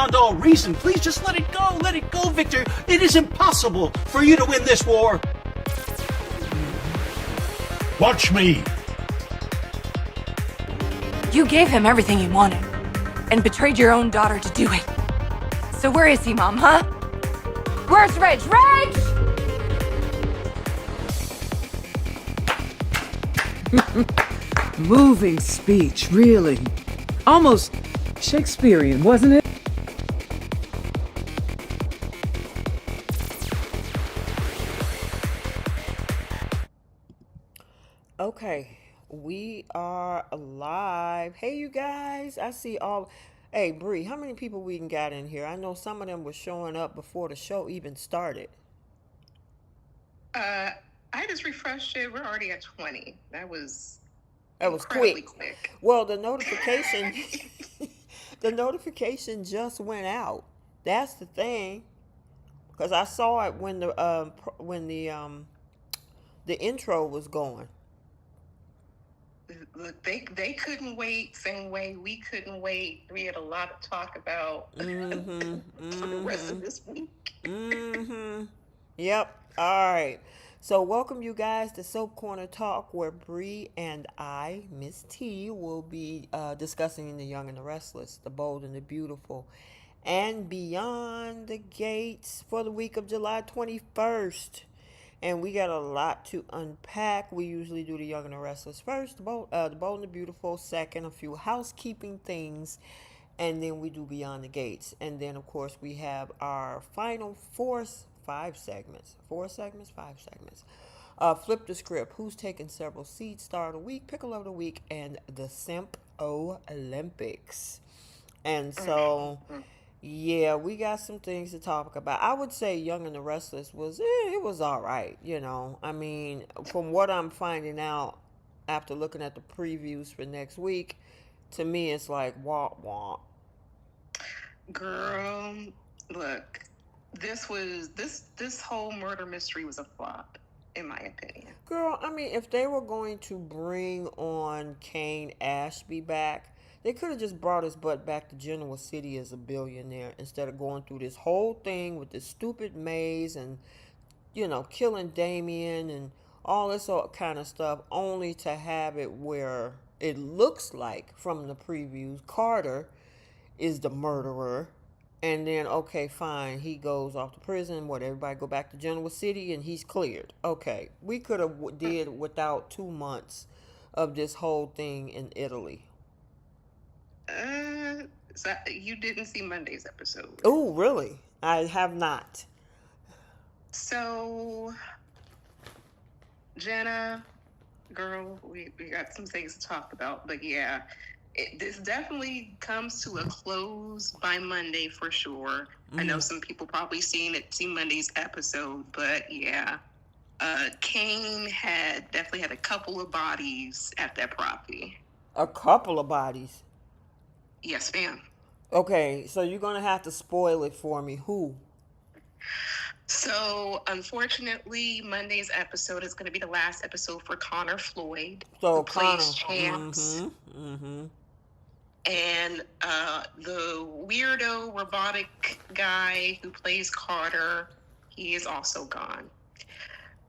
beyond all reason. Please just let it go. Let it go, Victor. It is impossible for you to win this war. Watch me. You gave him everything he wanted, and betrayed your own daughter to do it. So where is he, Mom, huh? Where's Reg? Reg! Moving speech, really. Almost Shakespearean, wasn't it? Okay, we are live. Hey, you guys. I see all... Hey, Bree, how many people we can got in here? I know some of them were showing up before the show even started. I just refreshed it. We're already at 20. That was quick. Well, the notification... the notification just went out. That's the thing. Because I saw it when the intro was going. Look, they couldn't wait. Same way we couldn't wait. We had a lot to talk about for the rest of this week. Yep. All right. So welcome you guys to Soap Corner Talk, where Bree and I, Miss T, will be discussing The Young and the Restless, The Bold and the Beautiful, and Beyond the Gates for the week of July 21st. And we got a lot to unpack. We usually do The Young and the Restless first, the Bold and the Beautiful second, a few housekeeping things, and then we do Beyond the Gates. And then, of course, we have our final five segments. Flip the Script, Who's Taking Several Seats, Star of the Week, Pickle of the Week, and the Simp Olympics. And so... yeah, we got some things to talk about. I would say Young and the Restless was, it was all right, you know. I mean, from what I'm finding out after looking at the previews for next week, to me it's like, wah. Girl, look, this whole murder mystery was a flop, in my opinion. Girl, I mean, if they were going to bring on Kane Ashby back, they could have just brought his butt back to Genoa City as a billionaire instead of going through this whole thing with this stupid maze and, you know, killing Damien and all this kind of stuff, only to have it where it looks like from the previews Carter is the murderer. And then, okay, fine, he goes off to prison. Everybody go back to Genoa City and he's cleared. Okay, we could have did without 2 months of this whole thing in Italy. So you didn't see Monday's episode? Oh, really? I have not. So, Jenna, girl, we got some things to talk about, but yeah, this definitely comes to a close by Monday for sure. I know some people probably seen Monday's episode, but yeah, Kane definitely had a couple of bodies at that property. A couple of bodies? Yes, ma'am. Okay, so you're going to have to spoil it for me. Who? So, unfortunately, Monday's episode is going to be the last episode for Connor Floyd, who plays Chance. And the weirdo robotic guy who plays Carter, he is also gone.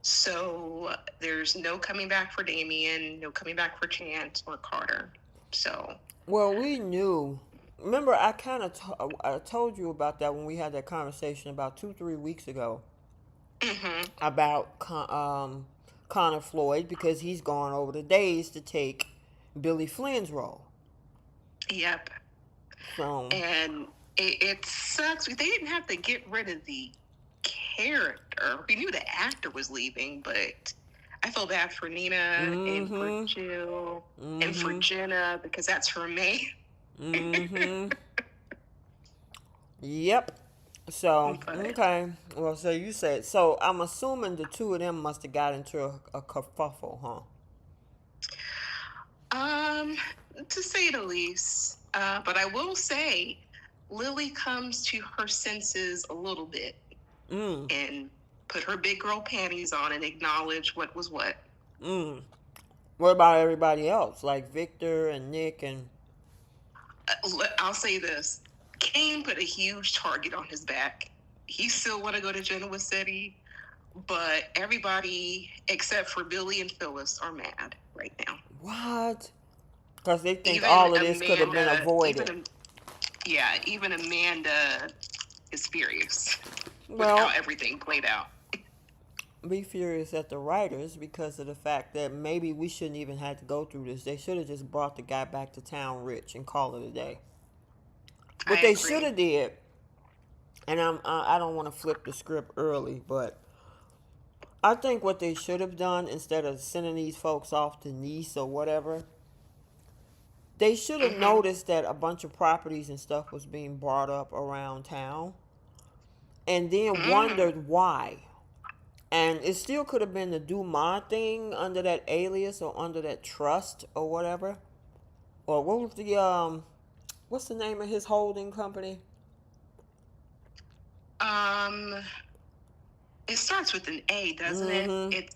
So, there's no coming back for Damien, no coming back for Chance or Carter. So... well, we knew. Remember, I kind of I told you about that when we had that conversation about 2-3 weeks ago about Connor Floyd, because he's gone over the days to take Billy Flynn's role. Yep. So, and it sucks. They didn't have to get rid of the character. We knew the actor was leaving, but I feel bad for Nina and for Jill and for Jenna, because that's her maid. Yep. So, okay. Well, so you said, so I'm assuming the two of them must have got into a kerfuffle, huh? To say the least. But I will say, Lily comes to her senses a little bit and put her big girl panties on and acknowledge what was what. What about everybody else, like Victor and Nick and... I'll say this. Kane put a huge target on his back. He still want to go to Genoa City, but everybody except for Billy and Phyllis are mad right now. What? Because they think Even all of this could have been avoided. Even Amanda is furious with Well, how everything played out. be furious at the writers because of the fact that maybe we shouldn't even have to go through this. They should have just brought the guy back to town rich and call it a day. What they should have did, and I don't want to flip the script early, but I think what they should have done instead of sending these folks off to Nice or whatever, they should have noticed that a bunch of properties and stuff was being brought up around town, and then wondered why. And it still could have been the Dumas thing under that alias or under that trust or whatever. Or what was the what's the name of his holding company? It starts with an A, doesn't it? It's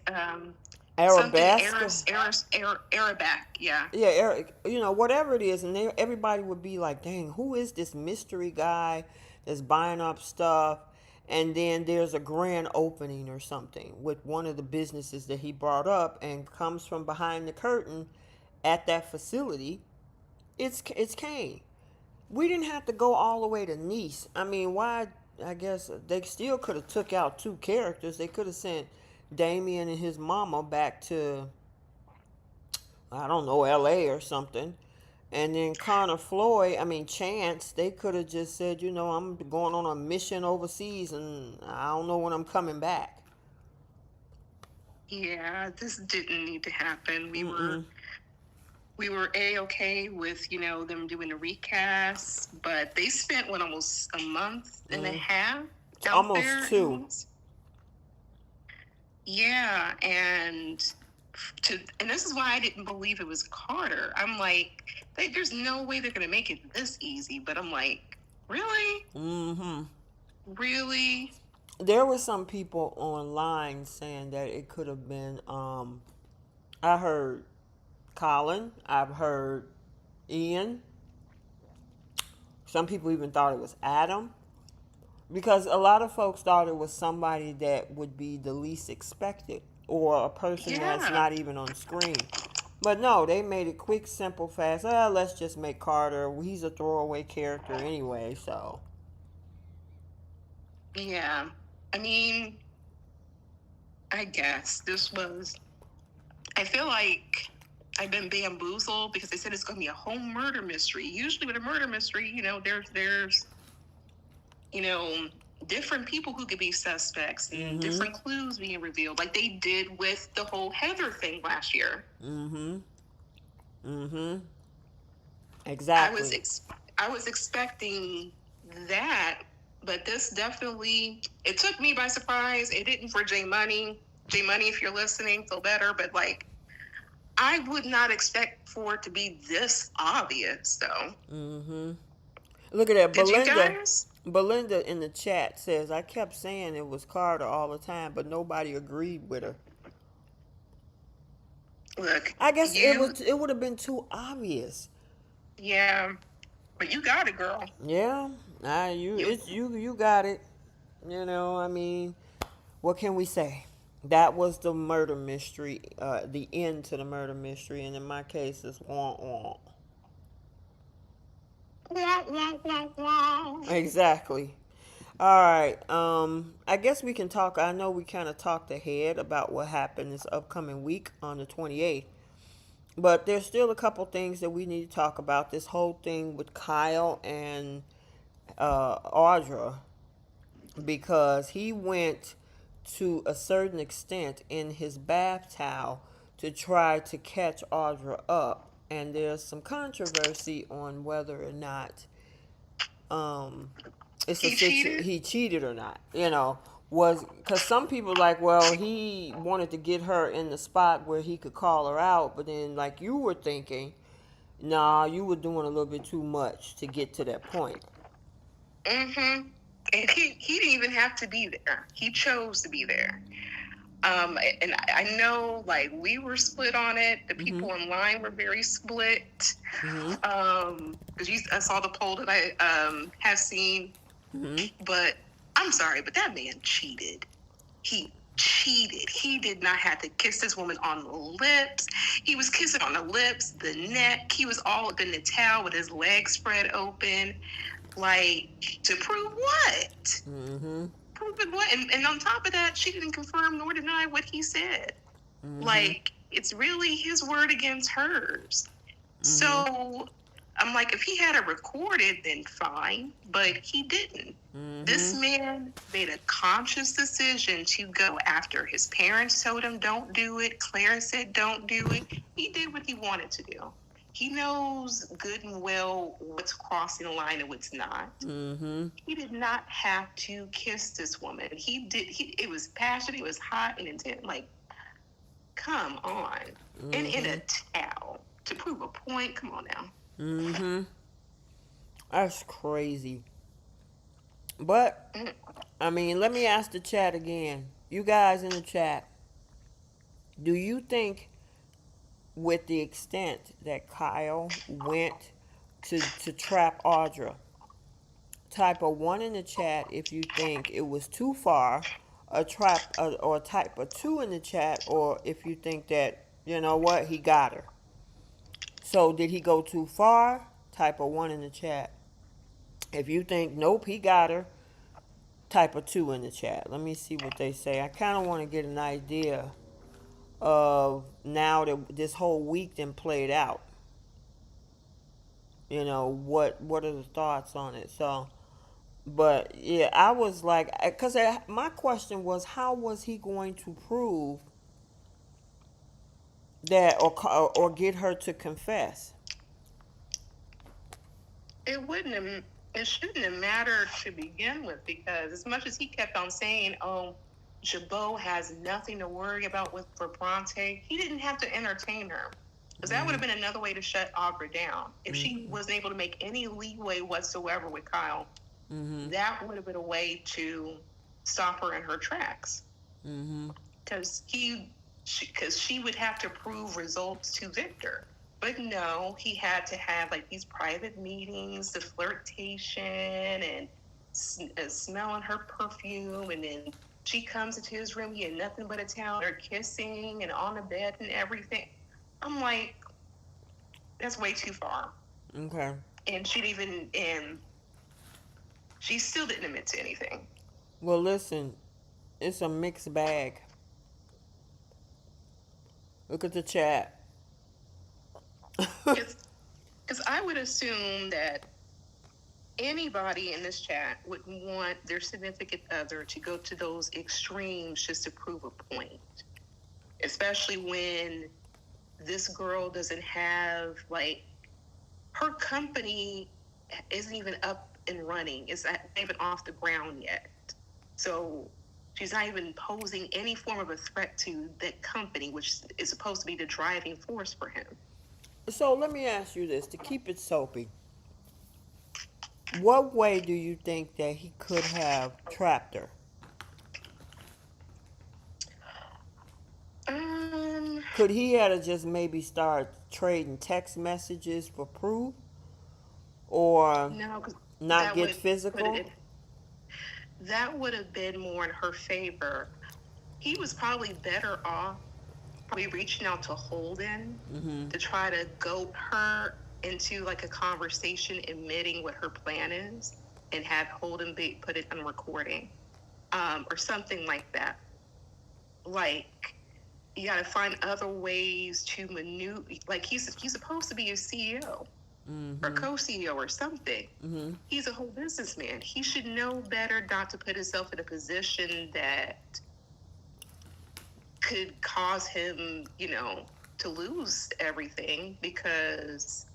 Arabesque. Arabac, yeah. Yeah, Eric, whatever it is, and everybody would be like, dang, who is this mystery guy that's buying up stuff? And then there's a grand opening or something with one of the businesses that he brought up, and comes from behind the curtain at that facility. It's Kane. We didn't have to go all the way to Nice. I mean, why? I guess they still could have took out two characters. They could have sent Damien and his mama back to, I don't know, L.A. or something. And then Chance, they could have just said, I'm going on a mission overseas and I don't know when I'm coming back. Yeah, this didn't need to happen. We were A-okay with, them doing the recast, but they spent, almost a month and a half out almost there? 2. Yeah, and this is why I didn't believe it was Carter. I'm like, there's no way they're going to make it this easy, but I'm like, really? Really? There were some people online saying that it could have been, I heard Colin, I've heard Ian. Some people even thought it was Adam, because a lot of folks thought it was somebody that would be the least expected, or a person that's not even on screen. But no, they made it quick, simple, fast. Let's just make Carter. He's a throwaway character anyway, so. Yeah. I mean, I guess I feel like I've been bamboozled because they said it's going to be a home murder mystery. Usually with a murder mystery, there's different people who could be suspects and different clues being revealed, like they did with the whole Heather thing last year. Exactly. I was expecting that, but this definitely, it took me by surprise. It didn't for J Money. J Money, if you're listening, feel better. But I would not expect for it to be this obvious, though. Look at that. Did you guys? Belinda in the chat says, I kept saying it was Carter all the time, but nobody agreed with her. Look, I guess it would have been too obvious. Yeah, but you got it, girl. Yeah, you got it. I mean, what can we say? That was the murder mystery, the end to the murder mystery, and in my case, it's wah wah. Exactly. All right. I guess we can talk. I know we kind of talked ahead about what happened this upcoming week on the 28th. But there's still a couple things that we need to talk about. This whole thing with Kyle and Audra, because he went to a certain extent in his bath towel to try to catch Audra up. And there's some controversy on whether or not he cheated or not. Was because some people he wanted to get her in the spot where he could call her out, but then you were thinking, nah, you were doing a little bit too much to get to that point. And he didn't even have to be there. He chose to be there. And I know, like, we were split on it. The people online were very split. Because I saw the poll that I have seen. But I'm sorry, but that man cheated. He cheated. He did not have to kiss this woman on the lips. He was kissing on the lips, the neck. He was all up in the towel with his legs spread open. Like, to prove what? Proven what? And on top of that, she didn't confirm nor deny what he said. Like, it's really his word against hers. So I'm like, if he had it recorded, then fine, but he didn't. This man made a conscious decision to go after. His parents told him don't do it. Claire said don't do it. He did what he wanted to do. He knows good and well what's crossing the line and what's not. He did not have to kiss this woman. He did. It was passionate. It was hot and intense. Like, come on. And in a towel to prove a point. Come on now. That's crazy. But, I mean, let me ask the chat again. You guys in the chat, do you think with the extent that Kyle went to trap Audra, type a 1 in the chat if you think it was too far, or type a 2 in the chat, or if you think that, you know what, he got her. So did he go too far? Type a 1 in the chat. If you think nope, he got her, type a 2 in the chat. Let me see what they say. I kind of want to get an idea of, now that this whole week then played out, you know, what are the thoughts on it. So, but yeah, I was like, because my question was, how was he going to prove that, or get her to confess? It shouldn't have mattered to begin with, because as much as he kept on saying, oh, Jabot has nothing to worry about for Bronte, he didn't have to entertain her. Because that would have been another way to shut Audra down. If she wasn't able to make any leeway whatsoever with Kyle, that would have been a way to stop her in her tracks. Because she would have to prove results to Victor. But no, he had to have like these private meetings, the flirtation, and smelling her perfume, and then she comes into his room, he had nothing but a towel, they're kissing and on the bed and everything. I'm like, that's way too far. Okay. And she still didn't admit to anything. Well, listen, it's a mixed bag. Look at the chat. Because I would assume that anybody in this chat would want their significant other to go to those extremes just to prove a point. Especially when this girl doesn't have, like, her company isn't even up and running. It's not even off the ground yet. So she's not even posing any form of a threat to that company, which is supposed to be the driving force for him. So let me ask you this, to keep it soapy. What way do you think that he could have trapped her? Could he have just maybe start trading text messages for proof? Or not get physical? That would have been more in her favor. He was probably better off reaching out to Holden to try to goat her into like a conversation, admitting what her plan is, and have Holden put it on recording, or something like that. Like, you got to find other ways to maneuver. Like, he's supposed to be a CEO or co-CEO or something. He's a whole businessman. He should know better not to put himself in a position that could cause him, to lose everything, because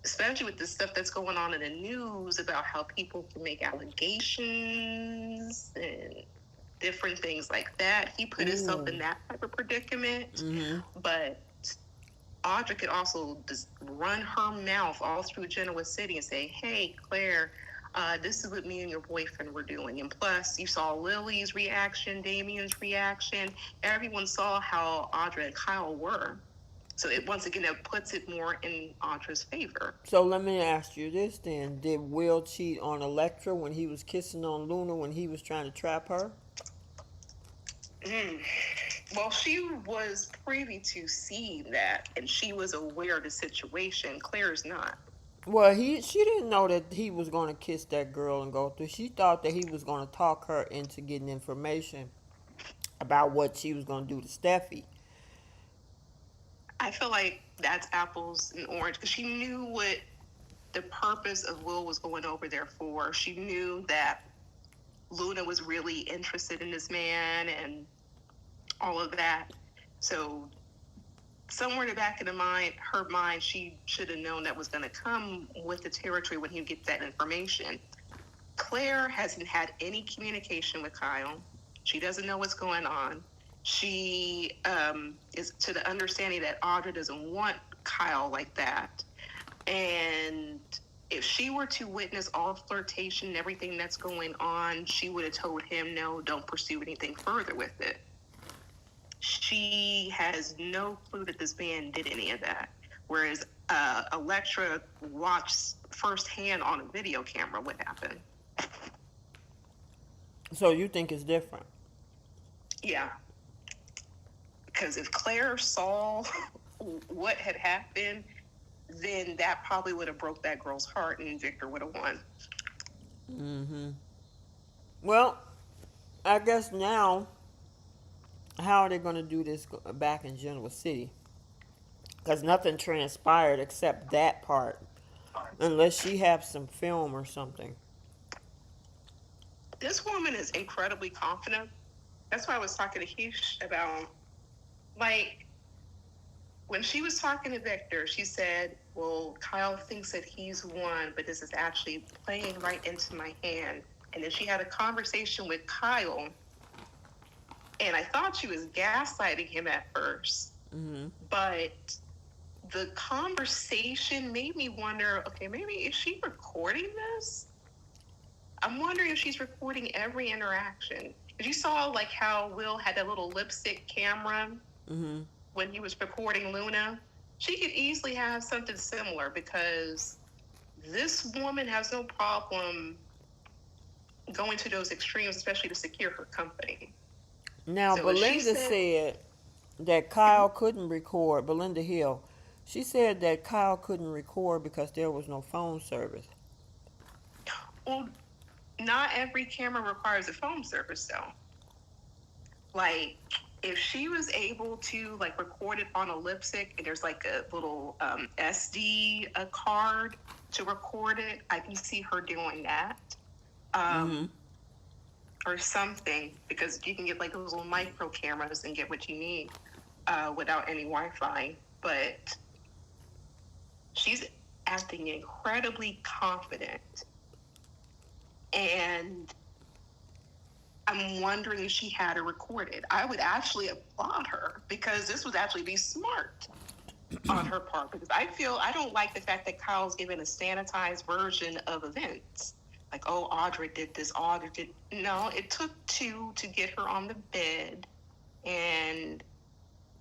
especially with the stuff that's going on in the news about how people can make allegations and different things like that, he put himself in that type of predicament. But Audra could also just run her mouth all through Genoa City and say, hey, Claire, This is what me and your boyfriend were doing. And plus, you saw Lily's reaction, Damien's reaction. Everyone saw how Audra and Kyle were. So once again, it puts it more in Audra's favor. So let me ask you this then. Did Will cheat on Elektra when he was kissing on Luna when he was trying to trap her? Well, she was privy to seeing that, and she was aware of the situation. Claire's not. Well, she didn't know that he was going to kiss that girl and go through. She thought that he was going to talk her into getting information about what she was going to do to Steffi. I feel like that's apples and oranges because she knew what the purpose of Will was going over there for. She knew that Luna was really interested in this man and all of that. So somewhere in the back of her mind, she should have known that was going to come with the territory when he gets that information. Claire hasn't had any communication with Kyle. She doesn't know what's going on. She is to the understanding that Audra doesn't want Kyle like that. And if she were to witness all flirtation and everything that's going on, she would have told him, no, don't pursue anything further with it. She has no clue that this man did any of that. Whereas Elektra watched firsthand on a video camera what happened. So you think it's different? Yeah. Because if Claire saw what had happened, then that probably would have broke that girl's heart and Victor would have won. Mm-hmm. Well, I guess now, how are they going to do this back in Genoa City? Because nothing transpired except that part. Unless she has some film or something. This woman is incredibly confident. That's why I was talking to Heesh about, like, when she was talking to Victor, she said, well, Kyle thinks that he's won, but this is actually playing right into my hand. And then she had a conversation with Kyle, and I thought she was gaslighting him at first. Mm-hmm. But the conversation made me wonder, okay, maybe is she recording this? I'm wondering if she's recording every interaction. Because you saw, like, how Will had that little lipstick camera when he was recording Luna. She could easily have something similar because this woman has no problem going to those extremes, especially to secure her company. Now, so Belinda said that Kyle couldn't record, Belinda Hill, she said that Kyle couldn't record because there was no phone service. Well, not every camera requires a phone service, though. Like, if she was able to, like, record it on a lipstick and there's, like, a little SD card to record it, I can see her doing that. Or something, because you can get, like, those little micro cameras and get what you need without any Wi-Fi. But she's acting incredibly confident. And I'm wondering if she had it recorded. I would actually applaud her because this would actually be smart on her part. Because I don't like the fact that Kyle's given a sanitized version of events. Like, oh, Audra did this, Audra did... No, it took two to get her on the bed. And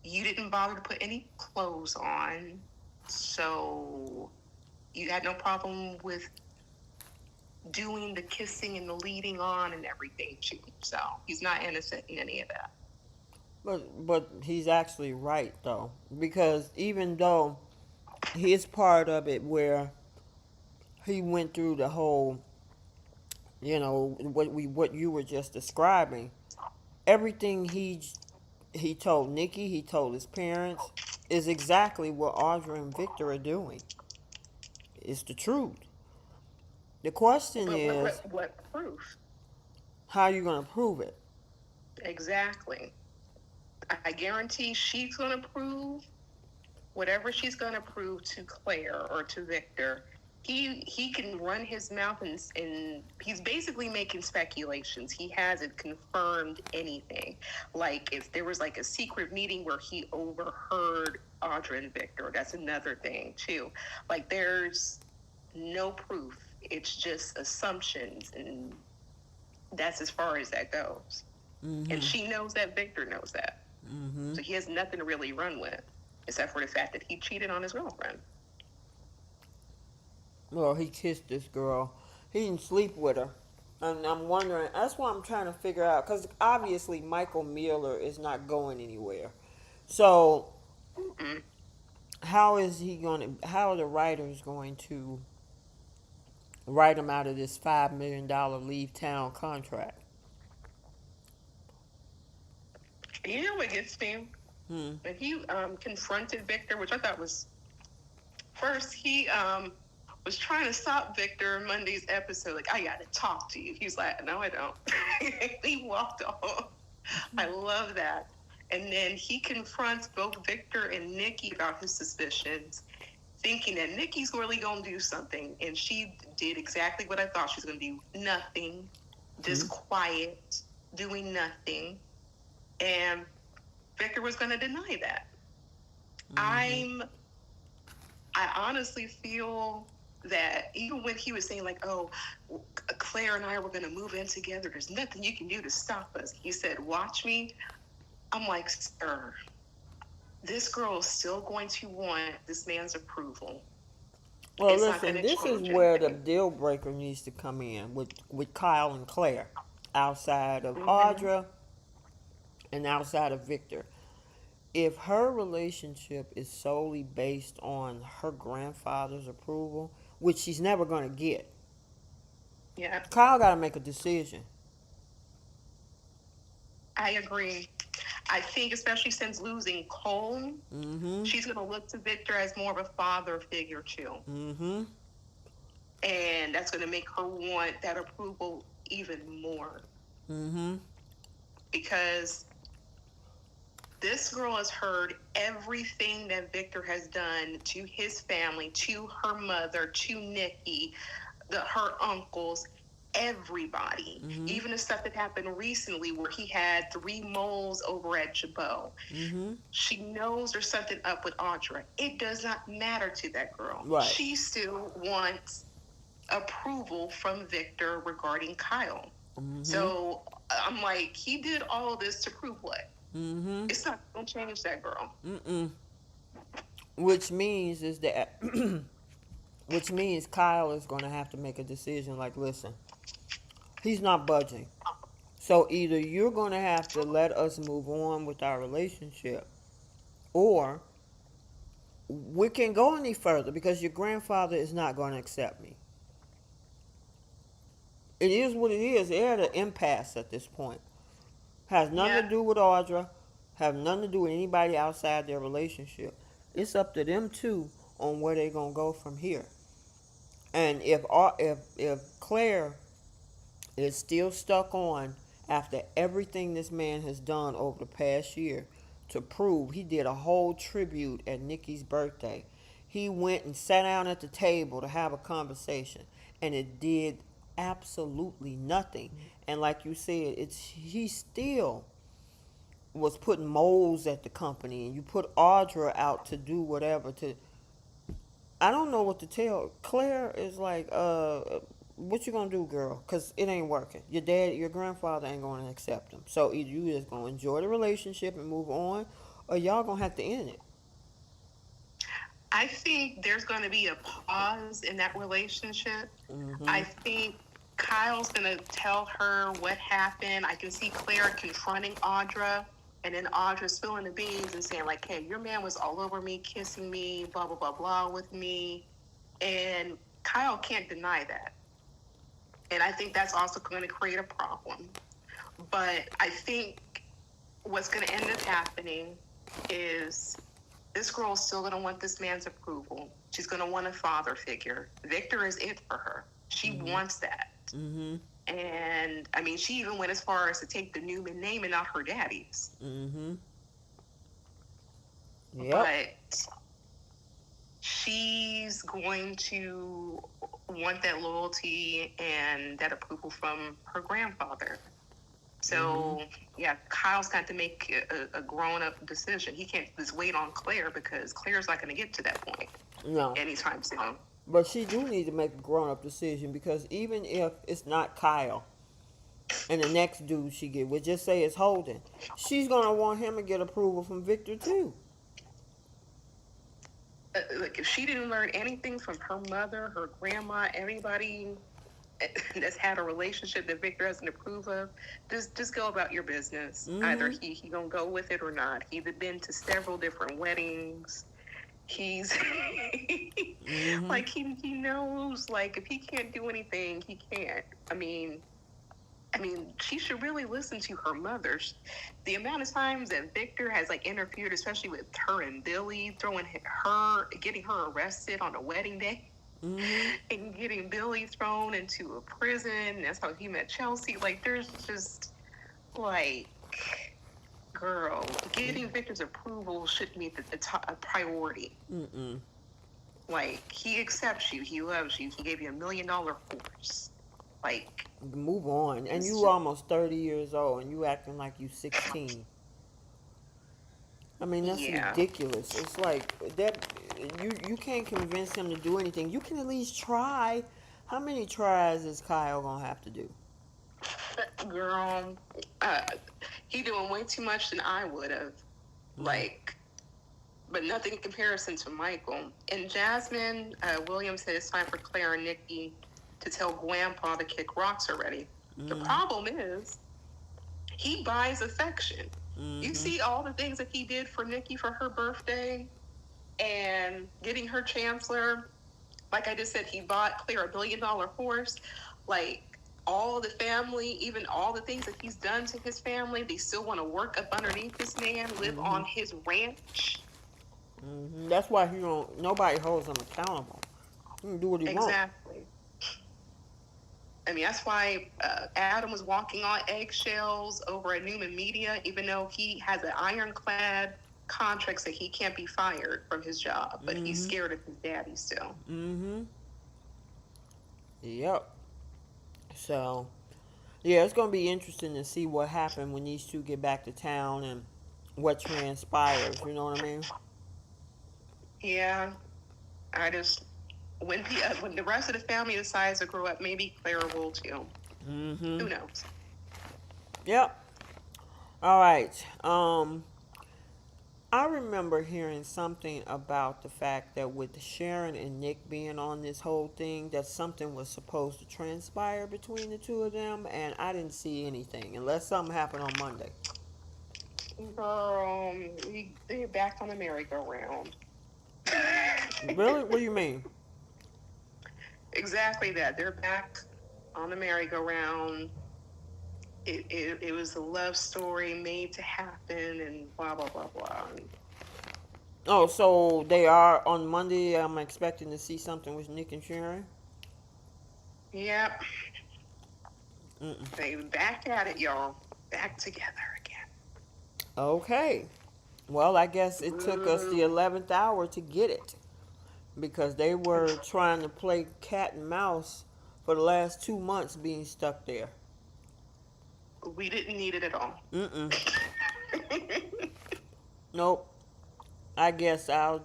you didn't bother to put any clothes on. So you had no problem with doing the kissing and the leading on and everything too. So he's not innocent in any of that. But he's actually right though, because even though his part of it where he went through the whole, you know, what you were just describing, everything he told Nikki, he told his parents, is exactly what Audra and Victor are doing. It's the truth. The question is, what proof? How are you going to prove it? Exactly. I guarantee she's going to prove whatever she's going to prove to Claire or to Victor. He can run his mouth and he's basically making speculations. He hasn't confirmed anything. Like if there was like a secret meeting where he overheard Audra and Victor, that's another thing too. Like there's no proof. it's just assumptions, and that's as far as that goes. And she knows that, Victor knows that. So he has nothing to really run with, except for the fact that he cheated on his girlfriend. Well, he kissed this girl. He didn't sleep with her. And I'm wondering, that's what I'm trying to figure out. Because obviously Michael Miller is not going anywhere. So, how is he going to, how are the writers going to write him out of this $5 million leave town contract? You know what gets me? When he confronted Victor, which I thought was, first he was trying to stop Victor Monday's episode. Like, I got to talk to you. He's like, no, I don't. He walked off. I love that. And then he confronts both Victor and Nikki about his suspicions, thinking that Nikki's really going to do something. And she did exactly what I thought she was going to do. Nothing. Just quiet, doing nothing. And Victor was going to deny that. I honestly feel that even when he was saying, like, oh, Claire and I were going to move in together, there's nothing you can do to stop us. He said, watch me. I'm like, sir, this girl is still going to want this man's approval. Well, It's not listen, gonna this is change where the anything. deal breaker needs to come in with Kyle and Claire, outside of Audra and outside of Victor. If her relationship is solely based on her grandfather's approval, which she's never going to get, Yeah, Kyle got to make a decision. I agree. I think especially since losing Cole, she's going to look to Victor as more of a father figure too. And that's going to make her want that approval even more. Because this girl has heard everything that Victor has done to his family, to her mother, to Nikki, her uncles, everybody. Even the stuff that happened recently where he had 3 moles over at Jabot. She knows there's something up with Audra. It does not matter to that girl. Right. She still wants approval from Victor regarding Kyle. So I'm like, he did all of this to prove what? It's not going to change that girl. Which means is that, which means Kyle is going to have to make a decision. Like, listen, he's not budging. So either you're going to have to let us move on with our relationship, or we can't go any further because your grandfather is not going to accept me. It is what it is. They're at an impasse at this point. Has nothing to do with Audra. Have nothing to do with anybody outside their relationship. It's up to them two on where they're gonna go from here. And if Claire is still stuck on after everything this man has done over the past year to prove, he did a whole tribute at Nikki's birthday. He went and sat down at the table to have a conversation, and it did absolutely nothing. And like you said, he still was putting moles at the company, and you put Audra out to do whatever. I don't know what to tell. Claire is like, what you gonna do, girl? Because it ain't working. Your grandfather ain't gonna accept him. So either you just gonna enjoy the relationship and move on, or y'all gonna have to end it. I think there's going to be a pause in that relationship. I think Kyle's going to tell her what happened. I can see Claire confronting Audra, and then Audra spilling the beans and saying, like, hey, your man was all over me, kissing me, blah, blah, blah, blah with me. And Kyle can't deny that. And I think that's also going to create a problem. But I think what's going to end up happening is this girl's still going to want this man's approval. She's going to want a father figure. Victor is it for her. She wants that. And, I mean, she even went as far as to take the Newman name and not her daddy's. But she's going to want that loyalty and that approval from her grandfather. So, yeah, Kyle's got to make a grown-up decision. He can't just wait on Claire because Claire's not going to get to that point anytime soon. But she do need to make a grown-up decision, because even if it's not Kyle and the next dude she get, we just say it's Holden, she's gonna want him to get approval from Victor too. Like, if she didn't learn anything from her mother, her grandma, everybody that's had a relationship that Victor doesn't approve of, just go about your business. Either he gonna go with it or not. He's been to several different weddings. He's like, he knows, like, if he can't do anything, he can't. I mean, she should really listen to her mother. The amount of times that Victor has, like, interfered, especially with her and Billy, getting her arrested on a wedding day, and getting Billy thrown into a prison. That's how he met Chelsea. Like, there's just, like, girl, getting Victor's approval shouldn't be a priority. Like, he accepts you, he loves you, he gave you $1 million horse. Like, move on. And you almost 30 years old and you acting like you 16. I mean, that's ridiculous. It's like that. You can't convince him to do anything. You can at least try. How many tries is Kyle gonna have to do? girl, he doing way too much than I would have. Like, but nothing in comparison to Michael. And Jasmine Williams said it's time for Claire and Nikki to tell Grandpa to kick rocks already. The problem is, he buys affection. You see all the things that he did for Nikki for her birthday and getting her chancellor. Like I just said, he bought Claire $1 billion horse. Like, all the family, even all the things that he's done to his family, they still want to work up underneath this man, live on his ranch. That's why nobody holds him accountable. He can do what he wants. Exactly. I mean, that's why Adam was walking on eggshells over at Newman Media, even though he has an ironclad contract that he can't be fired from his job, but he's scared of his daddy still. Yep. So, yeah, it's going to be interesting to see what happened when these two get back to town and what transpires, you know what I mean? Yeah. When the rest of the family decides to grow up, maybe Claire will too. Who knows? Yep. All right. I remember hearing something about the fact that with Sharon and Nick being on this whole thing, that something was supposed to transpire between the two of them, and I didn't see anything unless something happened on Monday. Girl, they're back on the merry-go-round. Really? What do you mean? Exactly that. They're back on the merry-go-round. It was a love story made to happen, and blah, blah, blah, blah. Oh, so they are on Monday. I'm expecting to see something with Nick and Sharon. Yep. They back at it, y'all. Back together again. Okay. Well, I guess it took us the 11th hour to get it, because they were trying to play cat and mouse for the last 2 months, being stuck there. We didn't need it at all. Nope. I guess I'll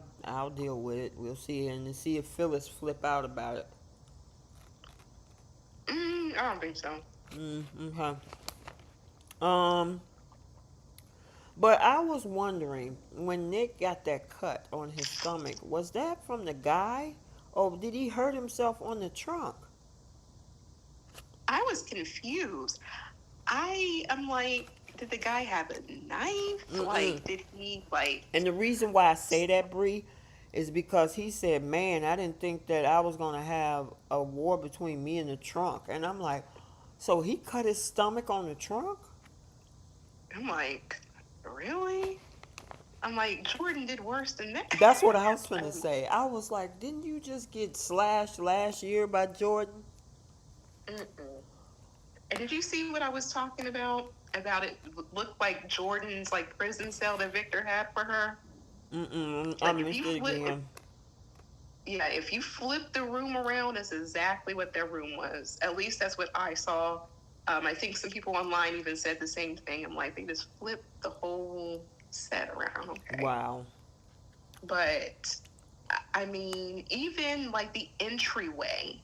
deal with it. We'll see, and see if Phyllis flip out about it. I don't think so. Okay. But I was wondering, when Nick got that cut on his stomach, was that from the guy, or did he hurt himself on the trunk? I was confused. I'm like, did the guy have a knife? Like, did he, like... And the reason why I say that, Bree, is because he said, man, I didn't think that I was going to have a war between me and the trunk. And I'm like, so he cut his stomach on the trunk? I'm like, really? I'm like, Jordan did worse than that. That's what I was finna say. I was like, didn't you just get slashed last year by Jordan? And did you see what I was talking about? About it looked like Jordan's, like, prison cell that Victor had for her? I missed it again. Yeah, if you flip the room around, that's exactly what their room was. At least that's what I saw. I think some people online even said the same thing. I'm like, they just flipped the whole set around. Okay. Wow. But I mean, even like the entryway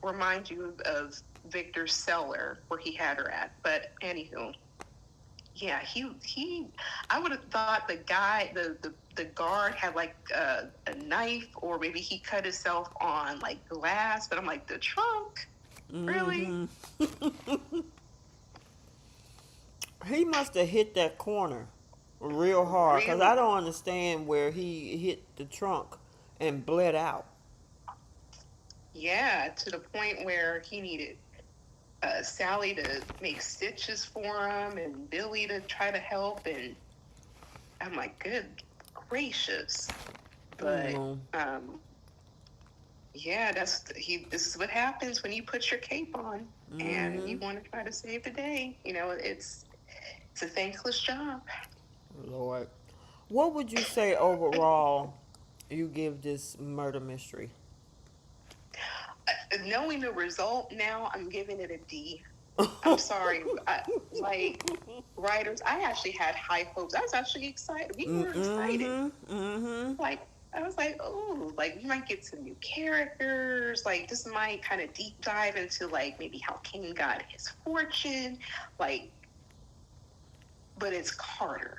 reminds you of Victor's cellar where he had her at. But anywho, yeah, he. I would have thought the guy, the guard had like a knife, or maybe he cut himself on like glass. But I'm like, the trunk, really? He must have hit that corner real hard because I Really? don't understand where he hit the trunk and bled out. Yeah, to the point where he needed Sally to make stitches for him and Billy to try to help. And I'm like, good gracious. But yeah, this is what happens when you put your cape on and you want to try to save the day. You know, it's a thankless job. Lord. What would you say overall you give this murder mystery? Knowing the result now, I'm giving it a D. I'm sorry. Like, writers, I actually had high hopes. I was actually excited. We were excited. Like, I was like, oh, like, we might get some new characters. Like, this might kind of deep dive into, like, maybe how King got his fortune. Like, but it's Carter.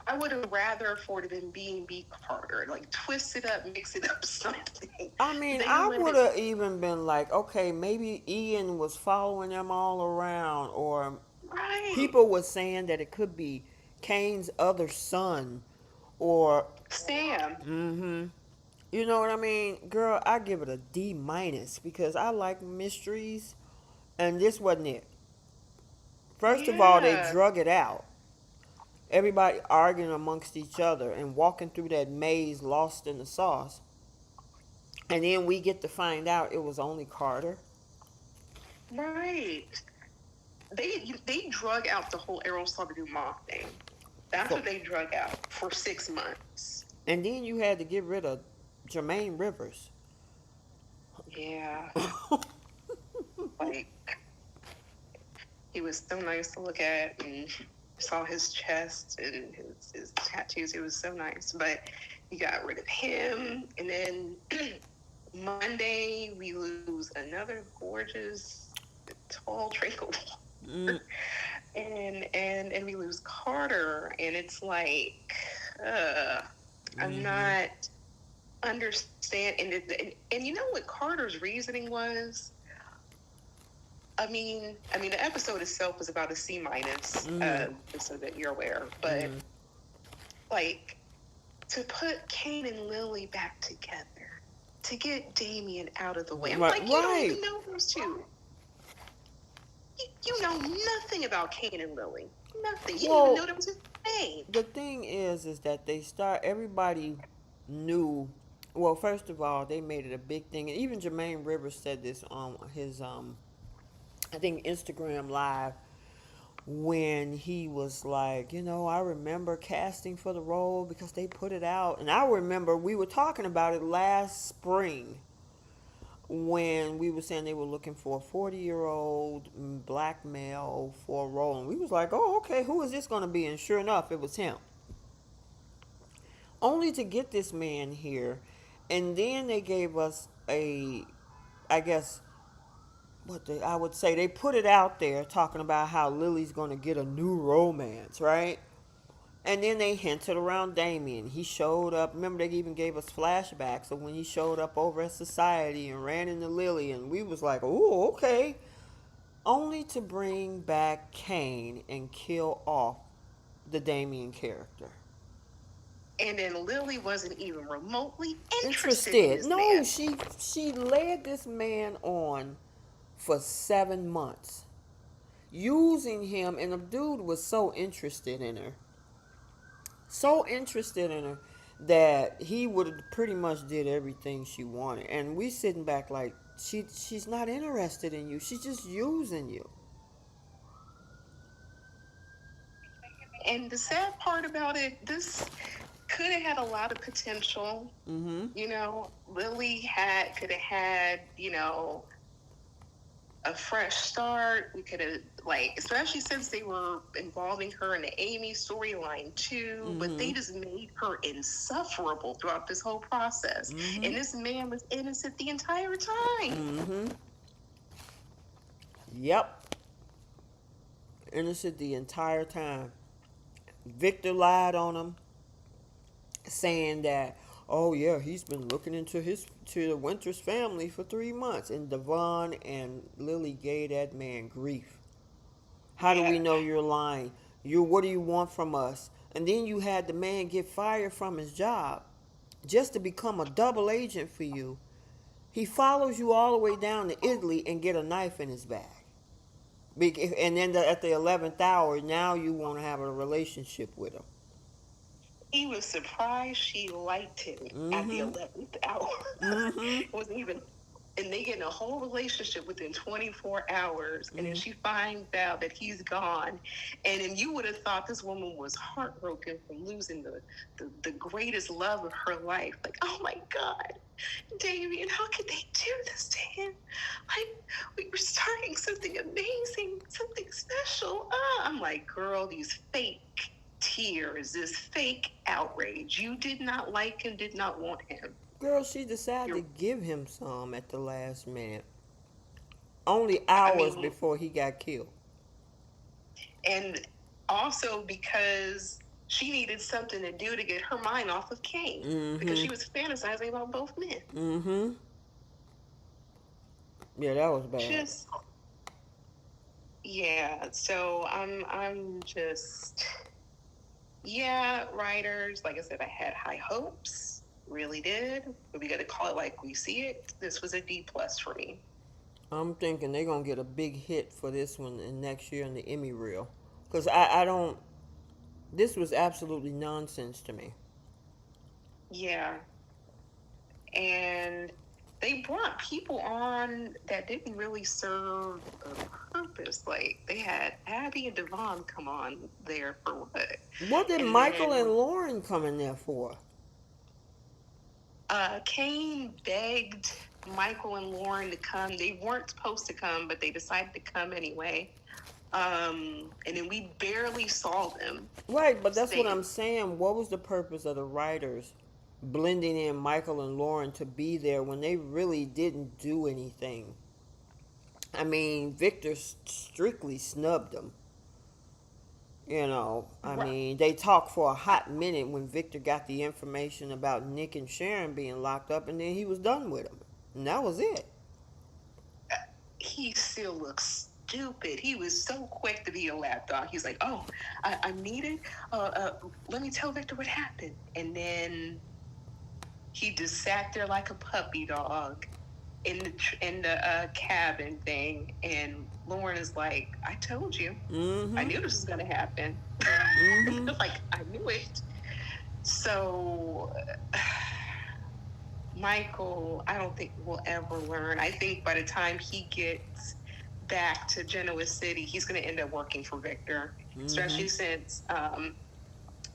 I would have rather for it than being B. Carter. Like, twist it up, mix it up, something. I mean, I would have even been like, okay, maybe Ian was following them all around, or people were saying that it could be Kane's other son, or Sam. You know what I mean? Girl, I give it a D minus because I like mysteries, and this wasn't it. First of all, they drug it out. Everybody arguing amongst each other and walking through that maze lost in the sauce. And then we get to find out it was only Carter. Right. They drug out the whole Aerosol to do mock thing. That's what they drug out for 6 months. And then you had to get rid of Jermaine Rivers. Yeah. Like, he was so nice to look at, and saw his chest and his tattoos. It was so nice. But you got rid of him, and then Monday we lose another gorgeous, tall Draco. And we lose Carter, and it's like I'm not understand. And you know what Carter's reasoning was? I mean, the episode itself was about a C minus, so that you're aware. But like, to put Kane and Lily back together, to get Damien out of the way. I'm like, you don't even know those two. You know nothing about Kane and Lily. Nothing. You didn't even know that was his name. The thing is that everybody knew. Well, first of all, they made it a big thing, and even Jermaine Rivers said this on his I think Instagram Live, when he was like, I remember casting for the role because they put it out, and I remember we were talking about it last spring when we were saying they were looking for a 40-year-old black male for a role, and we was like, oh, okay, who is this going to be? And sure enough, it was him. Only to get this man here, and then they gave us I would say they put it out there talking about how Lily's going to get a new romance, right? And then they hinted around Damien. He showed up. Remember, they even gave us flashbacks of when he showed up over at Society and ran into Lily. And we was like, oh, okay. Only to bring back Kane and kill off the Damien character. And then Lily wasn't even remotely interested in this No, man. she led this man on for 7 months, using him, and the dude was so interested in her that he would have pretty much did everything she wanted. And we sitting back like, she's not interested in you, she's just using you. And the sad part about it, this could have had a lot of potential. Lily could have had, a fresh start. We could have, like, especially since they were involving her in the Amy storyline too, but they just made her insufferable throughout this whole process. And this man was innocent the entire time. Yep. Innocent the entire time. Victor lied on him, saying that, oh yeah, he's been looking into the Winters family for 3 months, and Devon and Lily gave that man grief. How do we know you're lying? What do you want from us? And then you had the man get fired from his job just to become a double agent for you. He follows you all the way down to Italy and get a knife in his bag. And then at the 11th hour, now you want to have a relationship with him. He was surprised she liked him at the 11th hour. It wasn't even, and they get in a whole relationship within 24 hours, and then she finds out that he's gone. And then you would have thought this woman was heartbroken from losing the greatest love of her life. Like, oh my God, Damien, how could they do this to him? Like, we were starting something amazing, something special. I'm like, girl, these fake tears, this fake outrage. You did not like him, did not want him. Girl, she decided to give him some at the last minute. Only hours before he got killed. And also because she needed something to do to get her mind off of Kane. Because she was fantasizing about both men. Yeah, that was bad. So I'm just... Yeah, writers, like I said, I had high hopes, really did. But we got to call it like we see it. This was a D+ for me. I'm thinking they're going to get a big hit for this one in next year in the Emmy reel. Because I don't... This was absolutely nonsense to me. Yeah. And they brought people on that didn't really serve a purpose. Like, they had Abby and Devon come on there for what? What did Michael and Lauren come in there for? Kane begged Michael and Lauren to come. They weren't supposed to come, but they decided to come anyway. And then we barely saw them. Right, but that's what I'm saying. What was the purpose of the writers blending in Michael and Lauren to be there when they really didn't do anything? I mean, Victor strictly snubbed them. You know, I mean, they talked for a hot minute when Victor got the information about Nick and Sharon being locked up, and then he was done with them. And that was it. He still looks stupid. He was so quick to be a lapdog. He's like, oh, I'm needed. Let me tell Victor what happened. And then he just sat there like a puppy dog in the cabin thing. And Lauren is like, I told you. I knew this was going to happen. Like, I knew it. So... Michael, I don't think will ever learn. I think by the time he gets back to Genoa City, he's going to end up working for Victor, especially since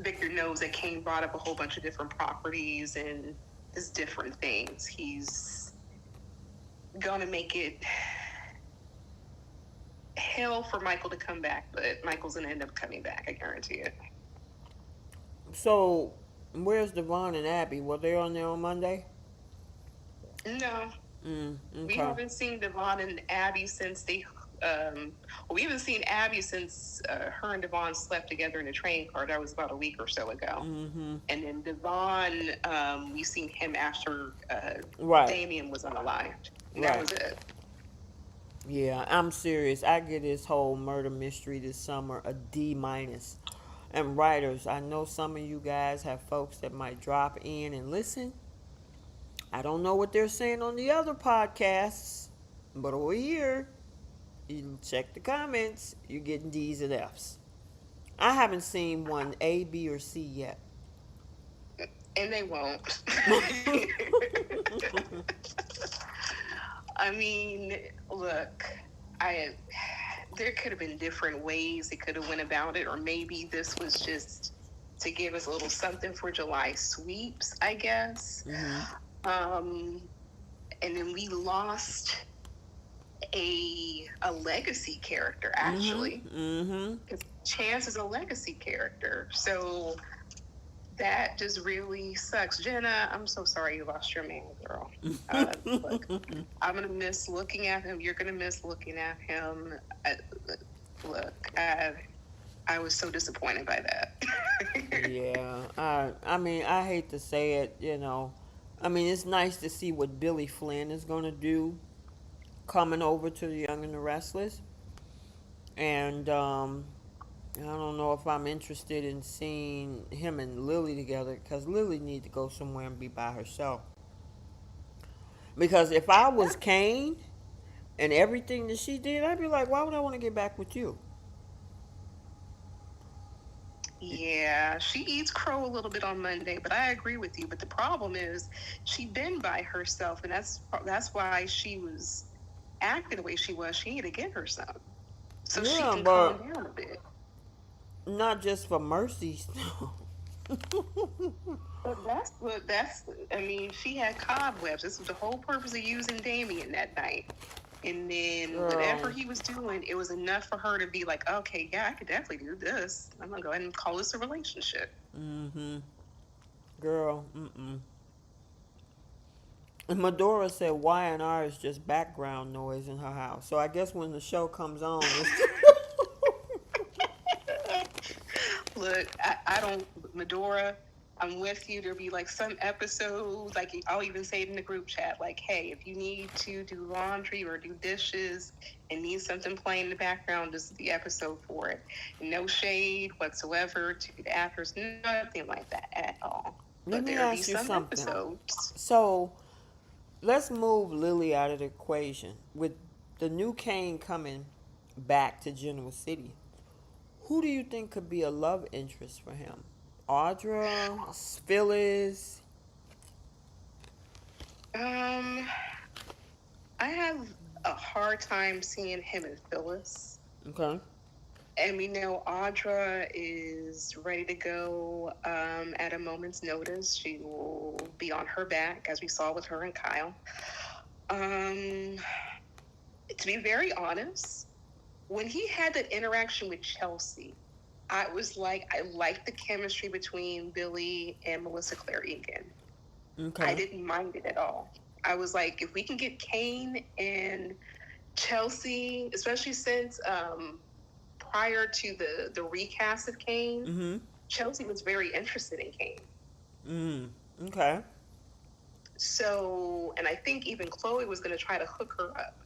Victor knows that Kane brought up a whole bunch of different properties and just different things. He's going to make it hell for Michael to come back, but Michael's going to end up coming back, I guarantee it. So, where's Devon and Abby? Were they on there on Monday? No. Okay. We haven't seen Devon and Abby since we haven't seen Abby since her and Devon slept together in a train car. That was about a week or so ago. And then Devon, we seen him after Damien was unalived. And that was it. Yeah, I'm serious. I give this whole murder mystery this summer a D-. And writers, I know some of you guys have folks that might drop in and listen. I don't know what they're saying on the other podcasts, but over here, you check the comments, you're getting D's and F's. I haven't seen one A, B, or C yet. And they won't. I mean, look, there could have been different ways they could have went about it, or maybe this was just to give us a little something for July sweeps, I guess. And then we lost a legacy character actually. Because Chance is a legacy character, so that just really sucks. Jenna, I'm so sorry you lost your man, girl. Look, I'm gonna miss looking at him. You're gonna miss looking at him. Look, I was so disappointed by that. Yeah, I mean, I hate to say it, you know. I mean, it's nice to see what Billy Flynn is going to do coming over to The Young and the Restless. And I don't know if I'm interested in seeing him and Lily together because Lily need to go somewhere and be by herself. Because if I was Kane and everything that she did, I'd be like, why would I want to get back with you? Yeah, she eats crow a little bit on Monday, but I agree with you. But the problem is, she been by herself, and that's why she was acting the way she was. She need to get her some, so she Yeah, can calm but down a bit. not just for Mercy's. But that's what that's. I mean, she had cobwebs. This was the whole purpose of using Damien that night. And then whatever Girl. he was doing, it was enough for her to be like, okay, yeah, I could definitely do this. I'm gonna go ahead and call this a relationship. Mm-hmm. Girl, mm-mm. And Medora said Y&R is just background noise in her house. So I guess when the show comes on, it's... Look, I don't, Medora, I'm with you. There'll be like some episodes, like I'll even say it in the group chat, like, hey, if you need to do laundry or do dishes and need something playing in the background, this is the episode for it. No shade whatsoever to the actors, nothing like that at all. Let But me there'll be ask you some something. episodes. So let's move Lily out of the equation. With the new Kane coming back to Genoa City, who do you think could be a love interest for him? Audra, Phyllis? Um, I have a hard time seeing him and Phyllis. Okay. And we know Audra is ready to go at a moment's notice. She will be on her back, as we saw with her and Kyle. To be very honest, when he had that interaction with Chelsea, I was like, I liked the chemistry between Billy and Melissa Clary again. Okay. I didn't mind it at all. I was like, if we can get Kane and Chelsea, especially since prior to the recast of Kane, Mm-hmm. Chelsea was very interested in Kane. Mm. Okay. So, and I think even Chloe was going to try to hook her up.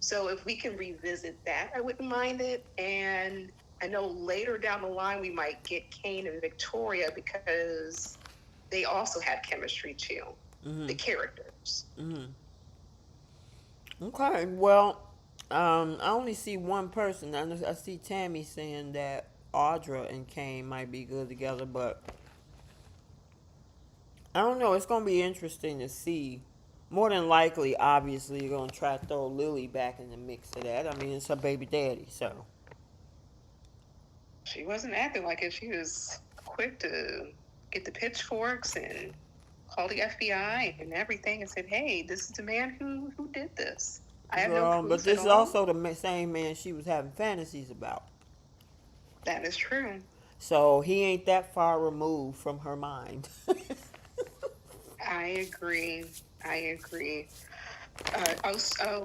So if we can revisit that, I wouldn't mind it. And I know later down the line we might get Kane and Victoria because they also had chemistry too, the characters. Okay. Well, I only see one person. I see Tammy saying that Audra and Kane might be good together, but I don't know. It's going to be interesting to see. More than likely, obviously, you're going to try to throw Lily back in the mix of that. I mean, it's her baby daddy, so. She wasn't acting like it. She was quick to get the pitchforks and call the FBI and everything and said, hey, this is the man who did this. I have no proof But this at is all. also the same man she was having fantasies about. That is true. So he ain't that far removed from her mind. I agree.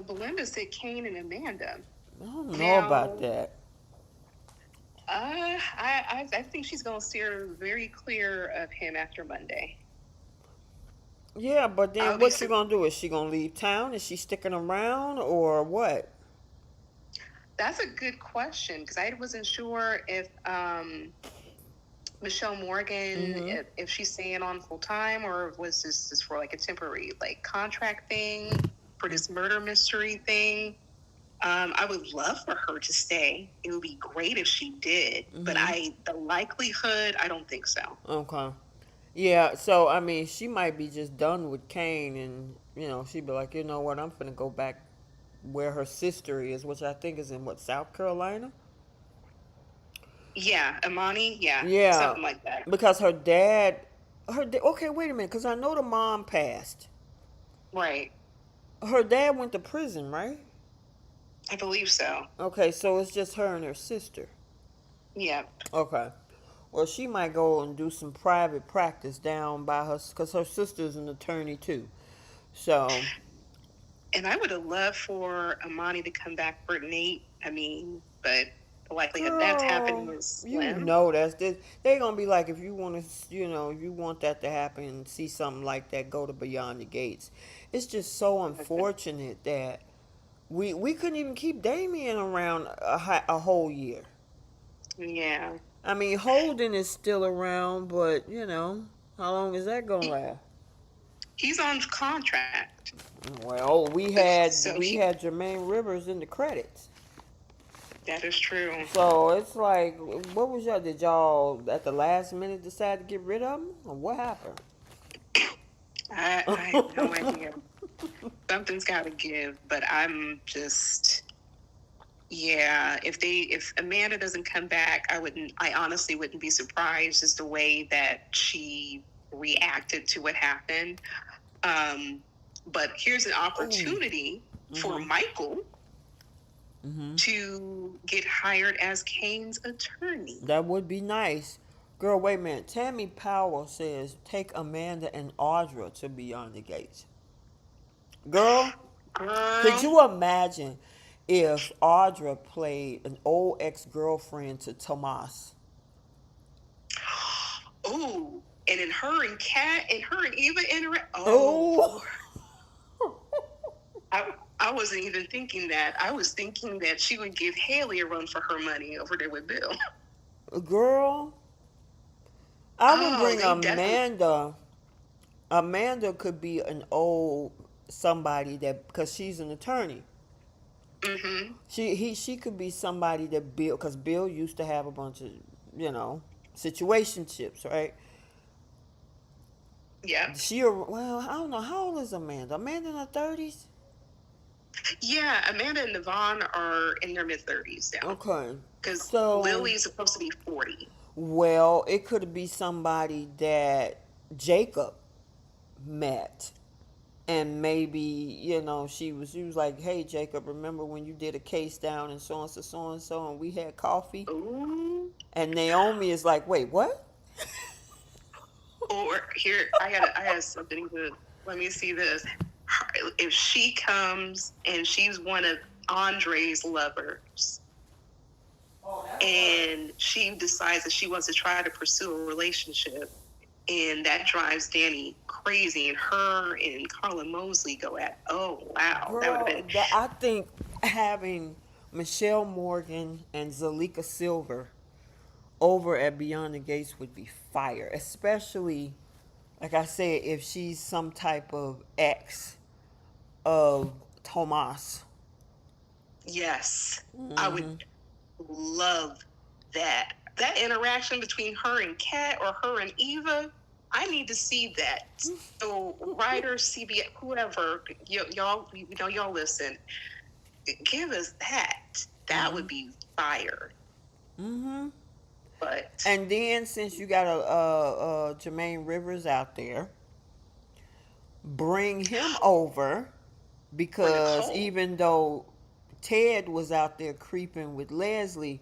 Belinda said Kane and Amanda. I don't know about that. I think she's going to steer very clear of him after Monday. Yeah, but then what's she going to do? Is she going to leave town? Is she sticking around or what? That's a good question because I wasn't sure if Michelle Morgan, if she's staying on full time or was this just for like a temporary like contract thing for this murder mystery thing. I would love for her to stay. It would be great if she did, but the likelihood, I don't think so. Okay. Yeah, so I mean, she might be just done with Kane, and she'd be like, you know what, I'm finna go back where her sister is, which I think is in South Carolina. Yeah, Imani. Yeah, something like that. Because her dad. Okay, wait a minute, because I know the mom passed. Right. Her dad went to prison, right? I believe so. Okay, so it's just her and her sister. Yeah. Okay. Well, she might go and do some private practice down by her, because her sister's an attorney too. So, And I would have loved for Amani to come back for Nate. I mean, but the likelihood of that's happening girl, is you slim. know that's this. They're gonna be like, if you want to, if you want that to happen, and see something like that, go to Beyond the Gates. It's just so unfortunate that we couldn't even keep Damien around a whole year. Yeah. I mean, Holden is still around, but how long is that gonna He, last? he's on contract. Well, we had So we had Jermaine Rivers in the credits. that is true. So it's like, what was y'all? Did y'all at the last minute decide to get rid of him, or what happened? I have no idea. Something's got to give, but I'm just, yeah. If Amanda doesn't come back, I honestly wouldn't be surprised as the way that she reacted to what happened. But here's an opportunity for Michael to get hired as Kane's attorney. That would be nice. Girl, wait a minute. Tammy Powell says take Amanda and Audra to Beyond the Gates. Girl, could Girl, you imagine if Audra played an old ex-girlfriend to Tomas? oh, and then her and Eva interact. Oh, I wasn't even thinking that. I was thinking that she would give Haley a run for her money over there with Bill. girl, I would bring They definitely. Amanda. Amanda could be an old somebody that, because she's an attorney. Mm-hmm. She could be somebody that Bill, because Bill used to have a bunch of situationships, right? Yeah. Well, I don't know, how old is Amanda? Amanda in her 30s. Yeah. Amanda and Yvonne are in their mid-30s now. Okay, Because so Lily's supposed to be 40. well, it could be somebody that Jacob met, and maybe she was like, hey Jacob, remember when you did a case down in so and so, so and so, and we had coffee? Ooh. And Naomi is like, wait, what? Or here, I had something good. Let me see this. If she comes and she's one of Andre's lovers, and she decides that she wants to try to pursue a relationship, and that drives Danny crazy, and her and Carla Mosley go at, oh wow, that would have Girl, been. I think having Michelle Morgan and Zalika Silver over at Beyond the Gates would be fire, especially, like I said, if she's some type of ex of Tomas. Yes, I would love that. That interaction between her and Kat, or her and Eva, I need to see that. So writers, CBS, whoever, y'all listen, give us that. That would be fire. Mm-hmm. But And then, since you got a Jermaine Rivers out there, bring him over, for because Nicole, even though Ted was out there creeping with Leslie,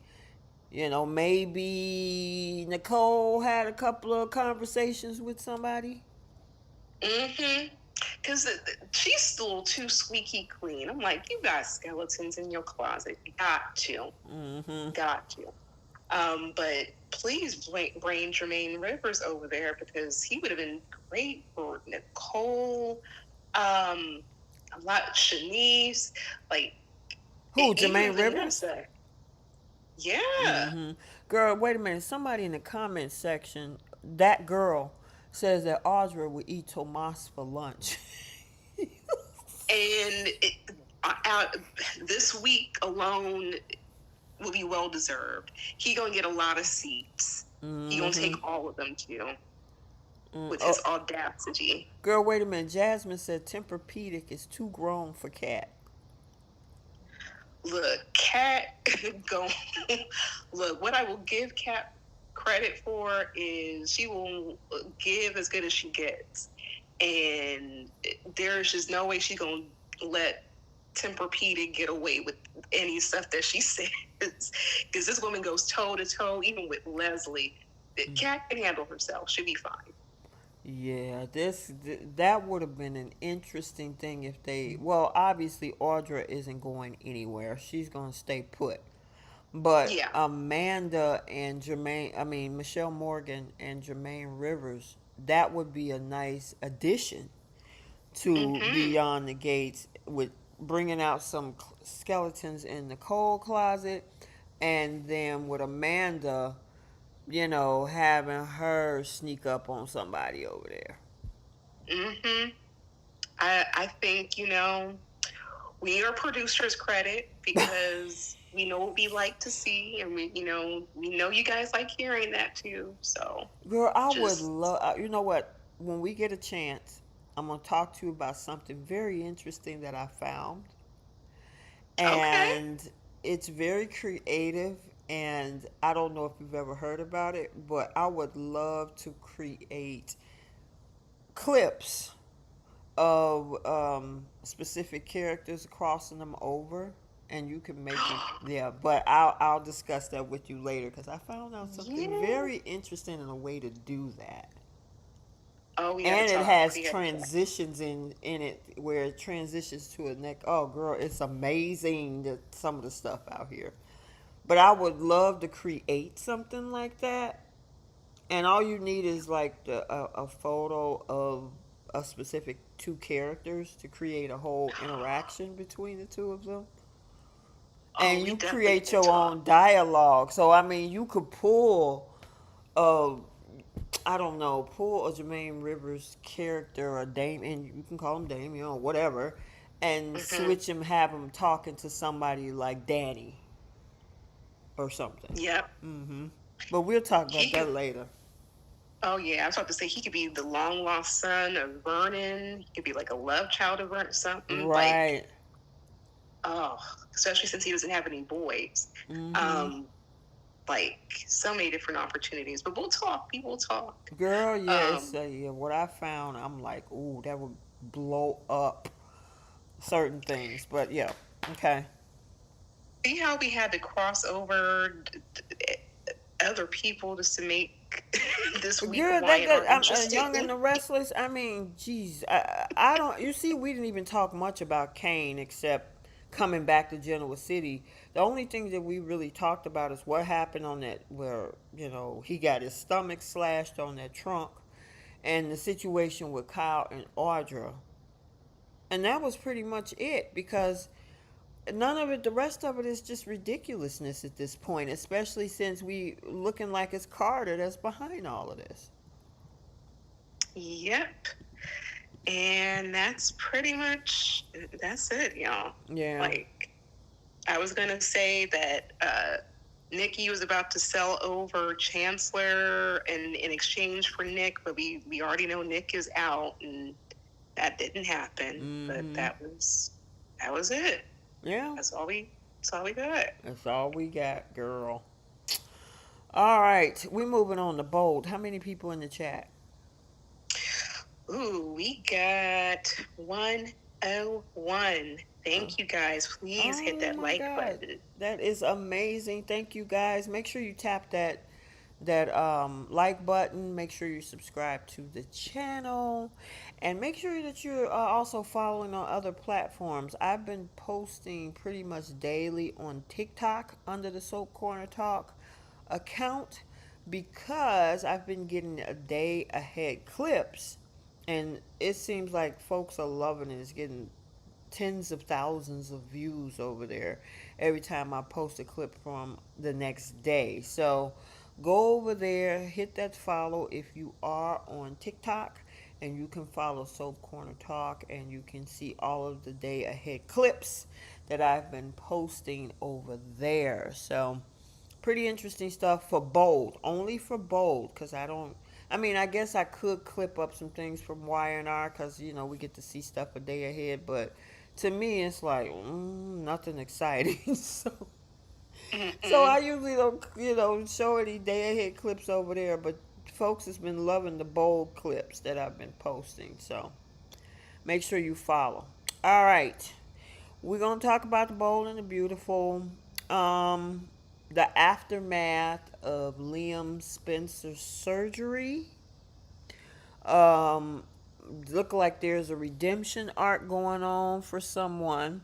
maybe Nicole had a couple of conversations with somebody. because she's still too squeaky clean. I'm like, you got skeletons in your closet. Got to. Got to. But please bring Jermaine Rivers over there, because he would have been great for Nicole. A lot Shanice, like Who, even Jermaine Rivers? Vanessa. Yeah. Girl, wait a minute. Somebody in the comment section, that girl says that Audra would eat Tomas for lunch. And this week alone will be well deserved. He gonna get a lot of seats. He gonna take all of them too, with his audacity. Girl, wait a minute. Jasmine said Tempur-Pedic is too grown for Cat. Look, Kat, go. Look, what I will give Kat credit for is she will give as good as she gets, and there's just no way she's gonna let Tempur-Pedic get away with any stuff that she says, because this woman goes toe to toe, even with Leslie. The cat can handle herself; she'll be fine. Yeah, that would have been an interesting thing if they. Well, obviously Audra isn't going anywhere. She's gonna stay put. But Yeah. Amanda and Jermaine, I mean Michelle Morgan and Jermaine Rivers, that would be a nice addition to Mm-hmm. Beyond the Gates, with bringing out some skeletons in the coal closet, and then with Amanda, having her sneak up on somebody over there. Mm-hmm. I think, we are producers credit, because we know what we like to see, and we know you guys like hearing that too. So Girl, I would just love, you know what? When we get a chance, I'm going to talk to you about something very interesting that I found. okay. And it's very creative. And I don't know if you've ever heard about it, but I would love to create clips of specific characters, crossing them over, and you can make it. Yeah, but I'll discuss that with you later, because I found out something Yeah. very interesting in a way to do that. Oh, we gotta And it talk. has We gotta talk. transitions in it, where it transitions to a neck. Oh, girl, it's amazing, that some of the stuff out here. But I would love to create something like that. And all you need is like a photo of a specific two characters to create a whole interaction between the two of them. Oh, And we you definitely create gotta your talk. own dialogue. So I mean, you could pull a, I don't know, pull a Jermaine Rivers character, or and you can call him Damien or whatever, and Hmm. switch him, have him talking to somebody like Danny or something. Yep. Hmm. But we'll talk about He that could. later. Oh yeah, I was about to say he could be the long lost son of Vernon. He could be like a love child of Vernon, something like. Right. Oh, especially since he doesn't have any boys. Hmm. Um, like so many different opportunities. But we'll talk. We will talk. Girl, yeah, Um, yeah, what I found, I'm like, ooh, that would blow up certain things. But yeah, okay. See how we had to cross over other people just to make this week of Girl, that YNR I'm Young interesting. and the Restless. I mean, geez, I don't. You see, we didn't even talk much about Kane, except coming back to Genoa City. The only thing that we really talked about is what happened on that, where he got his stomach slashed on that trunk, and the situation with Kyle and Audra, and that was pretty much it, because none of it, the rest of it is just ridiculousness at this point, especially since we looking like it's Carter that's behind all of this. Yep. And that's it, y'all. Yeah. Like, I was gonna say that Nikki was about to sell over Chancellor in exchange for Nick, but we already know Nick is out, and that didn't happen. But Mm-hmm. that was it. Yeah. That's all we got. That's all we got, girl. All right, we moving on to bold. How many people in the chat? Ooh, we got 101. Uh, Thank you guys. Please hit oh that my like God, button. that is amazing. Thank you guys. Make sure you tap that like button. Make sure you subscribe to the channel, and make sure that you're also following on other platforms. I've been posting pretty much daily on TikTok under the Soap Corner Talk account, because I've been getting a day ahead clips, and it seems like folks are loving it. It's getting tens of thousands of views over there every time I post a clip from the next day. So go over there, hit that follow if you are on TikTok, and you can follow Soap Corner Talk, and you can see all of the day ahead clips that I've been posting over there. So pretty interesting stuff for bold, only for bold, because I mean, I guess I could clip up some things from Y&R, because we get to see stuff a day ahead, but to me it's like nothing exciting. So Mm-mm. I usually don't show any day ahead clips over there, but folks has been loving the bold clips that I've been posting. So make sure you follow. All right, We're gonna talk about the Bold and the Beautiful. Um, the aftermath of Liam Spencer's surgery. Um, look like there's a redemption arc going on for someone.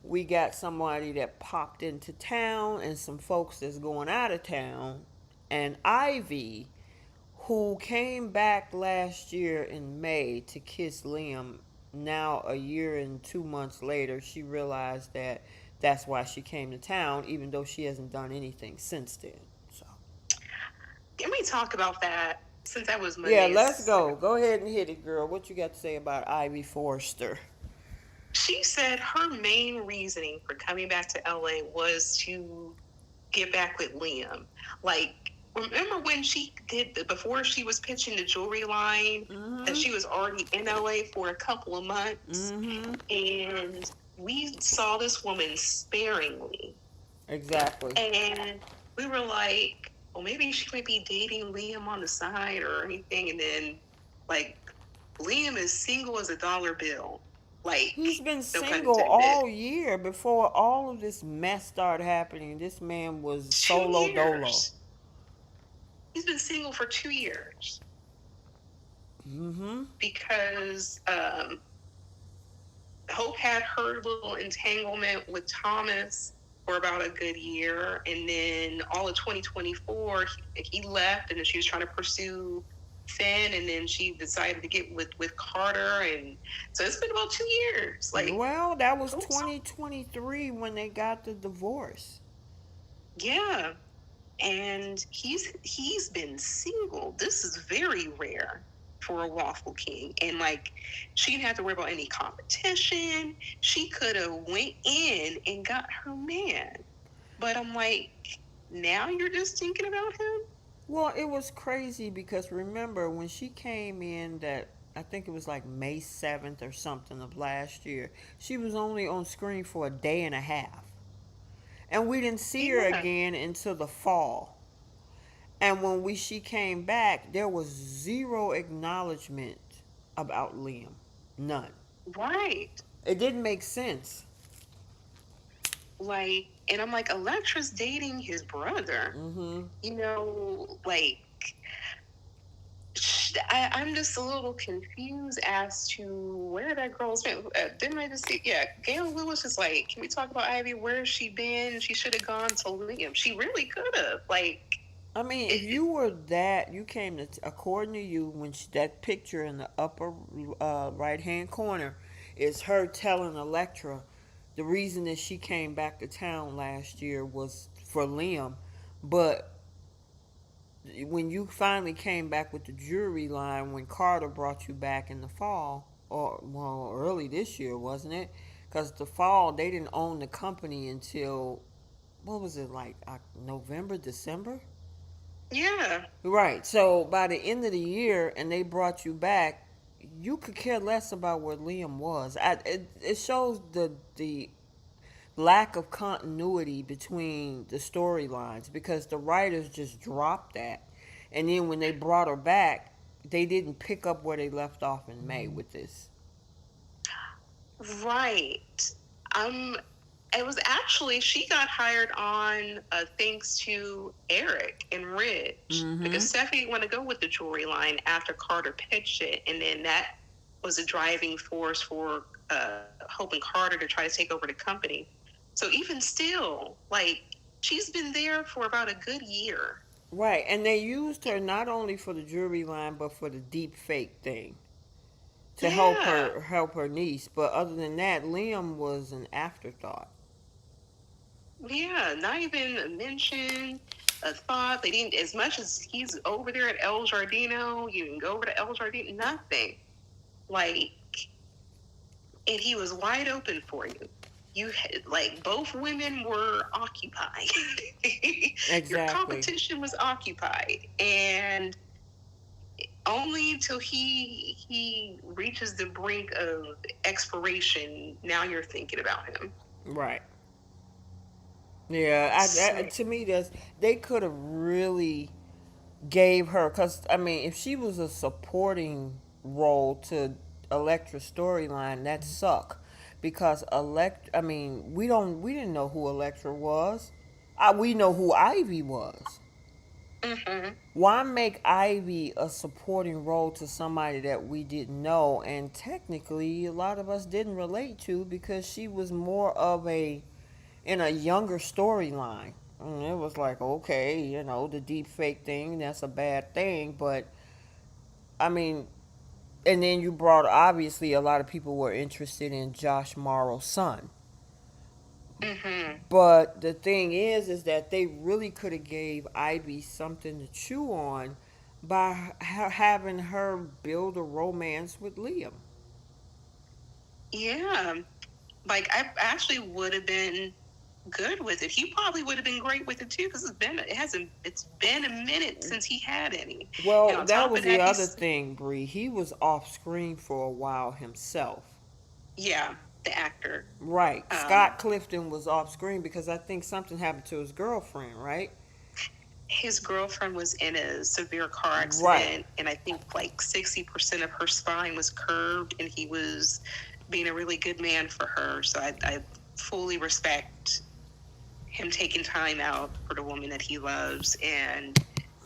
We got somebody that popped into town and some folks that's going out of town. And Ivy, who came back last year in May to kiss Liam, now a year and 2 months later, she realized that that's why she came to town, even though she hasn't done anything since then. So, Can we talk about that since that was yeah, Monday's? let's go. Go ahead and hit it, girl. What you got to say about Ivy Forrester? She said her main reasoning for coming back to LA was to get back with Liam. Like, remember when she did before she was pitching the jewelry line, that she was already in LA for a couple of months, and we saw this woman sparingly. Exactly. And we were like, well, maybe she might be dating Liam on the side or anything. And then, like, Liam is single as a dollar bill. Like, He's been no pun single intended. all year before all of this mess started happening. This man was 2 solo dolo. years. He's been single for 2 years. Because Hope had her little entanglement with Thomas for about a good year, and then all of 2024 he left, and then she was trying to pursue Finn, and then she decided to get with Carter, and so it's been about 2 years. Like, Well, that was 2023 when they got the divorce. yeah, and he's been single. This is very rare for a waffle king, and like, she didn't have to worry about any competition. She could have went in and got her man, but I'm like, now you're just thinking about him. Well, it was crazy because remember when she came in, that I think it was like May 7th or something of last year, she was only on screen for a day and a half. And we didn't see her Yeah. again until the fall. And when she came back, there was zero acknowledgement about Liam. None. Right. It didn't make sense. Like, and I'm like, Electra's dating his brother. You know, like, I'm just a little confused as to where that girl's been. Didn't I just see? Yeah, Gail Lewis is like, can we talk about Ivy? Where has she been? She should have gone to Liam. She really could have. Like, I mean, if you were that, you came to, according to you, when that picture in the upper right hand corner is her telling Electra the reason that she came back to town last year was for Liam. But when you finally came back with the jewelry line, when Carter brought you back in the fall, or well, early this year, wasn't it? Because the fall, they didn't own the company until, what was it, like November, December? yeah, Right. So by the end of the year, and they brought you back, you could care less about where Liam was. It shows the lack of continuity between the storylines because the writers just dropped that, and then when they brought her back, they didn't pick up where they left off in May with this. right. It was actually, she got hired on thanks to Eric and Rich, because Stephanie didn't want to go with the jewelry line after Carter pitched it, and then that was a driving force for Hope and Carter to try to take over the company. So even still, like, she's been there for about a good year. Right, and they used her not only for the jewelry line but for the deep fake thing to Yeah. help her niece. But other than that, Liam was an afterthought. Yeah, not even a mention, a thought. They didn't, as much as he's over there at El Jardino, you can go over to El Jardino, nothing. Like, and he was wide open for you. You had, like, both women were occupied. Your Exactly. competition was occupied, and only until he reaches the brink of expiration, now you're thinking about him. Right. Yeah, to me, they could have really gave her, because I mean, if she was a supporting role to Electra's storyline, that suck because we didn't know who Electra was. We know who Ivy was. Mm-hmm. Why make Ivy a supporting role to somebody that we didn't know and technically a lot of us didn't relate to because she was more of a in a younger storyline. And it was like, okay, the deep fake thing, that's a bad thing, but I mean, and then you brought obviously a lot of people were interested in Josh Morrow's son. Mm-hmm. But the thing is that they really could have gave Ivy something to chew on by having her build a romance with Liam. Yeah. Like I actually would have been good with it. He probably would have been great with it too, because it's been a minute since he had any. And Well, on that top was of the that, other thing, Bree. He was off screen for a while himself. yeah, the actor. Right. Um, Scott Clifton was off screen because I think something happened to his girlfriend, right? his girlfriend was in a severe car Right. accident, and I think like 60% of her spine was curved, and he was being a really good man for her. So I fully respect him taking time out for the woman that he loves. And,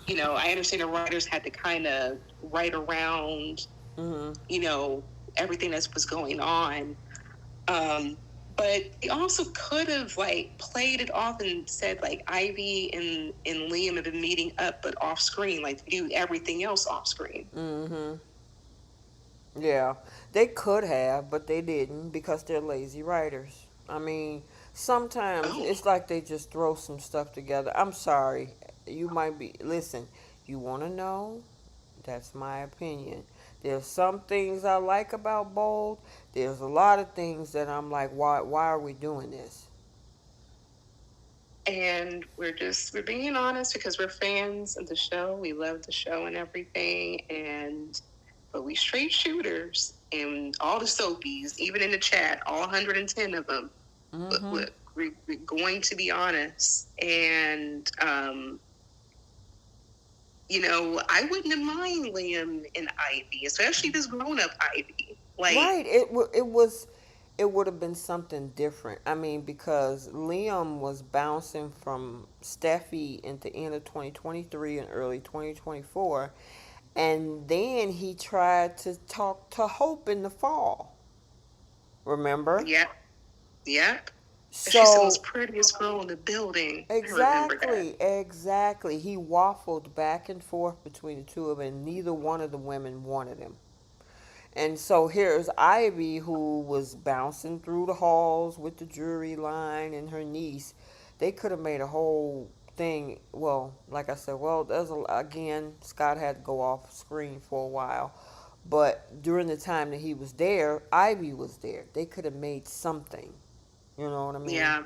I understand the writers had to kind of write around, Mm-hmm. everything that was going on. Um, but he also could have like played it off and said like Ivy and Liam have been meeting up, but off screen, like do everything else off screen. Mm-hmm. Yeah, they could have, but they didn't because they're lazy writers. I mean, sometimes Oh, it's like they just throw some stuff together. I'm sorry. Listen, you want to know? That's my opinion. There's some things I like about Bold. There's a lot of things that I'm like, why are we doing this? and we're being honest because we're fans of the show. We love the show and everything, but we straight shooters and all the soapies, even in the chat, all 110 of them. But Mm-hmm. look, we're going to be honest, and I wouldn't have mind Liam and Ivy, especially this grown-up Ivy. Like, Right. It would have been something different. I mean, because Liam was bouncing from Steffi into end of 2023 and early 2024, and then he tried to talk to Hope in the fall. Remember? yep, yep. She's the So most prettiest girl in the building. I remember that. exactly. He waffled back and forth between the two of them, and neither one of the women wanted him. And so here's Ivy, who was bouncing through the halls with the jury line and her niece. They could have made a whole thing. Well, like I said, again, Scott had to go off screen for a while. But during the time that he was there, Ivy was there. They could have made something. You know what I mean? Yeah,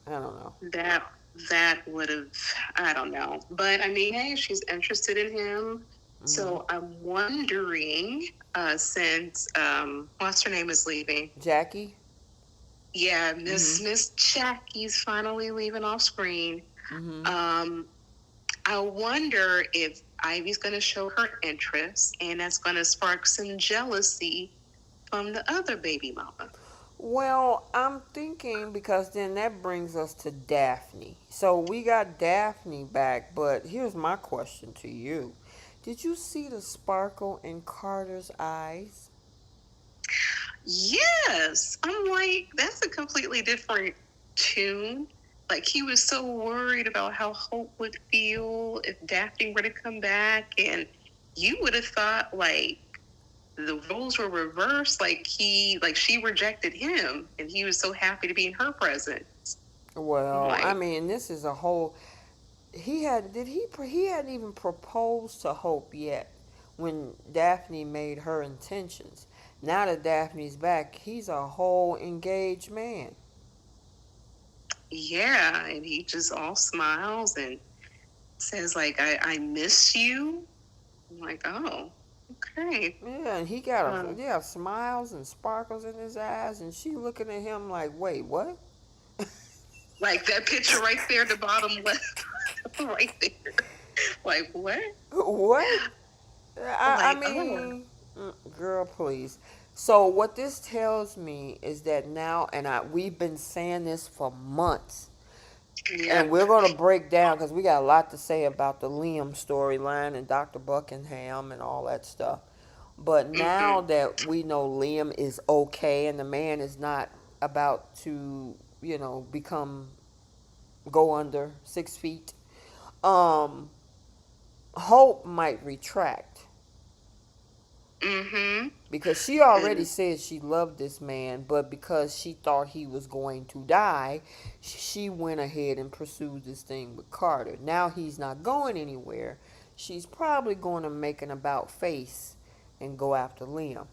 I don't know. that that would have, I don't know. But I mean, hey, she's interested in him. Hmm. So I'm wondering, since what's her name is leaving? Jackie? Yeah, Hmm. Miss Jackie's finally leaving off screen. Hmm. Um, I wonder if Ivy's going to show her interest, and that's going to spark some jealousy from the other baby mama. Well, I'm thinking because then that brings us to Daphne. So we got Daphne back, but here's my question to you. Did you see the sparkle in Carter's eyes? Yes, I'm like, that's a completely different tune. Like, he was so worried about how Hope would feel if Daphne were to come back, and you would have thought, like, the roles were reversed. Like she rejected him, and he was so happy to be in her presence. I'm Well, I like, mean, this is a whole. He hadn't even proposed to Hope yet when Daphne made her intentions. Now that Daphne's back, he's a whole engaged man. yeah, and he just all smiles and says, like, I miss you. I'm like, oh, okay. Yeah, and Um, smiles and sparkles in his eyes, and she looking at him like, wait, what? like that picture right there, the bottom left, right there. Like, what? What? I Like, oh, mean, Girl, please. So what this tells me is that now, and we've been saying this for months, and Yep. we're going to break down because we got a lot to say about the Liam storyline and Dr. Buckingham and all that stuff. But now Hmm. that we know Liam is okay and the man is not about to, become go under 6 feet, um, Hope might retract Hmm. because she already And said she loved this man, but because she thought he was going to die, she went ahead and pursued this thing with Carter. Now he's not going anywhere. She's probably going to make an about face and go after Liam.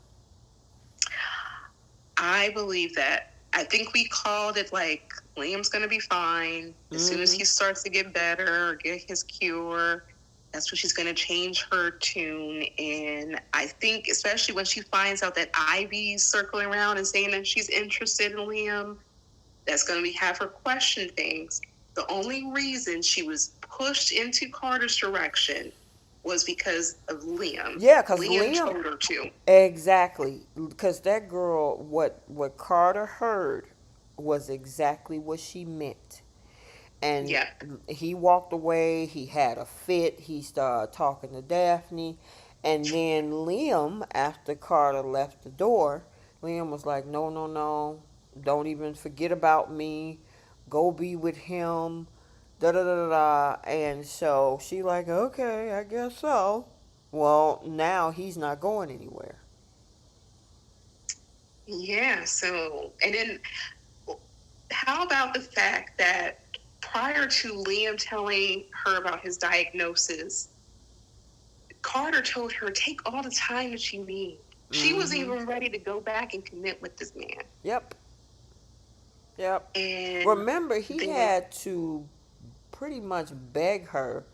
I believe that. I think we called it like Liam's going to be fine. As soon as Mm-hmm. he starts to get better or get his cure, that's when she's going to change her tune. And I think, especially when she finds out that Ivy's circling around and saying that she's interested in Liam, that's going to be have her question things. The only reason she was pushed into Carter's direction was because of Liam. Yeah, because Liam Liam, told her to. exactly. Because that girl, what Carter heard was exactly what she meant. And Yeah. he walked away. He had a fit. He started talking to Daphne. And then Liam, after Carter left the door, Liam was like, no, no, no. Don't even forget about me. Go be with him. Da da da da da. And so she like, okay, I guess so. Well, now he's not going anywhere. Yeah. So, and then how about the fact that prior to Liam telling her about his diagnosis, Carter told her, take all the time that you need. She wasn't Mm-hmm. even ready to go back and commit with this man. Yep. Yep. And Remember, he then, had to pretty much beg her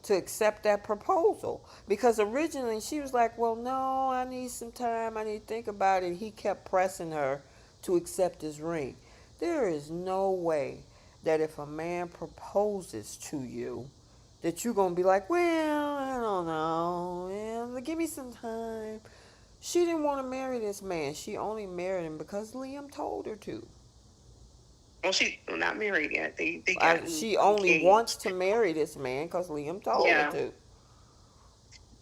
to accept that proposal because originally she was like, well, no, I need some time, I need to think about it. He kept pressing her to accept his ring. There is no way that if a man proposes to you that you're going to be like, well, I don't know, yeah, give me some time. She didn't want to marry this man. She only married him because Liam told her to. well, she not married yet. They gotten She only wants engaged. to marry this man because Liam told her Yeah. to.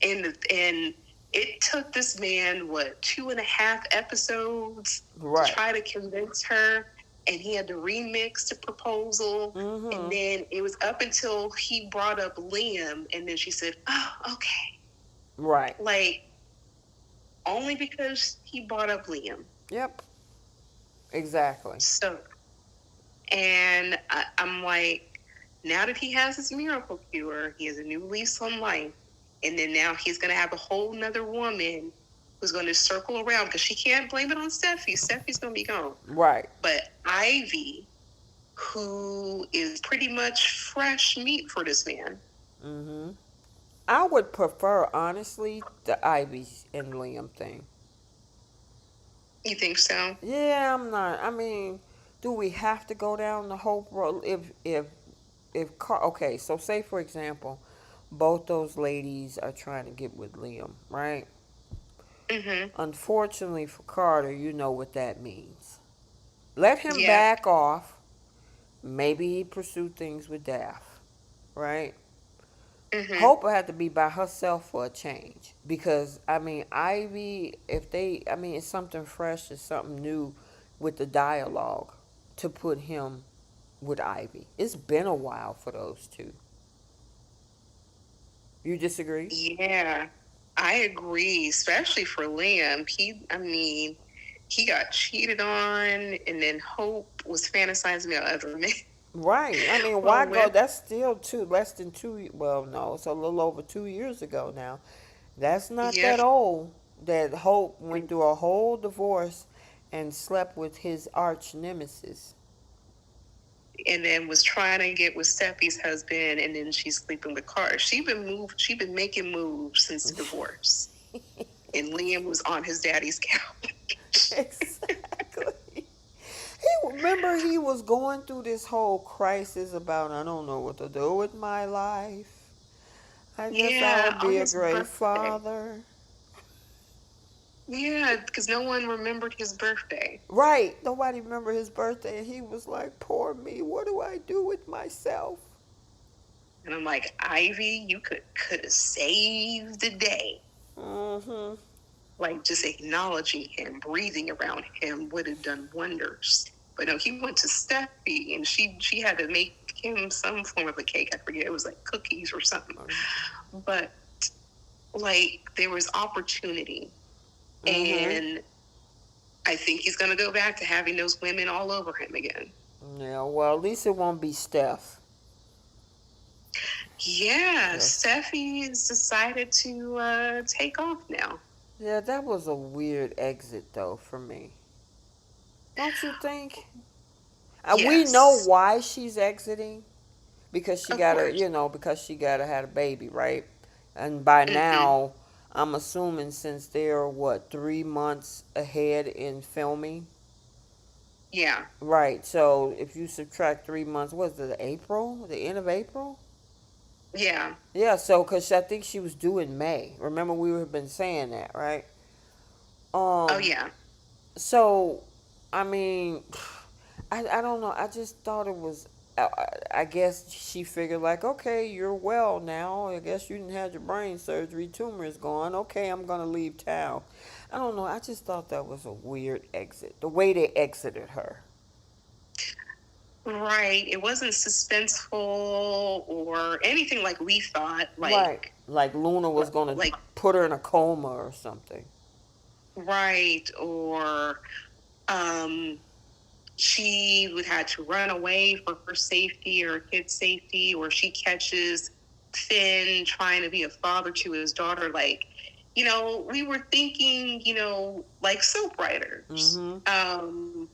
And it took this man what 2.5 episodes to Right. try to convince her, and he had to remix the proposal, and Mm-hmm. then it was up until he brought up Liam, and then she said, oh, okay. Right. Like, only because he brought up Liam. Yep. Exactly. So, and I'm like, now that he has his miracle cure, he has a new lease on life. And then now he's going to have a whole nother woman who's going to circle around because she can't blame it on Steffi. Steffi's going to be gone. Right. But Ivy, who is pretty much fresh meat for this man. Mm-hmm. I would prefer, honestly, the Ivy and Liam thing. You think so? Yeah, I'm not. I mean, do we have to go down the Hope road? Okay, so say for example, both those ladies are trying to get with Liam, right? Mm-hmm. Unfortunately for Carter, you know what that means. Let him Yeah. back off. Maybe he pursue things with Daph, right? Mm-hmm. Hope had to be by herself for a change because I mean Ivy, if they, I mean it's something fresh, it's something new with the dialogue to put him with Ivy. It's been a while for those two. You disagree? Yeah. I agree, especially for Liam. I mean, he got cheated on, and then Hope was fantasizing about other men. Right. I mean, Well, why go? with That's still less than two. Well, no, it's a little over 2 years ago now. That's not yep, that old. That Hope went through a whole divorce and slept with his arch nemesis. and then was trying to get with Steffi's husband, and then she's sleeping with Carter. She been making moves since the divorce, and Liam was on his daddy's couch. Exactly. Remember he was going through this whole crisis about I don't know what to do with my life. I guess I'll Yeah, on be a his great birthday. father. Yeah, because no one remembered his birthday. Right. Nobody remember his birthday, and he was like, "Poor me. What do I do with myself?" And I'm like, Ivy, you could have saved the day. Mm-hmm. Like just acknowledging him, breathing around him would have done wonders. But no, he went to Steffi, and she had to make him some form of a cake. I forget, it was like cookies or something. But like there was opportunity, Mm-hmm. and I think he's gonna go back to having those women all over him again. Yeah. Well, at least it won't be Steph. Yeah, Yeah. Steffi's decided to take off now. Yeah, that was a weird exit though for me. Don't you think? We know Yes, why she's exiting because she of gotta, course. because she gotta had a baby, right? And by Hmm. now, I'm assuming since they're what 3 months ahead in filming, Yeah, right? So if you subtract 3 months, what is it? April? The end of April? yeah. Yeah. So because I think she was due in May. Remember we have been saying that, right? Oh Um. yeah. So, I mean, I don't know. I just thought it was. I guess she figured like, okay, you're well now. I guess you didn't have your brain surgery. Tumor is gone. Okay, I'm gonna leave town. I don't know. I just thought that was a weird exit. The way they exited her. Right. It wasn't suspenseful or anything like we thought. Right. Like Luna was gonna Like put her in a coma or something. right, or um, she would have to run away for her safety or her kid's safety, or she catches Finn trying to be a father to his daughter. Like, we were thinking, like soap writers. Mm-hmm.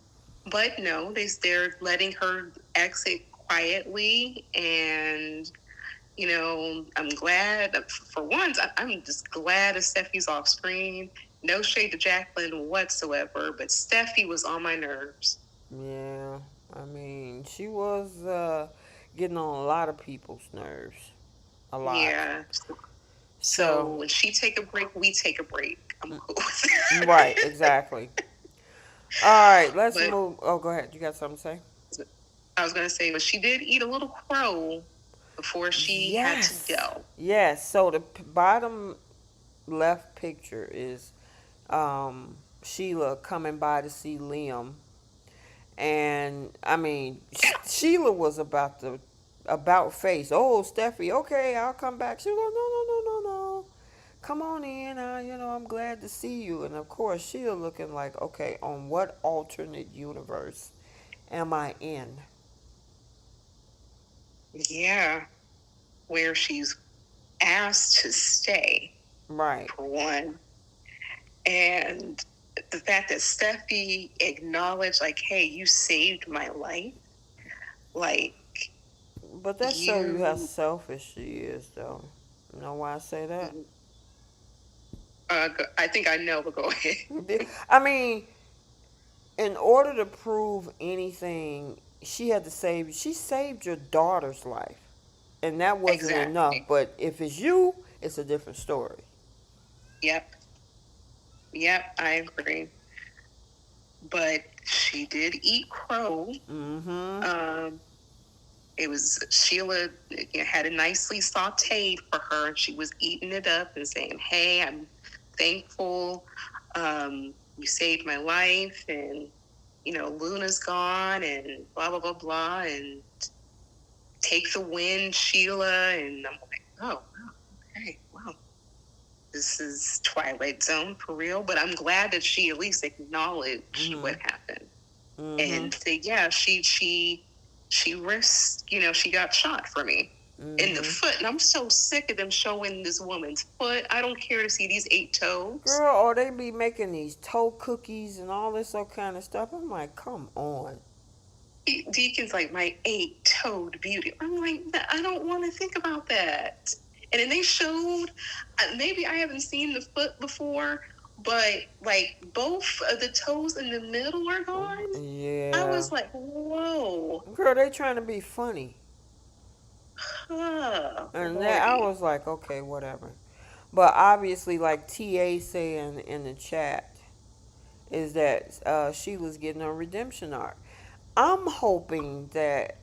But no, they're letting her exit quietly, and I'm glad for once. I'm just glad that Steffi's off screen. No shade to Jacqueline whatsoever, but Steffi was on my nerves. Yeah. I mean, she was getting on a lot of people's nerves. A lot. Yeah. So So, when she take a break, we take a break. I'm mm, cool with right, it. exactly. All right, let's But move. Oh, go ahead. You got something to say? I was gonna say, but she did eat a little crow before she had to Yes. go. Yes. So the bottom left picture is Sheila coming by to see Liam, and I mean Sheila was about face. Oh, Steffi, okay, I'll come back. She was like, no, no, no, no, no. Come on in. I'm glad to see you. And of course, Sheila looking like, okay, on what alternate universe am I in? Yeah, where she's asked to stay Right. for one, and the fact that Steffi acknowledged, like, "Hey, you saved my life," like But that show you how you. selfish she is, though. You know why I say that? I think I know, but go ahead. I mean, in order to prove anything, she had to save. She saved your daughter's life, and that wasn't enough. Exactly. But if it's you, it's a different story. Yep. Yep. I agree. But she did eat crow. Mm-hmm. Um, it was Sheila had it nicely sauteed for her. She was eating it up and saying, "Hey, I'm thankful. You saved my life, and Luna's gone, and blah blah blah blah, and take the win, Sheila." And I'm like, "Oh, wow, okay, wow, this is Twilight Zone for real." But I'm glad that she at least acknowledged Mm-hmm. what happened Mm-hmm. and said, "Yeah, she risked, she got shot for me in the Mm-hmm. foot." And I'm so sick of them showing this woman's foot. I don't care to see these 8 toes. Girl, or they be making these toe cookies and all this other kind of stuff. I'm like, come on. Deacon's like, "My 8-toed beauty." I'm like, I don't want to think about that. And then they showed, maybe I haven't seen the foot before, but like both of the toes in the middle are gone. I Yeah. was like, whoa. Girl, they trying to be funny. Oh, And that I Lordy. was like, okay, whatever. But obviously, like TA saying in the chat, is that Sheila's getting a redemption arc. I'm hoping that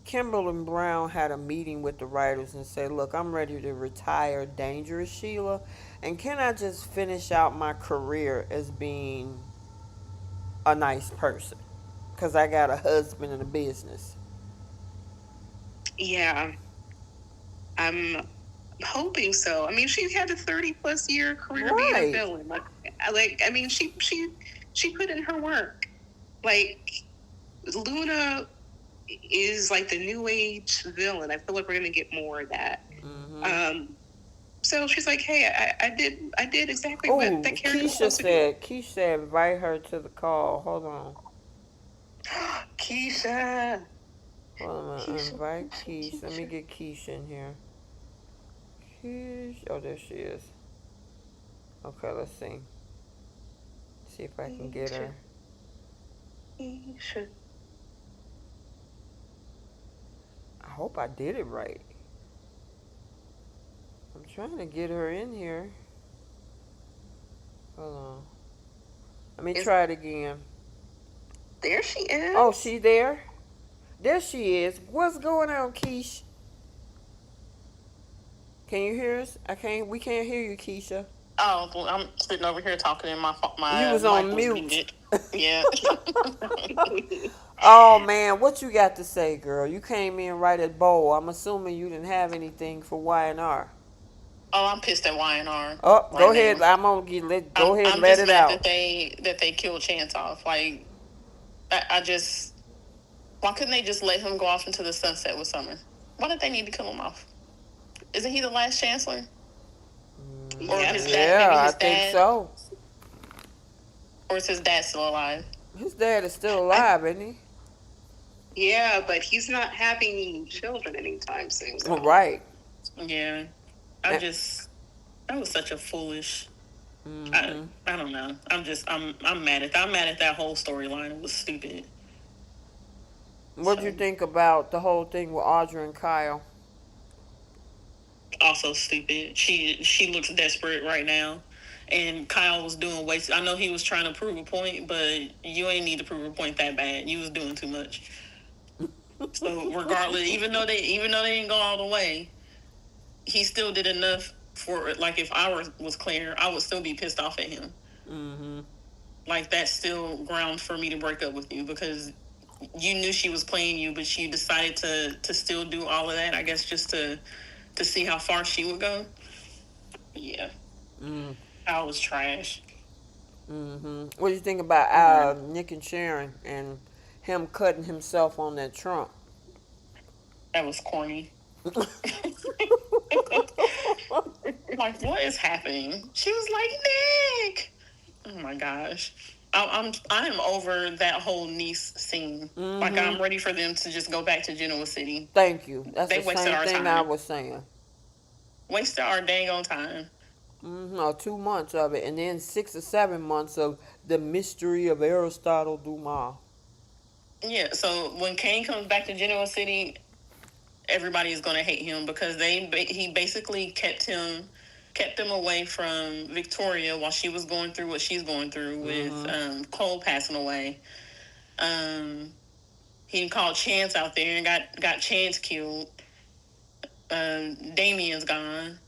Kimberly Brown had a meeting with the writers and said, look, I'm ready to retire Dangerous Sheila. And can I just finish out my career as being a nice person? Because I got a husband and a business. Yeah, I'm hoping so. I mean, she had a 30+ year career being a Right. villain. I mean, she put in her work. Like, Luna is like the new age villain. I feel like we're gonna get more of that. So she's like, hey, I did exactly Oh, what that character was supposed to do. Keisha said invite her to the call. Hold on. Keisha. Hold on. Invite Keisha. Let me get Keisha in here. Keisha. Oh, there she is. Okay, let's see. See if I can get her. Keisha. I hope I did it right. I'm trying to get her in here. Hold on. Let me try it again. There she is. Oh, she there? There she is. What's going on, Keisha? Can you hear us? We can't hear you, Keisha. Oh, well, I'm sitting over here talking in my You was on mute. muted. Yeah. Oh man, what you got to say, girl? You came in right at bowl. I'm assuming you didn't have anything for Y&R. Oh, I'm pissed at Y&R. Oh, right go ahead. now. I'm gonna go ahead I'm and let just it mad out. that they killed Chance off. Like, I just, why couldn't they just let him go off into the sunset with Summer? Why did they need to kill him off? Isn't he the last chancellor? Or his dad? Maybe his I think dad. so. Or is his dad still alive? His dad is still alive, isn't he? Yeah, but he's not having children anytime soon. So. Right. Yeah. That was such a foolish. I don't know. I'm mad at that whole storyline. It was stupid. What do you think about the whole thing with Audra and Kyle? Also stupid. She looks desperate right now, and Kyle was doing waste. I know he was trying to prove a point, but you ain't need to prove a point that bad. You was doing too much. So regardless, even though they didn't go all the way, he still did enough for, like, if I was Claire, I would still be pissed off at him. Like, that's still ground for me to break up with you, because you knew she was playing you, but she decided to still do all of that, I guess, just to see how far she would go. Yeah. I was trash. What do you think about Nick and Sharon and him cutting himself on that trunk? That was corny. Like, what is happening? She was like, Nick. Oh my gosh. I'm over that whole niece scene. Like, I'm ready for them to just go back to Genoa City. Thank you. That's They the wasted same our thing time. I was saying. Wasted our dang on time. Or 2 months of it, and then 6 or 7 months of the mystery of Aristotle Dumas. Yeah, so when Kane comes back to Genoa City, everybody is going to hate him, because he basically kept them away from Victoria while she was going through what she's going through with Cole passing away. He called Chance out there and got Chance killed. Damien's gone.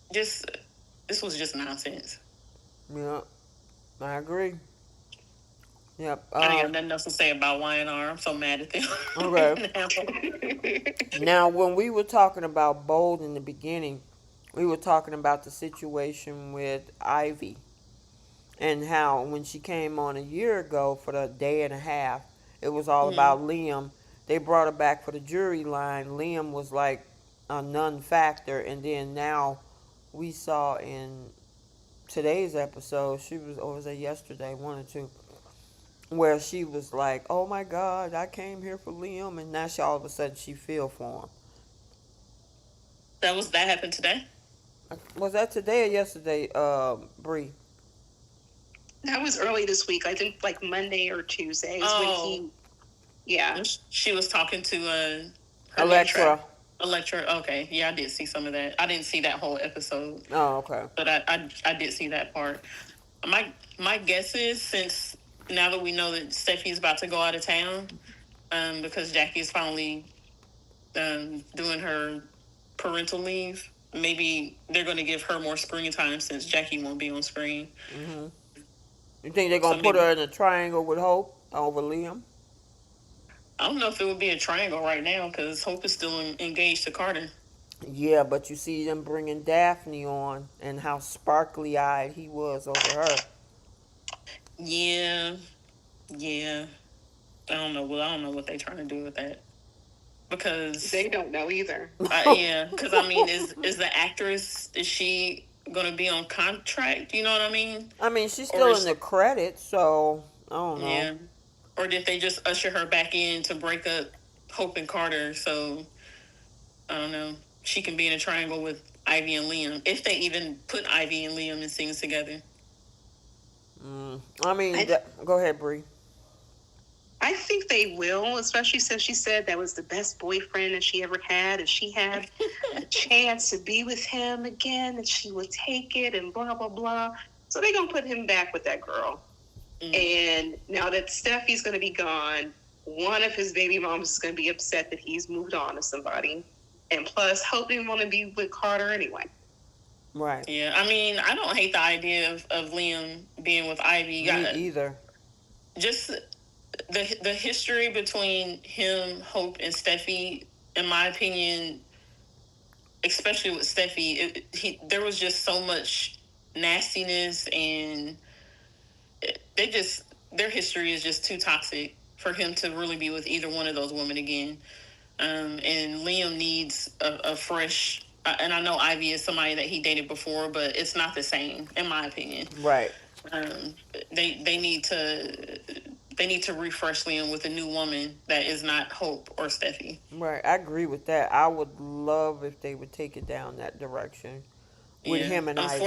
This was just nonsense. Yeah, I agree. Yep. I ain't got nothing else to say about Y&R. I'm so mad at them. Okay. Now, when we were talking about Bold in the beginning, we were talking about the situation with Ivy and how when she came on a year ago for the day and a half, it was all about Liam. They brought her back for the jury line. Liam was like a non-factor, and then now we saw in today's episode, she was, or was it yesterday, one or two, where she was like, oh my God, I came here for Liam, and now all of a sudden she feel for him. That happened today? Was that today or yesterday, Bree? That was early this week. I think like Monday or Tuesday is when he. Yeah. She was talking to Alexa. Electra. Okay, yeah, I did see some of that. I didn't see that whole episode, Oh, okay. but I did see that part. My guess is, since now that we know that Steffi's about to go out of town, because Jackie's finally doing her parental leave, maybe they're going to give her more screen time since Jackie won't be on screen. You think they're So gonna put maybe, her in a triangle with Hope over Liam? I don't know if it would be a triangle right now because Hope is still engaged to Carter. Yeah, but you see them bringing Daphne on and how sparkly eyed he was over her. Yeah, yeah. I don't know. Well, I don't know what they're trying to do with that because They don't know either. yeah, because I mean, is the actress, is she gonna be on contract? You know what I mean? I mean, she's Or still in is the credits, so I don't know. yeah, or did they just usher her back in to break up Hope and Carter? So I don't know. She can be in a triangle with Ivy and Liam if they even put Ivy and Liam in scenes together. I mean, I go ahead, Bree. I think they will, especially since she said that was the best boyfriend that she ever had, and she had a chance to be with him again, that she would take it, and blah blah blah. So they're gonna put him back with that girl. And now that Steffi's gonna be gone, one of his baby moms is gonna be upset that he's moved on to somebody, and plus, Hope didn't want to be with Carter anyway. Right. Yeah, I mean, I don't hate the idea of Liam being with Ivy. Me either. Just the history between him, Hope, and Steffi, in my opinion, especially with Steffi, there was just so much nastiness, and they just, their history is just too toxic for him to really be with either one of those women again. And Liam needs a fresh. And I know Ivy is somebody that he dated before, but it's not the same, in my opinion. Right. Um, they need to refresh Liam with a new woman that is not Hope or Steffi. Right. I agree with that. I would love if they would take it down that direction with Yeah, him and Ivy.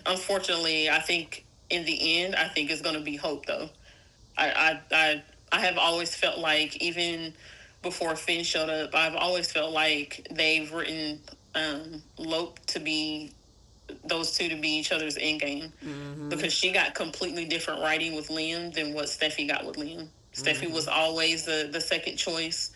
unfortunately, I think in the end, I think it's going to be Hope though. I have always felt like, even before Finn showed up, I've always felt like they've written Lope to be, those two to be each other's end game, because she got completely different writing with Liam than what Steffi got with Liam. Steffi was always the second choice.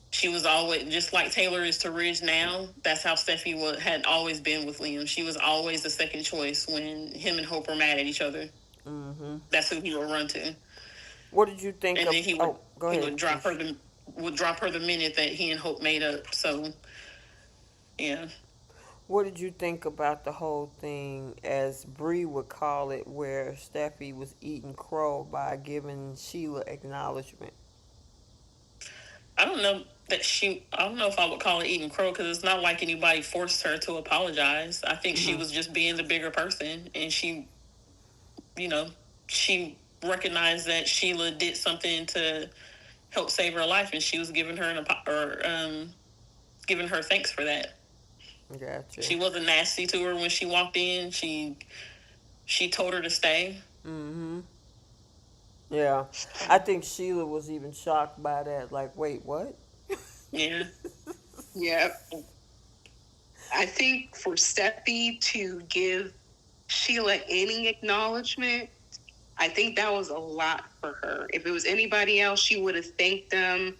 She was always, just like Taylor is to Ridge now. That's how Steffi had always been with Liam. She was always the second choice when him and Hope were mad at each other. That's who he would run to, What did you think and of? then Go he ahead. would drop her the minute that he and Hope made up. So yeah. What did you think about the whole thing, as Bree would call it, where Steffi was eating crow by giving Sheila acknowledgement? I don't know if I would call it eating crow, because it's not like anybody forced her to apologize. I think she was just being the bigger person, and you know, she recognized that Sheila did something to help save her life, and she was giving her giving her thanks for that. Gotcha. She wasn't nasty to her when she walked in. She told her to stay. Yeah. I think Sheila was even shocked by that. Like, wait, what? Yeah. Yeah. I think for Steffi to give Sheila any acknowledgement, I think that was a lot for her. If it was anybody else, she would have thanked them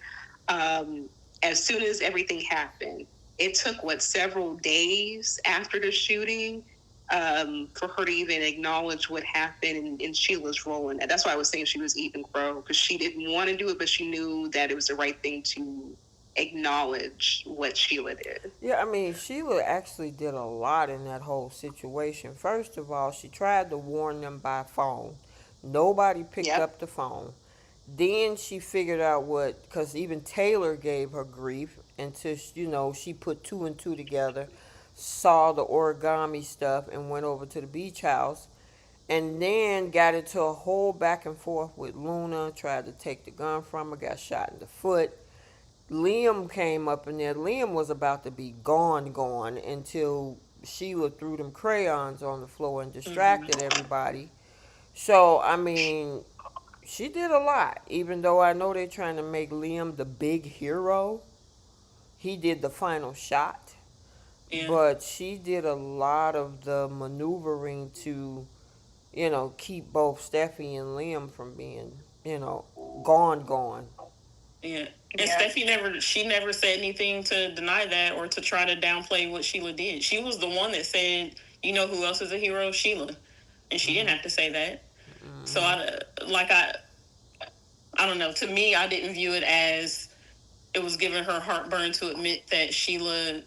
as soon as everything happened. It took, several days after the shooting for her to even acknowledge what happened in Sheila's role in that. That's why I was saying she was eating crow, because she didn't want to do it, but she knew that it was the right thing to acknowledge what Sheila did. Yeah, I mean, Sheila actually did a lot in that whole situation. First of all, she tried to warn them by phone. Nobody picked up the phone. Then she figured out because even Taylor gave her grief until, she put two and two together, saw the origami stuff, and went over to the beach house. And then got into a whole back and forth with Luna, tried to take the gun from her, got shot in the foot. Liam came up in there. Liam was about to be gone until Sheila threw them crayons on the floor and distracted everybody. So, I mean, she did a lot. Even though I know they're trying to make Liam the big hero, he did the final shot, Yeah, but she did a lot of the maneuvering to, keep both Steffi and Liam from being, gone. yeah. And Yeah. Steffi never said anything to deny that or to try to downplay what Sheila did. She was the one that said, "You know who else is a hero? Sheila," and she didn't have to say that. So I don't know. To me, I didn't view it as it was giving her heartburn to admit that Sheila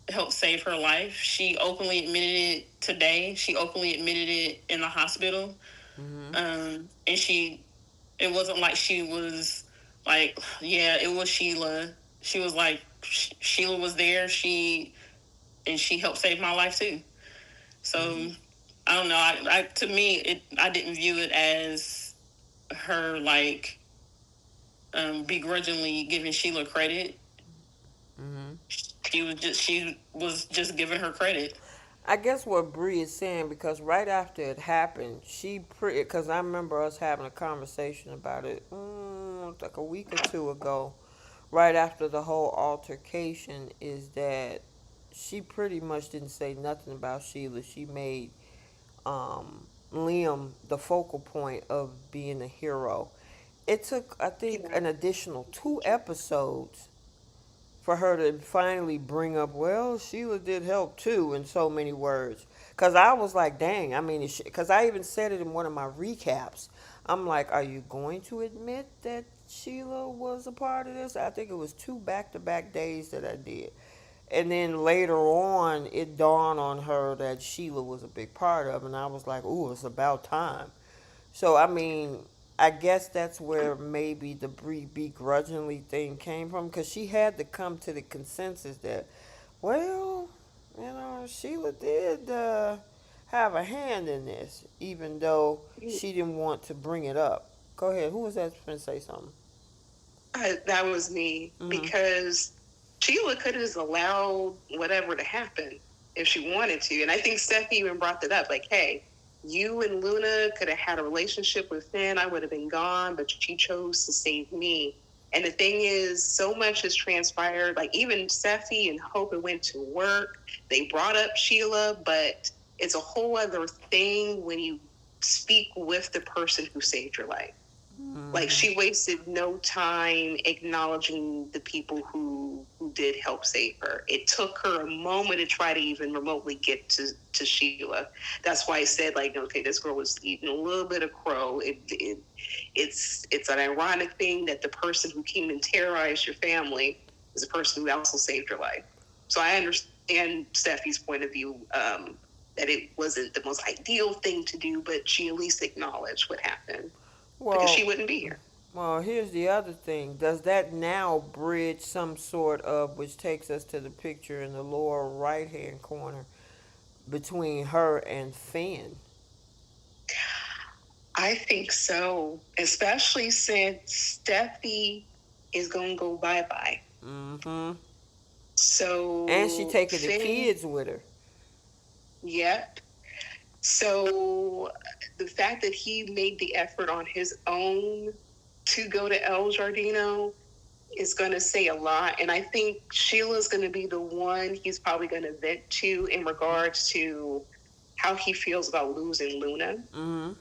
helped save her life. She openly admitted it today. She openly admitted it in the hospital. And it wasn't like she was like, yeah, it was Sheila. She was like, Sheila was there. She helped save my life too. So I don't know. To me, I didn't view it as her like begrudgingly giving Sheila credit. She was just giving her credit. I guess what Bree is saying, because right after it happened, because I remember us having a conversation about it, like a week or two ago, right after the whole altercation, is that she pretty much didn't say nothing about Sheila. She made Liam the focal point of being a hero. It took, I think, Yeah. an additional 2 episodes for her to finally bring up, well, Sheila did help too, in so many words. Because I was like, dang, I mean, because I even said it in one of my recaps. I'm like, are you going to admit that Sheila was a part of this? I think it was 2 back-to-back days that I did. And then later on, it dawned on her that Sheila was a big part of it. And I was like, ooh, it's about time. So I mean, I guess that's where maybe the begrudgingly thing came from, because she had to come to the consensus that, well, Sheila did have a hand in this, even though she didn't want to bring it up. Go ahead. Who was that going to say something? That was me, Mm-hmm. because Sheila could have just allowed whatever to happen if she wanted to. And I think Steph even brought that up, like, hey, you and Luna could have had a relationship with Finn. I would have been gone, but she chose to save me. And the thing is, so much has transpired. Like, even Steffi and Hope went to work. They brought up Sheila, but it's a whole other thing when you speak with the person who saved your life. Like, she wasted no time acknowledging the people who did help save her. It took her a moment to try to even remotely get to Sheila. That's why I said, like, okay, this girl was eating a little bit of crow. It's an ironic thing that the person who came and terrorized your family is the person who also saved your life. So I understand Steffi's point of view, that it wasn't the most ideal thing to do, but she at least acknowledged what happened, because she Well, wouldn't be here. well, here's the other thing. Does that now bridge some sort of, which takes us to the picture in the lower right hand corner, between her and Finn? I think so, especially since Steffi is going to go bye-bye. Mm-hmm. So, And she taking the Finn, kids with her. yep. So the fact that he made the effort on his own to go to El Giardino is going to say a lot. And I think Sheila's going to be the one he's probably going to vent to in regards to how he feels about losing Luna. Mm-hmm.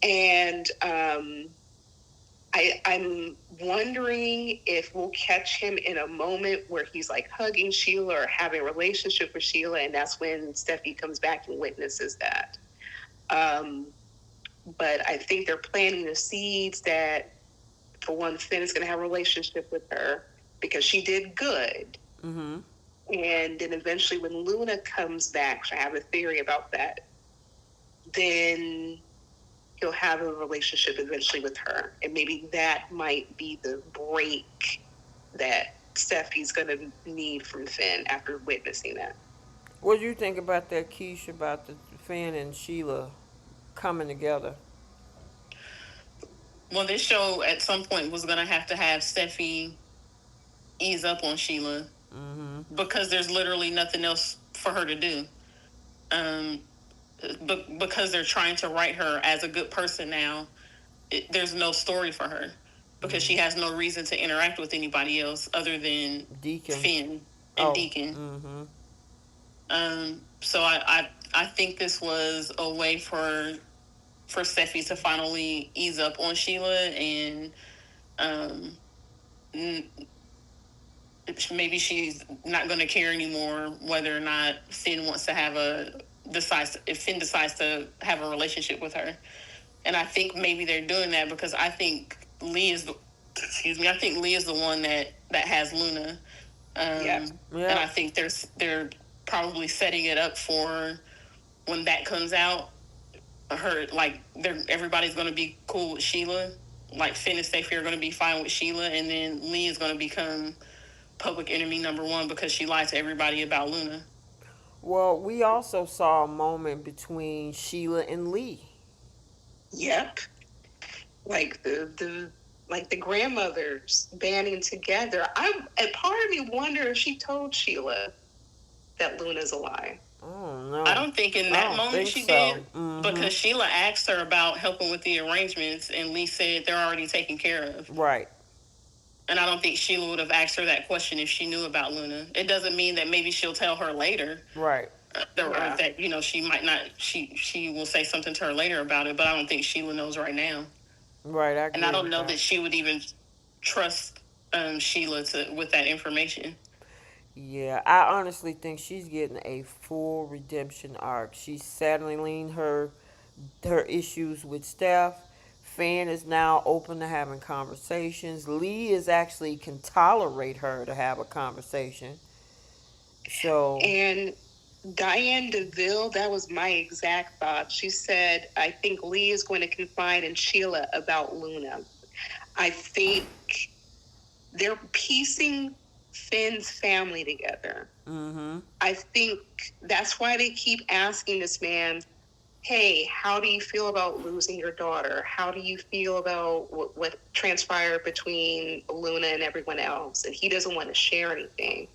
And I'm wondering if we'll catch him in a moment where he's like hugging Sheila or having a relationship with Sheila, and that's when Steffi comes back and witnesses that. But I think they're planting the seeds that, for one, Finn is going to have a relationship with her because she did good. Mm-hmm. And then eventually when Luna comes back, I have a theory about that, then he'll have a relationship eventually with her. And maybe that might be the break that Steffi's going to need from Finn after witnessing that. What do you think about that, Keisha, about the Finn and Sheila coming together? Well, this show at some point was gonna have to have Steffi ease up on Sheila Mm-hmm. because there's literally nothing else for her to do. Um, because they're trying to write her as a good person now. There's no story for her. because she has no reason to interact with anybody else other than Deacon. Finn and Oh. Deacon. Mm-hmm. So I think this was a way for Steffi to finally ease up on Sheila and um, maybe she's not going to care anymore whether or not Finn wants to have if Finn decides to have a relationship with her. And I think maybe they're doing that because I think Lee is the I think Lee is the one that has Luna. Yeah. And I think they're probably setting it up for when that comes out. Her like everybody's going to be cool with Sheila. Like Finn and Stacey are going to be fine with Sheila, and then Lee is going to become public enemy number one because she lied to everybody about Luna. Well, we also saw a moment between Sheila and Lee. Yep. Like the grandmothers banding together. A part of me wonder if she told Sheila that Luna's a lie. Oh no. I don't think in that moment she did because Sheila asked her about helping with the arrangements, and Lee said they're already taken care of. Right. And I don't think Sheila would have asked her that question if she knew about Luna. It doesn't mean that maybe she'll tell her later. Right. Or that she might not. She will say something to her later about it, but I don't think Sheila knows right now. Right. And I don't know that she would even trust Sheila with that information. Yeah, I honestly think she's getting a full redemption arc. She's settling her issues with Steph. Fan is now open to having conversations. Lee is actually can tolerate her to have a conversation. So And Diane DeVille, that was my exact thought. She said, I think Lee is going to confide in Sheila about Luna. I think they're piecing Finn's family together. mm-hmm. I think that's why they keep asking this man, hey, how do you feel about losing your daughter? How do you feel about what transpired between Luna and everyone else? And he doesn't want to share anything.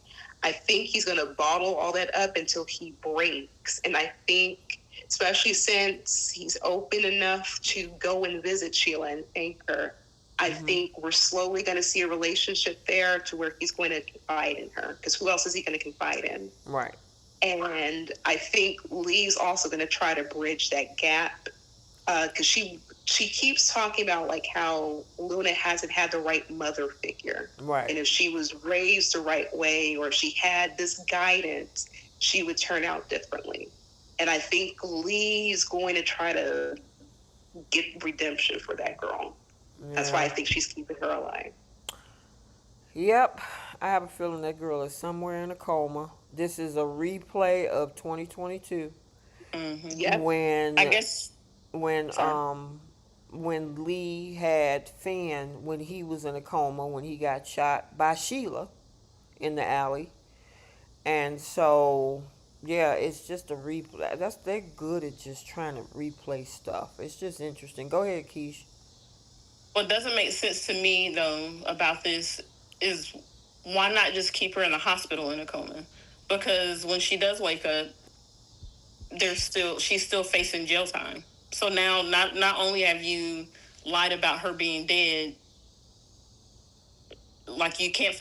I think he's going to bottle all that up until he breaks. And I think, especially since he's open enough to go and visit Sheila and thank her, I think we're slowly going to see a relationship there to where he's going to confide in her. Because who else is he going to confide in? Right. And I think Lee's also going to try to bridge that gap because she keeps talking about like how Luna hasn't had the right mother figure. Right. And if she was raised the right way or if she had this guidance, she would turn out differently. And I think Lee's going to try to get redemption for that girl. Yeah. That's why I think she's keeping her alive. Yep. I have a feeling that girl is somewhere in a coma. This is a replay of 2022. Mm-hmm. Yep. When Lee had Finn when he was in a coma when he got shot by Sheila in the alley. And so yeah, it's just a replay. They're good at just trying to replay stuff. It's just interesting. Go ahead, Keish. What doesn't make sense to me though about this is why not just keep her in the hospital in a coma? Because when she does wake up, she's still facing jail time. So now not only have you lied about her being dead, like you can't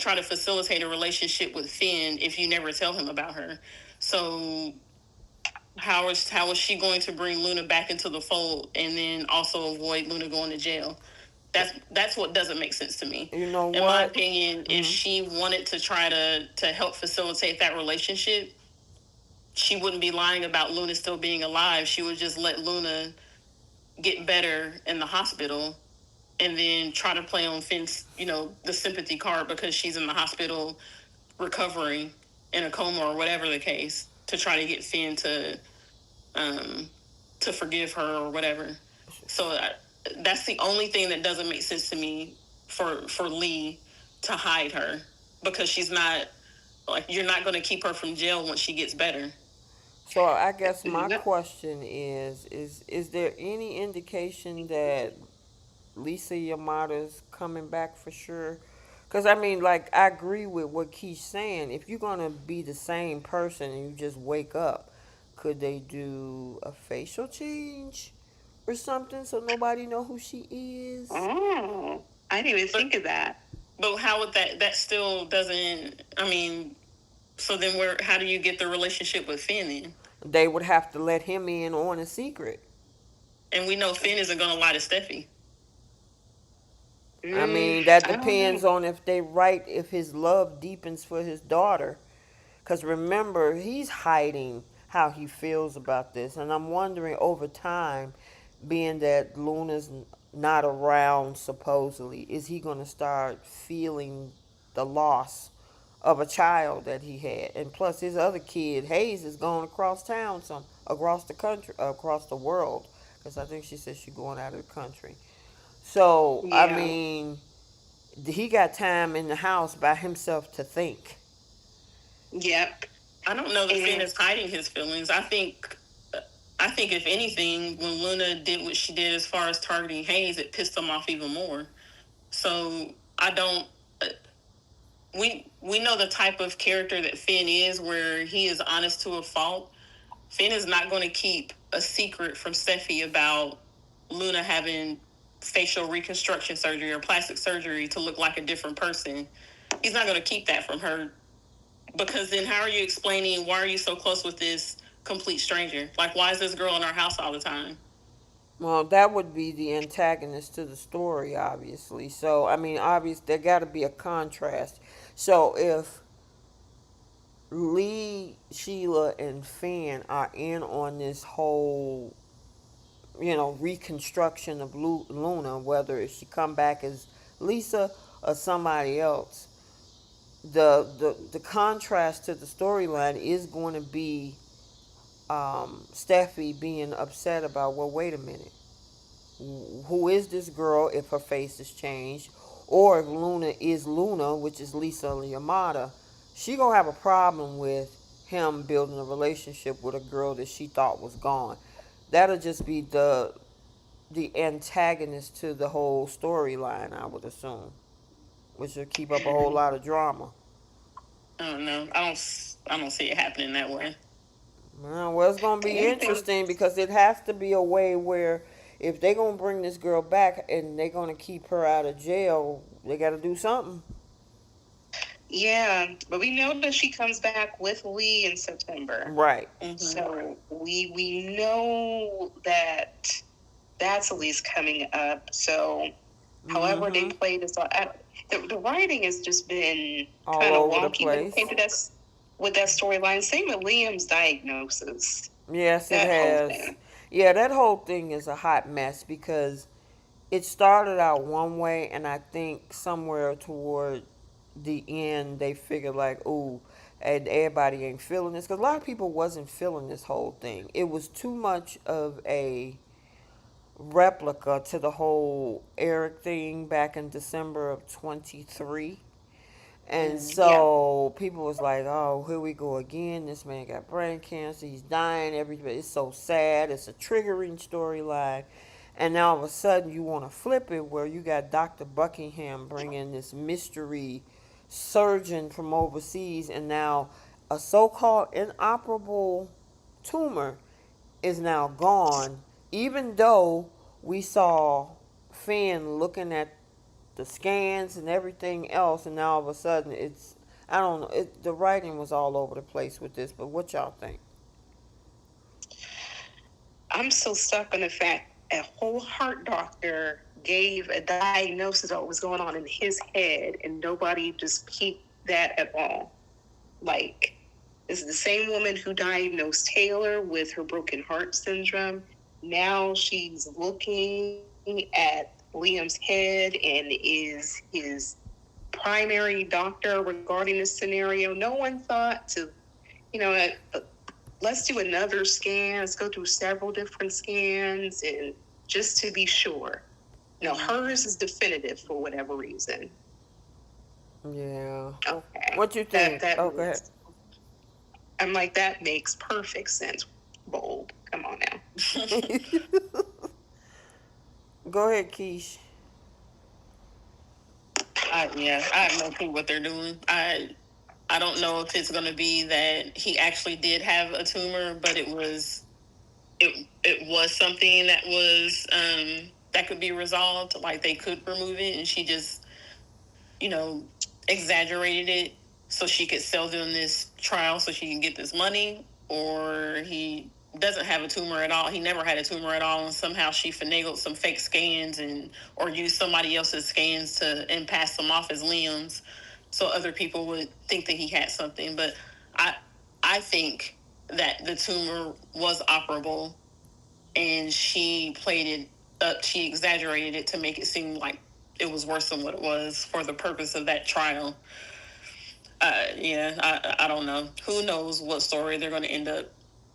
try to facilitate a relationship with Finn if you never tell him about her. So how is she going to bring Luna back into the fold and then also avoid Luna going to jail? That's what doesn't make sense to me. You know what? In my opinion, if she wanted to try to help facilitate that relationship, she wouldn't be lying about Luna still being alive. She would just let Luna get better in the hospital and then try to play on Finn's, the sympathy card because she's in the hospital recovering in a coma or whatever the case to try to get Finn to forgive her or whatever. So that's the only thing that doesn't make sense to me for Lee to hide her because she's not like you're not going to keep her from jail once she gets better. So I guess my question is there any indication that Lisa Yamada's coming back for sure? Because, I mean, like, I agree with what Keith's saying. If you're going to be the same person and you just wake up, could they do a facial change? or something, so nobody know who she is. Oh, I didn't even think of that. But how would that still doesn't? I mean, so then where? How do you get the relationship with Finn then? They would have to let him in on a secret. And we know Finn isn't going to lie to Steffi. I mean, that I don't depends know. on if they right, if his love deepens for his daughter. Because remember, he's hiding how he feels about this. And I'm wondering over time, being that Luna's not around supposedly, is he going to start feeling the loss of a child that he had? And plus, his other kid, Hayes, is going across town, across the country, across the world. Because I think she said she's going out of the country. So, I Yeah. mean, he got time in the house by himself to think. Yep. I don't know that Finn And is hiding his feelings. I think if anything, when Luna did what she did as far as targeting Hayes, it pissed him off even more. So I don't. We know the type of character that Finn is, where he is honest to a fault. Finn is not going to keep a secret from Steffi about Luna having facial reconstruction surgery or plastic surgery to look like a different person. He's not going to keep that from her, because then how are you explaining why are you so close with this complete stranger? Like, why is this girl in our house all the time? Well, that would be the antagonist to the story, obviously. So, I mean, obviously, there got to be a contrast. So, if Lee, Sheila, and Finn are in on this whole, reconstruction of Luna, whether if she come back as Lisa or somebody else, the contrast to the storyline is going to be Steffi being upset about, well, wait a minute, who is this girl if her face has changed, or if Luna is Luna, which is Lisa Yamada, she gonna have a problem with him building a relationship with a girl that she thought was gone. That'll just be the antagonist to the whole storyline, I would assume, which will keep up a whole lot of drama. I don't know. I don't see it happening that way. Well, it's gonna be anything. interesting because it has to be a way where if they're gonna bring this girl back and they're gonna keep her out of jail, they got to do something. Yeah, but we know that she comes back with Lee in September. Right. Mm-hmm. So we know that that's at least coming up. So however they Mm-hmm. play this, the writing has just been All kind of over the wonky when place. it came to that with that storyline. Same with Liam's diagnosis. Yes, it That whole has. thing. Yeah, that whole thing is a hot mess because it started out one way, and I think somewhere toward the end they figured like, ooh, and everybody ain't feeling this because a lot of people wasn't feeling this whole thing. It was too much of a replica to the whole Eric thing back in December of 23. And Yeah. so people was like, "Oh, here we go again. This man got brain cancer. He's dying. Everybody, it's so sad. It's a triggering storyline." And now all of a sudden, you want to flip it where you got Dr. Buckingham bringing this mystery surgeon from overseas, and now a so-called inoperable tumor is now gone. Even though we saw Finn looking at the scans and everything else, and now all of a sudden it's, I don't know. The writing was all over the place with this, but what y'all think? I'm still stuck on the fact a whole heart doctor gave a diagnosis of what was going on in his head, and nobody just peeped that at all. Like, this is the same woman who diagnosed Taylor with her broken heart syndrome. Now she's looking at Liam's head and is his primary doctor regarding this scenario. No one thought to, you know, let's do another scan. Let's go through several different scans and just to be sure. No, hers is definitive for whatever reason. Yeah. Okay. What you think? That Oh, go ahead. I'm like, that makes perfect sense. Bold. Come on now. Go ahead, Keish. I have no clue what they're doing. I don't know if it's going to be that he actually did have a tumor, but it it was something that was that could be resolved, like they could remove it, and she just, you know, exaggerated it so she could sell them this trial so she can get this money, or he doesn't have a tumor at all. He never had a tumor at all, and somehow she finagled some fake scans and or used somebody else's scans and pass them off as limbs, so other people would think that he had something. But I I think that the tumor was operable, and she played it up. She exaggerated it to make it seem like it was worse than what it was for the purpose of that trial. I don't know. Who knows what story they're going to end up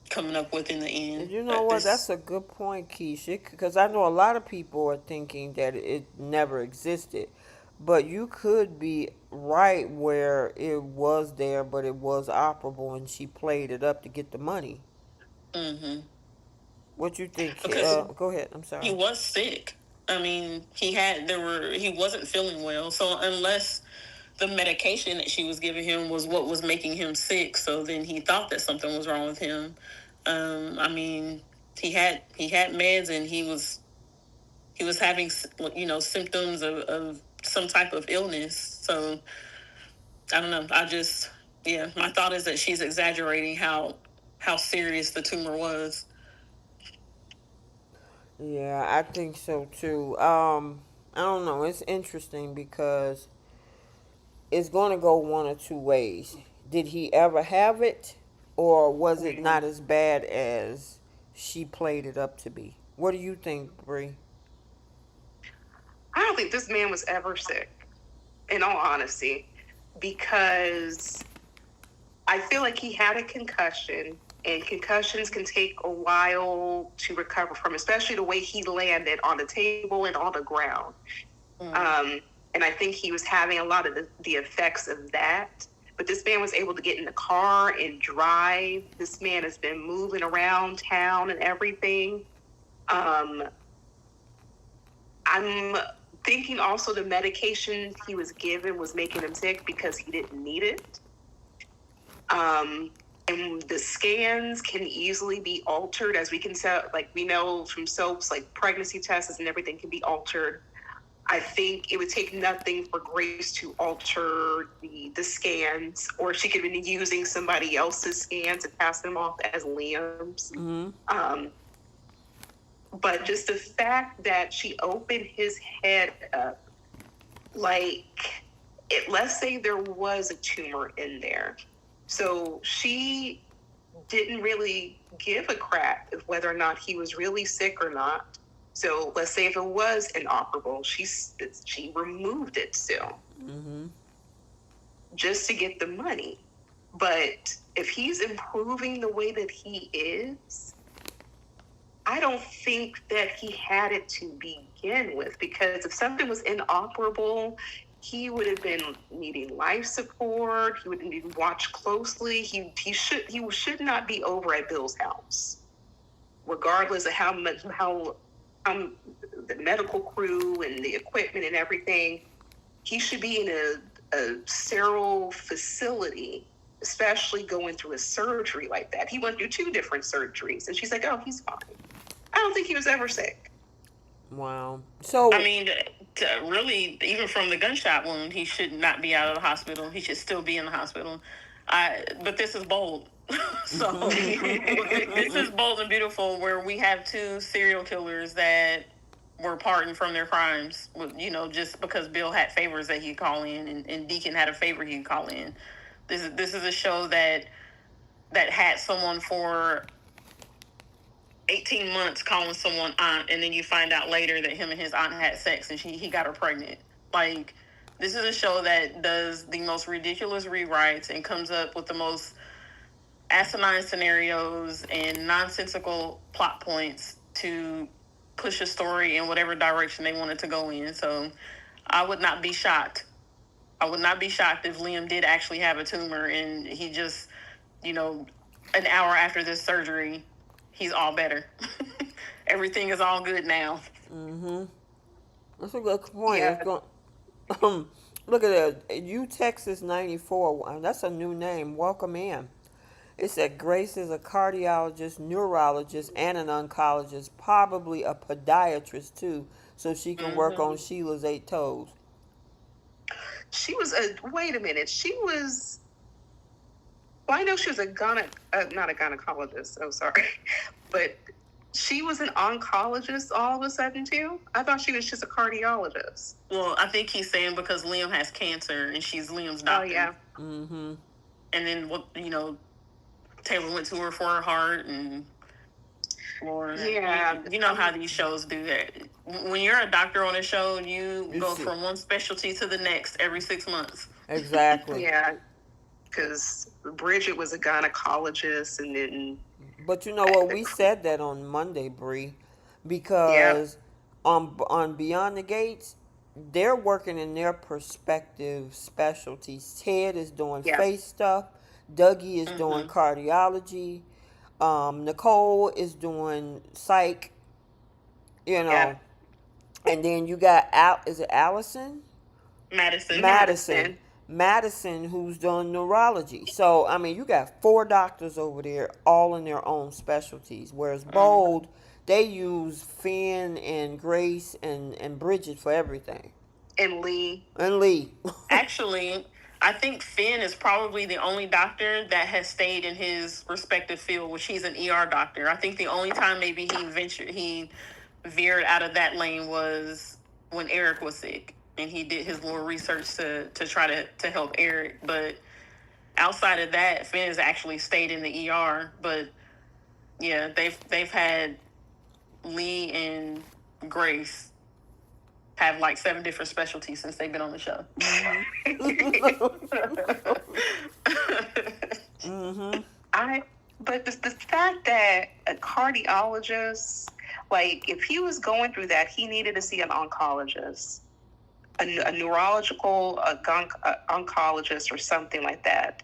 coming up with in the end? You know what? That's a good point, Keisha, because I know a lot of people are thinking that it never existed. But you could be right where it was there, but it was operable and she played it up to get the money. Mm-hmm. What you think? Because Go ahead. I'm he sorry. was sick. I mean, he wasn't feeling well. So unless the medication that she was giving him was what was making him sick, so then he thought that something was wrong with him. I mean, he had meds, and he was having, symptoms of some type of illness. So I don't know. My thought is that she's exaggerating how serious the tumor was. Yeah, I think so too. I don't know. It's interesting because it's going to go one or two ways. Did he ever have it, or was it not as bad as she played it up to be? What do you think, Bree? I don't think this man was ever sick, in all honesty, because I feel like he had a concussion, and concussions can take a while to recover from, especially the way he landed on the table and on the ground. And I think he was having a lot of the effects of that. But this man was able to get in the car and drive. This man has been moving around town and everything. I'm thinking also the medication he was given was making him sick because he didn't need it. And the scans can easily be altered, as we can tell, like we know from soaps, like pregnancy tests and everything can be altered. I think it would take nothing for Grace to alter the scans, or she could have been using somebody else's scans and pass them off as Liam's. Mm-hmm. But just the fact that she opened his head up, like, let's say there was a tumor in there. So she didn't really give a crap of whether or not he was really sick or not. So let's say if it was inoperable, she removed it still, just to get the money. But if he's improving the way that he is, I don't think that he had it to begin with, because if something was inoperable, he would have been needing life support. He would need to watch closely. He should not be over at Bill's house, regardless of how the medical crew and the equipment and everything. He should be in a sterile facility, especially going through a surgery like that. He went through 2 different surgeries, and she's like, "Oh, he's fine." I don't think he was ever sick. Wow. So I mean, really, even from the gunshot wound, he should not be out of the hospital. He should still be in the hospital. But this is bold. So this is bold and beautiful, where we have 2 serial killers that were pardoned from their crimes, just because Bill had favors that he'd call in, and Deacon had a favor he'd call in. This is a show that had someone for 18 months calling someone aunt, and then you find out later that him and his aunt had sex and he got her pregnant. Like, this is a show that does the most ridiculous rewrites and comes up with the most asinine scenarios and nonsensical plot points to push a story in whatever direction they want it to go in. So I would not be shocked. I would not be shocked if Liam did actually have a tumor, and he just, an hour after this surgery, he's all better. Everything is all good now. that's a good point. Yeah. It's going, look at that. U Texas 94. That's a new name. Welcome in. It said Grace is a cardiologist, neurologist, and an oncologist, probably a podiatrist too, so she can work on Sheila's 8 toes. She was a wait a minute. She was. Well, I know she was not a gynecologist. Oh, sorry, but she was an oncologist all of a sudden too. I thought she was just a cardiologist. Well, I think he's saying because Liam has cancer and she's Liam's doctor. Oh yeah. Mm-hmm. And then Taylor went to her for her heart and. Or, Yeah. you know how these shows do that. When you're a doctor on a show, you go from one specialty to the next every 6 months. Exactly. Yeah, because Bridget was a gynecologist, and then. But you know what? We said that on Monday, Bree, because on Beyond the Gates, they're working in their perspective specialties. Ted is doing face stuff. Dougie is doing cardiology. Nicole is doing psych. You know, and then you got is it Allison? Madison, who's doing neurology. So I mean, you got 4 doctors over there, all in their own specialties. Whereas Bold, they use Finn and Grace and Bridget for everything. And Lee. Actually, I think Finn is probably the only doctor that has stayed in his respective field, which he's an ER doctor. I think the only time maybe he veered out of that lane was when Eric was sick, and he did his little research to try to help Eric. But outside of that, Finn has actually stayed in the ER. But yeah, they've had Lee and Grace have like 7 different specialties since they've been on the show. But the fact that a cardiologist, like, if he was going through that, he needed to see an oncologist, a neurological oncologist or something like that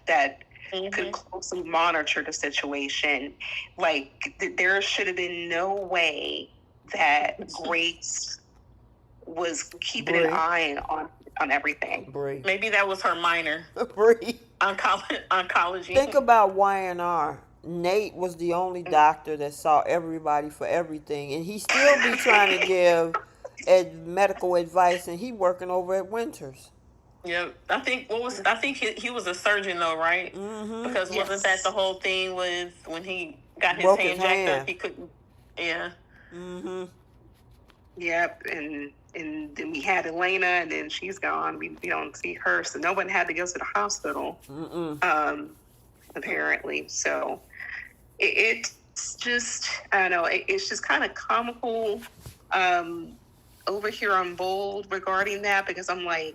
could closely monitor the situation. Like, there should have been no way that Grace was keeping an eye on everything. Bree. Maybe that was her minor. Bree. Oncology. Think about Y&R. Nate was the only doctor that saw everybody for everything, and he still be trying to give medical advice, and he working over at Winters. Yeah, I think he was a surgeon though, right? Mm-hmm. Because wasn't that the whole thing with when he got his hand jacked up? He couldn't. Yeah. Mm-hmm. Yep, and then we had Elena, and then she's gone. We don't see her, so no one had to go to the hospital. Apparently, so it's just, I don't know. It's just kind of comical over here on Bold regarding that, because I'm like,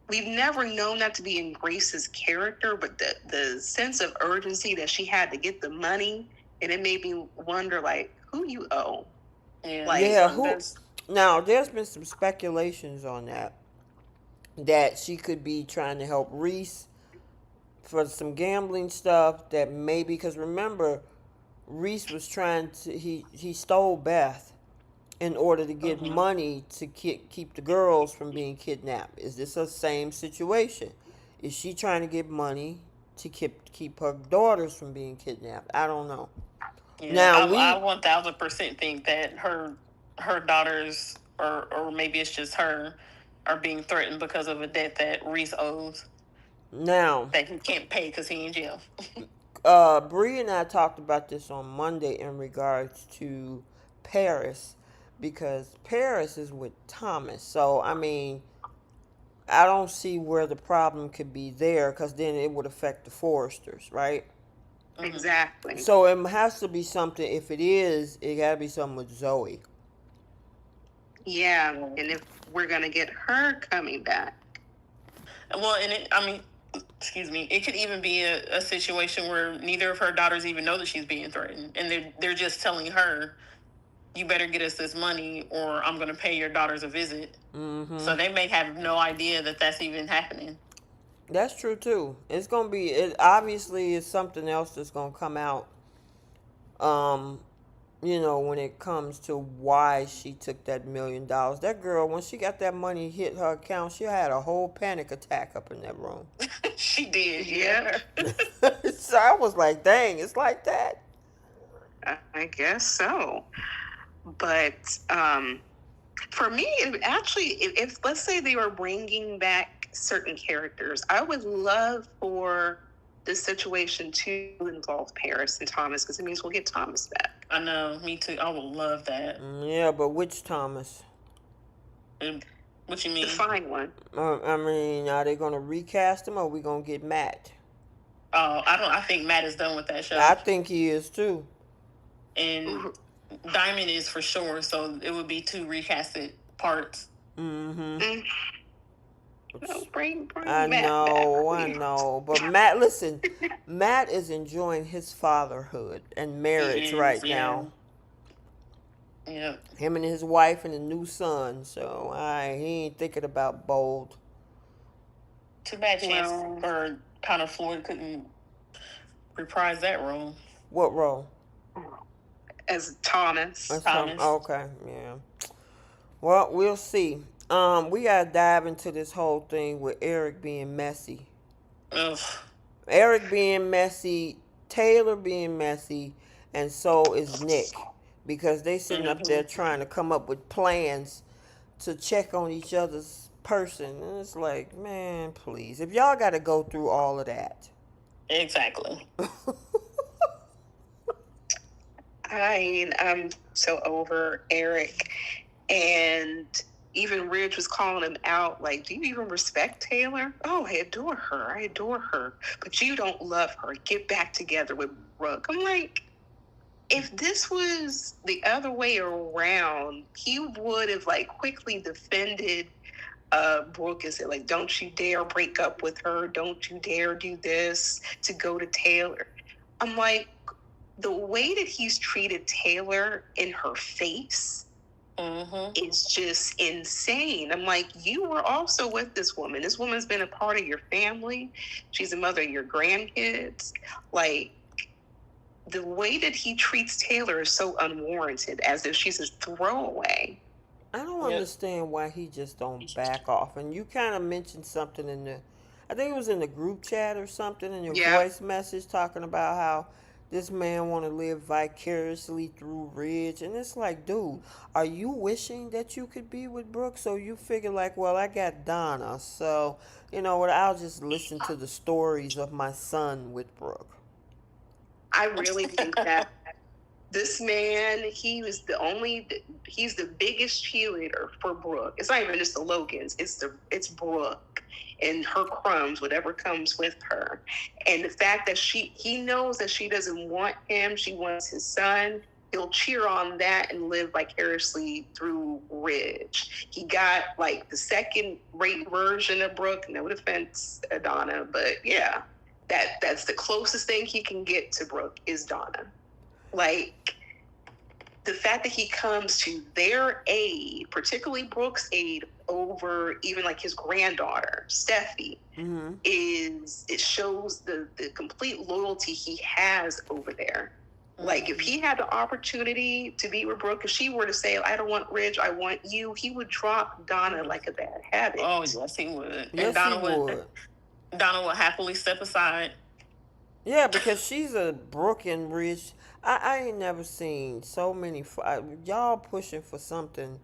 we've never known that to be in Grace's character, but the sense of urgency that she had to get the money, and it made me wonder, like, who you owe? Yeah, like, who? Now, there's been some speculations on that she could be trying to help Reese for some gambling stuff, that maybe, because remember, Reese was trying to, he stole Beth in order to get money to keep the girls from being kidnapped. Is this the same situation? Is she trying to get money to keep her daughters from being kidnapped? I don't know. Yeah, now I 1000% think that her daughters, or maybe it's just her, are being threatened because of a debt that Reese owes. Now that he can't pay because he in jail. Bree and I talked about this on Monday in regards to Paris, because Paris is with Thomas. So I mean, I don't see where the problem could be there, because then it would affect the Forresters, right? Exactly. So it has to be something. If it is, it got to be something with Zoe. Yeah, and if we're gonna get her coming back. Well, and excuse me, it could even be a situation where neither of her daughters even know that she's being threatened, and they're just telling her, you better get us this money or I'm going to pay your daughters a visit. Mm-hmm. So they may have no idea that that's even happening. That's true too. It's going to be, it obviously is something else that's going to come out when it comes to why she took that $1 million. That girl, when she got that money hit her account, she had a whole panic attack up in that room. She did, Yep. So I was like, dang, it's like that. I guess so. But for me, if let's say they were bringing back certain characters, I would love for the situation to involve Paris and Thomas, because it means we'll get Thomas back. I know, me too. I would love that. Yeah, but which Thomas? What you mean? The fine one. I mean, are they gonna recast him, or are we gonna get Matt? Oh, I think Matt is done with that show. I think he is too. And Diamond is for sure, so it would be 2 recasted parts. Mm-hmm. Bring I Matt know, back. I know. But Matt, listen, Matt is enjoying his fatherhood and marriage right now. Yeah. Him and his wife and a new son. So he ain't thinking about Bold. Too bad Chance or Connor Floyd couldn't reprise that role. What role? As Thomas. Okay, yeah. Well, we'll see. We gotta dive into this whole thing with Eric being messy. Ugh. Eric being messy, Taylor being messy, and so is Nick. Because they sitting up there trying to come up with plans to check on each other's person. And it's like, man, please. If y'all gotta go through all of that. Exactly. I'm so over Eric, and even Ridge was calling him out, like, do you even respect Taylor? Oh, I adore her, but you don't love her. Get back together with Brooke. I'm like, if this was the other way around, he would have like quickly defended Brooke and said, like, don't you dare break up with her, don't you dare do this to go to Taylor. I'm like, the way that he's treated Taylor in her face is just insane. I'm like, you were also with this woman. This woman's been a part of your family. She's the mother of your grandkids. Like, the way that he treats Taylor is so unwarranted, as if she's a throwaway. I don't understand why he just don't back off. And you kind of mentioned something I think it was in the group chat or something in your voice message, talking about how this man want to live vicariously through Ridge. And it's like, dude, are you wishing that you could be with Brooke? So you figure like, well, I got Donna, so you know what, I'll just listen to the stories of my son with Brooke. I really think that this man, he's the biggest cheerleader for Brooke. It's not even just the Logans, it's Brooke and her crumbs, whatever comes with her. And the fact that he knows that she doesn't want him, she wants his son, he'll cheer on that and live vicariously through Ridge. He got like the second-rate version of Brooke, no offense, Donna, but yeah, that's the closest thing he can get to Brooke is Donna. Like, the fact that he comes to their aid, particularly Brooke's aid, over even like his granddaughter, Steffi, it shows the complete loyalty he has over there. Like, if he had the opportunity to be with Brooke, if she were to say, I don't want Ridge, I want you, he would drop Donna like a bad habit. Oh, yes, he would. Yes, and Donna he would. Donna would happily step aside. Yeah, because she's a Brooke and Ridge. I ain't never seen so many. Y'all pushing for something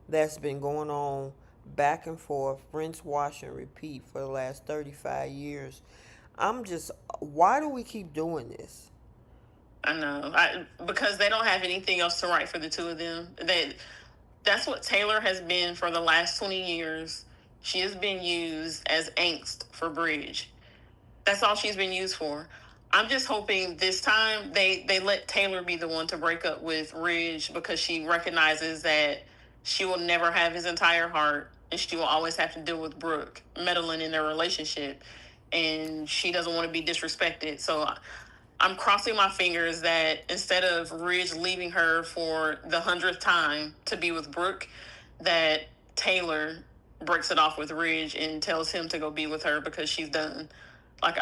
that's been going on back and forth, rinse, wash, and repeat for the last 35 years. Why do we keep doing this? I know. Because they don't have anything else to write for the two of them. That's what Taylor has been for the last 20 years. She has been used as angst for Bridge. That's all she's been used for. I'm just hoping this time they let Taylor be the one to break up with Ridge, because she recognizes that she will never have his entire heart, and she will always have to deal with Brooke meddling in their relationship, and she doesn't want to be disrespected. So I'm crossing my fingers that instead of Ridge leaving her for the 100th time to be with Brooke, that Taylor breaks it off with Ridge and tells him to go be with her because she's done. Like,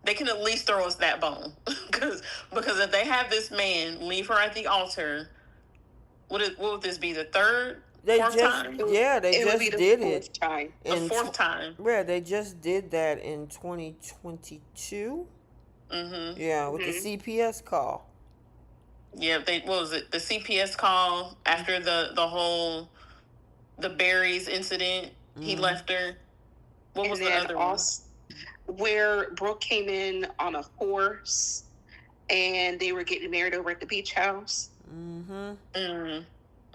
They can at least throw us that bone. because if they have this man leave her at the altar, what would this be, the fourth time? They It would be just the did fourth it. time. The fourth time. Yeah, they just did that in 2022. Mm-hmm. Yeah, with the CPS call. Yeah, what was it? The CPS call after the berries incident. He left her. What was the other one? Where Brooke came in on a horse, and they were getting married over at the beach house.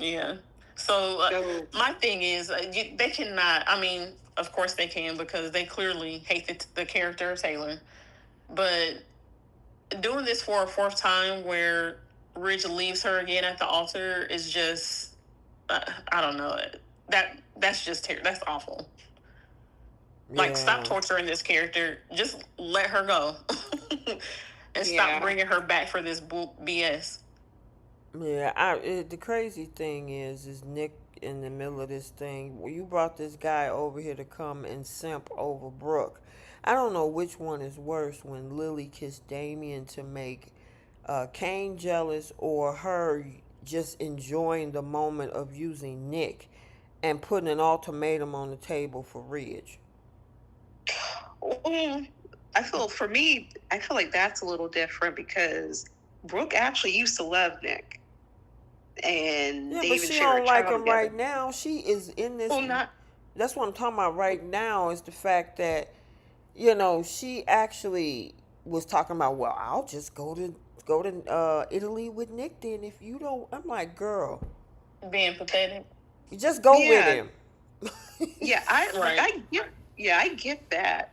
Yeah. So my thing is, they cannot. I mean, of course they can, because they clearly hate the character of Taylor. But doing this for a fourth time, where Ridge leaves her again at the altar, is just, I don't know. That's just that's awful. Like, stop torturing this character. Just let her go. And stop bringing her back for this BS. Yeah, the crazy thing is Nick in the middle of this thing. Well, you brought this guy over here to come and simp over Brooke. I don't know which one is worse, when Lily kissed Damien to make Kane jealous, or her just enjoying the moment of using Nick and putting an ultimatum on the table for Ridge. I feel like that's a little different, because Brooke actually used to love Nick. And yeah, they but even she share don't a like child him together. right now. She is in this. Well, not. That's what I'm talking about right now, is the fact that, you know, she actually was talking about, well, I'll just go to Italy with Nick then if you don't. I'm like, girl, being pathetic. You just go with him. Yeah, I get that.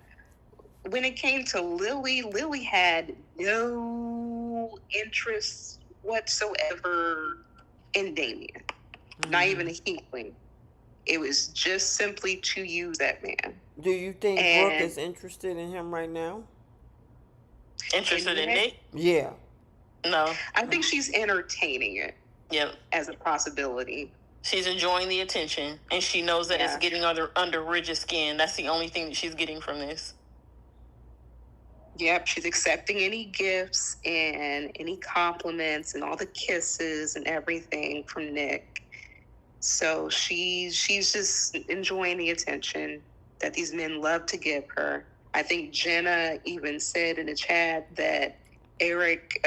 When it came to Lily had no interest whatsoever in Damien. Not even a inkling. It was just simply to use that man. Do you think Brooke is interested in him right now? Interested in Nick? Yeah. No. I think she's entertaining it. Yep. As a possibility. She's enjoying the attention, and she knows that it's getting under Ridge's skin. That's the only thing that she's getting from this. Yep, she's accepting any gifts and any compliments and all the kisses and everything from Nick. So she's just enjoying the attention that these men love to give her. I think Jenna even said in the chat that Eric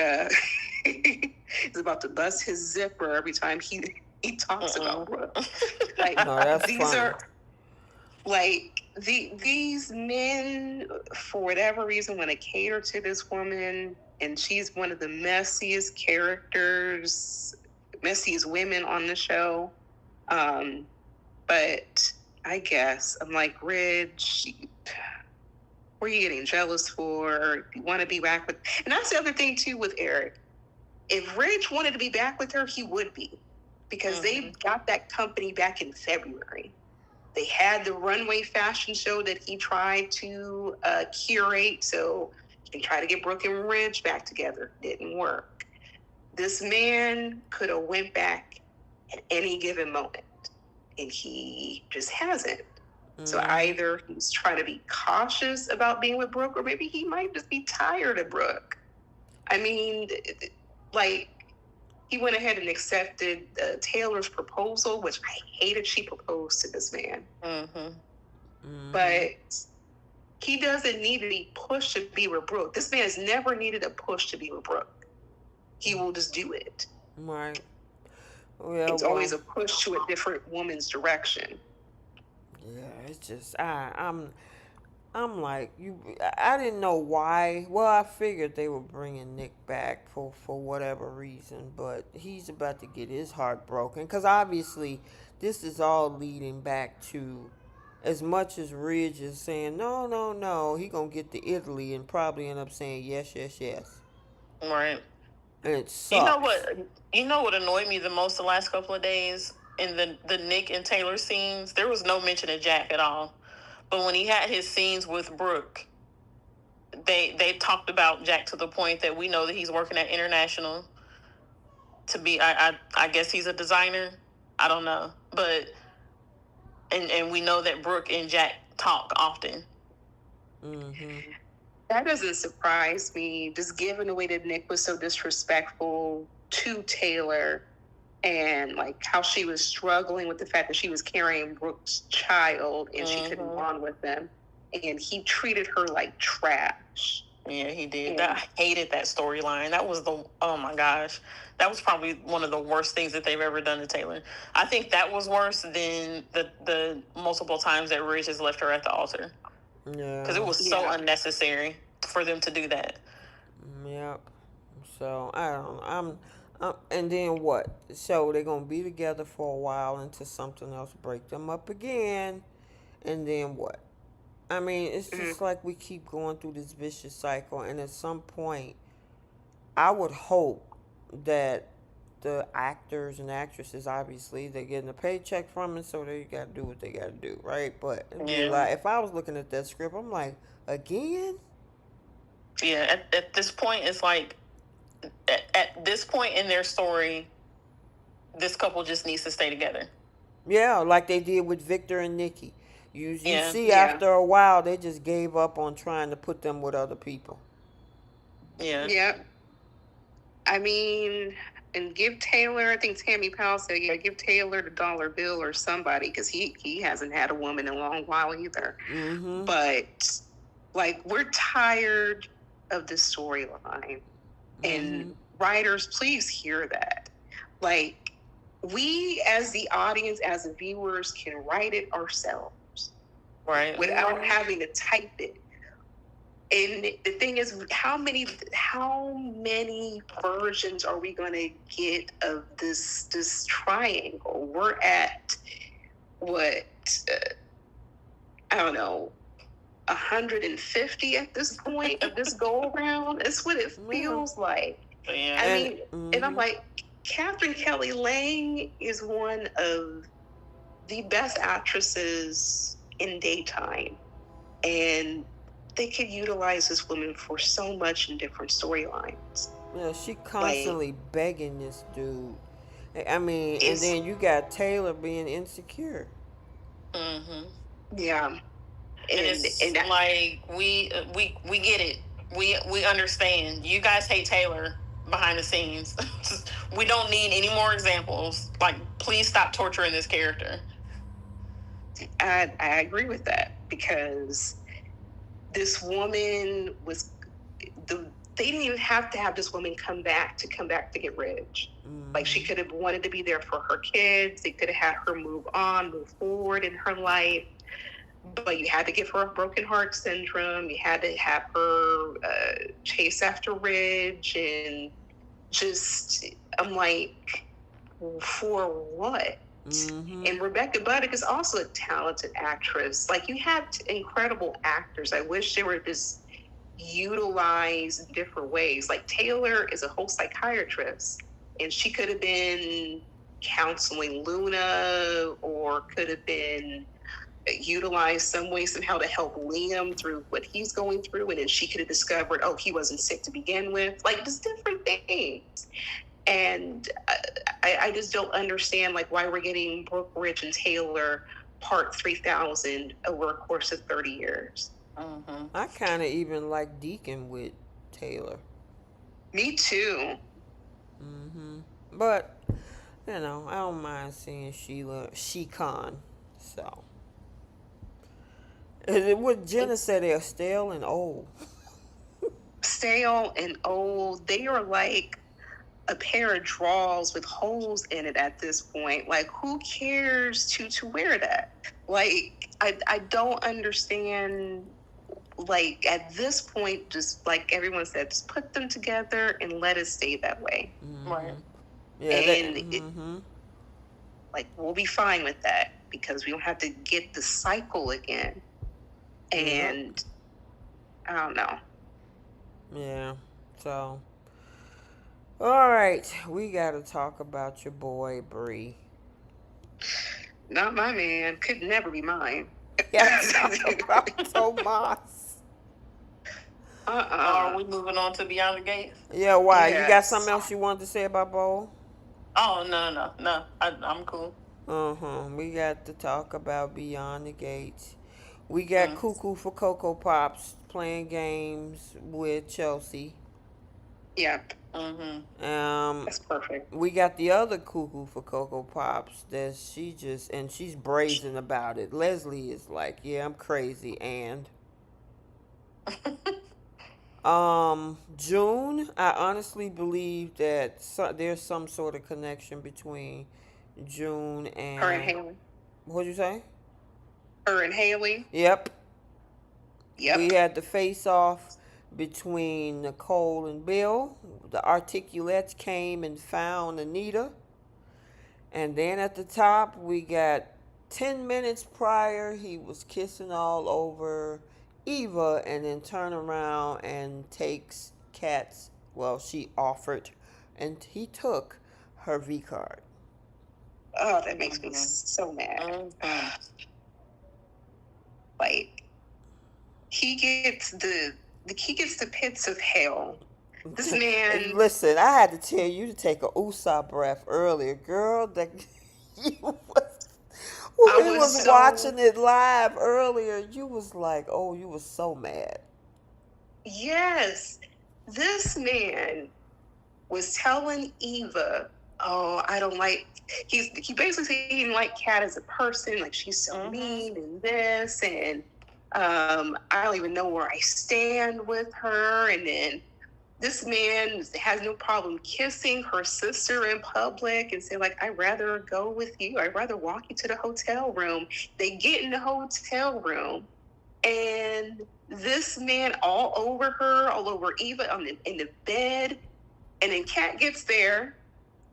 is about to bust his zipper every time he talks about Brooke. Like, no, that's these funny. are like these men, for whatever reason, want to cater to this woman, and she's one of the messiest characters, messiest women on the show. But I guess I'm like, Ridge, what are you getting jealous for? You want to be back with, and that's the other thing too with Eric. If Ridge wanted to be back with her, he would be, because they got that company back in February. They had the runway fashion show that he tried to curate, so he can try to get Brooke and Ridge back together. Didn't work. This man could have went back at any given moment, and he just hasn't. So either he's trying to be cautious about being with Brooke, or maybe he might just be tired of Brooke. I mean, like, he went ahead and accepted Taylor's proposal, which I hated she proposed to this man. But he doesn't need to be pushed to be with Brooke. This man has never needed a push to be with Brooke. He will just do it. Right. Well, it's always a push to a different woman's direction. Yeah, it's just I'm like, I didn't know why. Well, I figured they were bringing Nick back for whatever reason, but he's about to get his heart broken, because obviously this is all leading back to, as much as Ridge is saying no, he gonna get to Italy and probably end up saying yes. Right. And it sucks. You know what annoyed me the most the last couple of days? In the Nick and Taylor scenes, there was no mention of Jack at all. But when he had his scenes with Brooke, they talked about Jack to the point that we know that he's working at International to be, I guess he's a designer. I don't know. But, and we know that Brooke and Jack talk often. That doesn't surprise me. Just given the way that Nick was so disrespectful to Taylor and like how she was struggling with the fact that she was carrying Brooke's child and she couldn't bond with them. And he treated her like trash. Yeah, he did. I hated that storyline. That was oh my gosh. That was probably one of the worst things that they've ever done to Taylor. I think that was worse than the multiple times that Ridge has left her at the altar. Yeah. Because it was so unnecessary for them to do that. Yep. So, I don't know. And then what? So, they're going to be together for a while until something else break them up again. And then what? I mean, it's just like we keep going through this vicious cycle. And at some point, I would hope that the actors and actresses, obviously, they're getting a paycheck from it, so they got to do what they got to do, right? But like, if I was looking at that script, I'm like, again? Yeah, at this point, it's like, at this point in their story, this couple just needs to stay together. Yeah, like they did with Victor and Nikki. You see, after a while, they just gave up on trying to put them with other people. Yeah. Yeah. I mean, and give Taylor, I think Tammy Powell said, give Taylor the dollar bill or somebody, because he hasn't had a woman in a long while either. Mm-hmm. But, like, we're tired of this storyline. And writers, please hear that. Like, we as the audience, as the viewers, can write it ourselves. Right. Without having to type it. And the thing is, how many versions are we going to get of this triangle? We're at what I don't know, 150 at this point of this go around. That's what it feels like. Yeah. I mean, and I'm like, Catherine Kelly Lang is one of the best actresses in daytime, and they could utilize this woman for so much in different storylines. Yeah, she constantly begging this dude. I mean, and then you got Taylor being insecure. Yeah, and it's like we get it. We understand. You guys hate Taylor behind the scenes. We don't need any more examples. Like, please stop torturing this character. I agree with that, because this woman was they didn't even have to have this woman come back to get Ridge. Like, she could have wanted to be there for her kids. They could have had her move forward in her life. But you had to give her a broken heart syndrome. You had to have her chase after Ridge, and just, I'm like, for what? And Rebecca Buddick is also a talented actress. Like, you have incredible actors. I wish they were just utilized in different ways. Like, Taylor is a whole psychiatrist, and she could have been counseling Luna, or could have been utilized some way, somehow, to help Liam through what he's going through. And then she could have discovered, oh, he wasn't sick to begin with. Like, just different things. And I just don't understand, like, why we're getting Brooke, Ridge, and Taylor part 3000 over a course of 30 years. I kind of even like Deacon with Taylor. Me too. But, you know, I don't mind seeing She-Con. So. What Jenna said, they're stale and old. Stale and old. They are like a pair of drawers with holes in it at this point. Like, who cares to wear that? Like, I don't understand. Like, at this point, just like everyone said, just put them together and let it stay that way. Right. Yeah. And like, we'll be fine with that, because we don't have to get the cycle again. And I don't know. Yeah. So, all right, we got to talk about your boy Bree. Not my man. Could never be mine. Yeah, talk about Tomas. Are we moving on to Beyond the Gates? Yeah, why? Yes. You got something else you wanted to say about Bo? Oh, no. I'm cool. We got to talk about Beyond the Gates. We got Cuckoo for Cocoa Pops playing games with Chelsea. Yep. Um, That's perfect. we got the other cuckoo for Cocoa Pops that she's brazen about it. Leslie is like, yeah, I'm crazy, and June, I honestly believe that there's some sort of connection between June Her and and Haley. what'd you say? Her and Haley. Yep, we Yep. had the face off between Nicole and Bill. The articulates came and found Anita. And then at the top, we got 10 minutes prior, he was kissing all over Eva and then turn around and takes Kat's, well, she offered, and he took her V card. Oh, that makes me so mad. Like, he gets the pits of hell. This man. Listen, I had to tell you to take a USA breath earlier, girl. That you was, when we was watching it live earlier, you was like, oh, you was so mad. Yes, this man was telling Eva, "Oh, I don't like." He basically said he didn't like Kat as a person. Like, she's so mean and this, and I don't even know where I stand with her. And then this man has no problem kissing her sister in public and say, like, I'd rather go with you. I'd rather walk you to the hotel room. They get in the hotel room, and this man all over her, all over Eva in the bed. And then Kat gets there,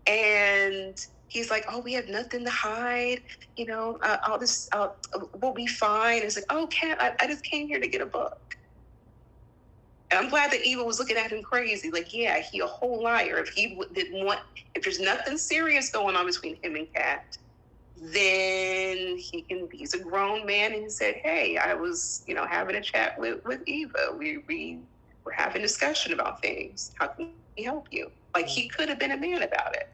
and he's like, oh, we have nothing to hide. You know, we'll be fine. It's like, oh, Kat, I just came here to get a book. And I'm glad that Eva was looking at him crazy. Like, yeah, he a whole liar. If he didn't want, if there's nothing serious going on between him and Kat, then he's a grown man, and he said, hey, I was, having a chat with Eva. We were having a discussion about things. How can we help you? Like, he could have been a man about it.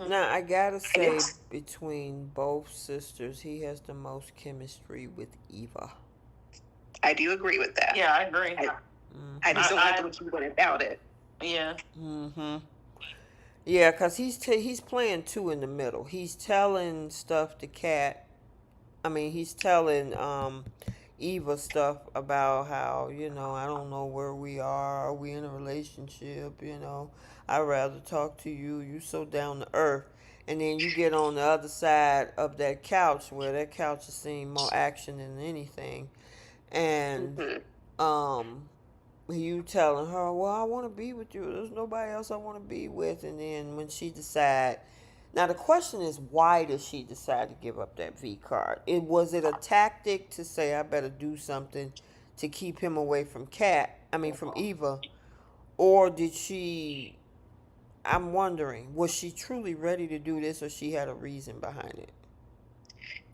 Now, I gotta say, between both sisters, he has the most chemistry with Eva. I do agree with that. Yeah, I agree. I just don't like what you went about it. Yeah. Yeah, because he's playing two in the middle. He's telling stuff to Kat. I mean, he's telling Eva stuff about how, I don't know where we are. Are we in a relationship? I'd rather talk to you. You so down to earth. And then you get on the other side of that couch where that couch is seeing more action than anything. And you telling her, well, I want to be with you. There's nobody else I want to be with. And then when she decide, now the question is, why does she decide to give up that V card? Was it a tactic to say, I better do something to keep him away from from Eva? Or did she, I'm wondering, was she truly ready to do this, or she had a reason behind it?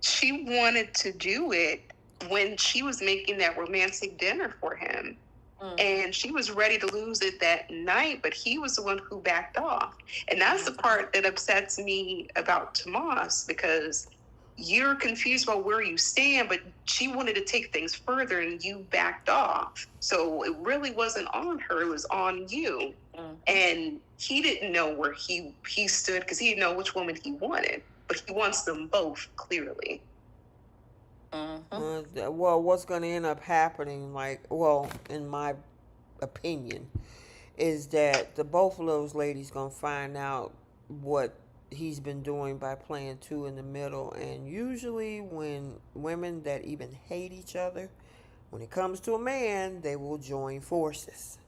She wanted to do it when she was making that romantic dinner for him. And she was ready to lose it that night, but he was the one who backed off. And that's the part that upsets me about Tomas, because you're confused about where you stand, but she wanted to take things further and you backed off. So it really wasn't on her, it was on you. And he didn't know where he stood, because he didn't know which woman he wanted, but he wants them both, clearly. Well, what's going to end up happening, in my opinion, is that both of those ladies going to find out what he's been doing by playing two in the middle. And usually when women that even hate each other, when it comes to a man, they will join forces.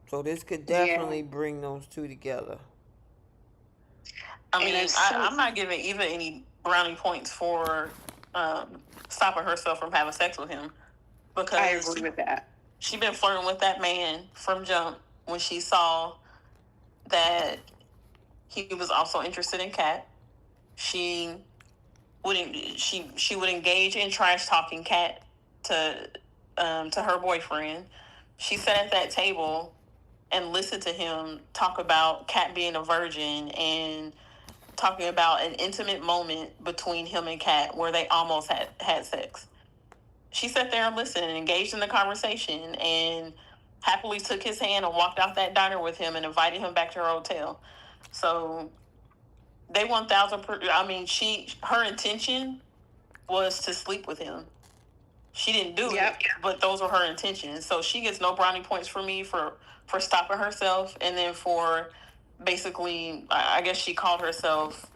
So this could definitely bring those two together. I mean, I'm not giving Eva any brownie points for stopping herself from having sex with him, because I agree with that. She been flirting with that man from jump when she saw that he was also interested in Kat. She would engage in trash talking Kat to her boyfriend. She sat at that table and listened to him talk about Kat being a virgin and talking about an intimate moment between him and Kat where they almost had sex. She sat there and listened and engaged in the conversation and happily took his hand and walked out that diner with him and invited him back to her hotel. So they 1,000. I mean, her intention was to sleep with him. She didn't do it, but those were her intentions. So she gets no brownie points for me for stopping herself, and then for basically, I guess she called herself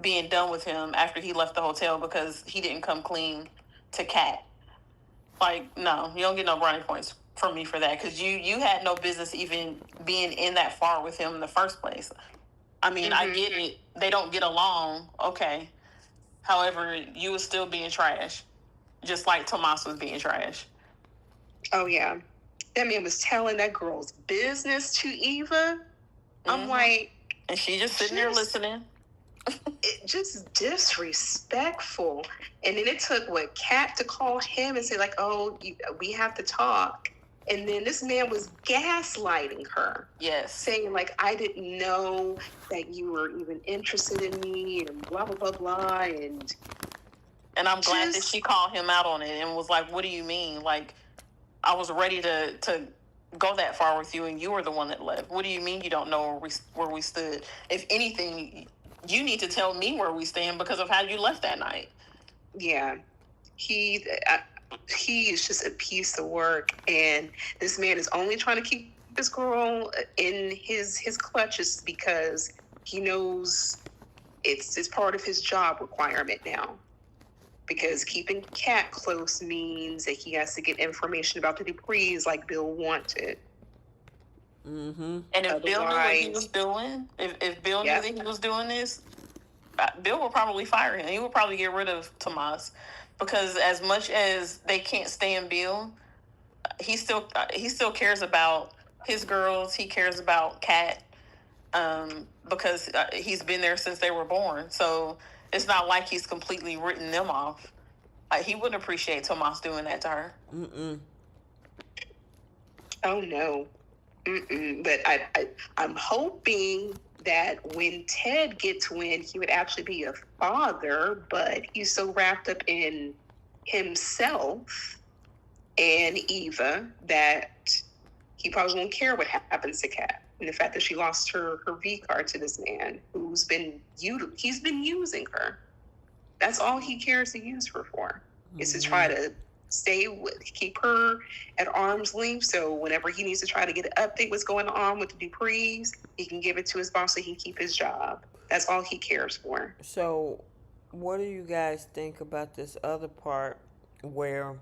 being done with him after he left the hotel because he didn't come clean to Kat. Like, no, you don't get no brownie points from me for that because you had no business even being in that far with him in the first place. I mean, I get it. They don't get along. Okay. However, you was still being trash. Just like Tomas was being trash. Oh, yeah. That man was telling that girl's business to Eva. I'm like... And she just sitting there listening. Just disrespectful. And then it took, Kat to call him and say, like, oh, we have to talk. And then this man was gaslighting her. Yes. Saying, like, I didn't know that you were even interested in me and blah, blah, blah, blah. And I'm glad that she called him out on it and was like, what do you mean? Like, I was ready to go that far with you and you were the one that left. What do you mean you don't know where we stood? If anything, you need to tell me where we stand because of how you left that night. Yeah. He is just a piece of work, and this man is only trying to keep this girl in his clutches because he knows it's part of his job requirement now. Because keeping Kat close means that he has to get information about the Duprees like Bill wanted. Mm-hmm. And if Bill knew what he was doing, if Bill knew that he was doing this, Bill would probably fire him. He would probably get rid of Tomas. Because as much as they can't stand Bill, he still cares about his girls. He cares about Kat because he's been there since they were born. So it's not like he's completely written them off. He wouldn't appreciate Tomas doing that to her. Mm-mm. Oh, no. Mm-mm. But I'm hoping that when Ted gets wind, he would actually be a father, but he's so wrapped up in himself and Eva that he probably won't care what happens to Kat. And the fact that she lost her V card to this man he's been using her. That's all he cares to use her for, is to try to keep her at arm's length. So whenever he needs to try to get an update what's going on with the Duprees, he can give it to his boss so he can keep his job. That's all he cares for. So what do you guys think about this other part where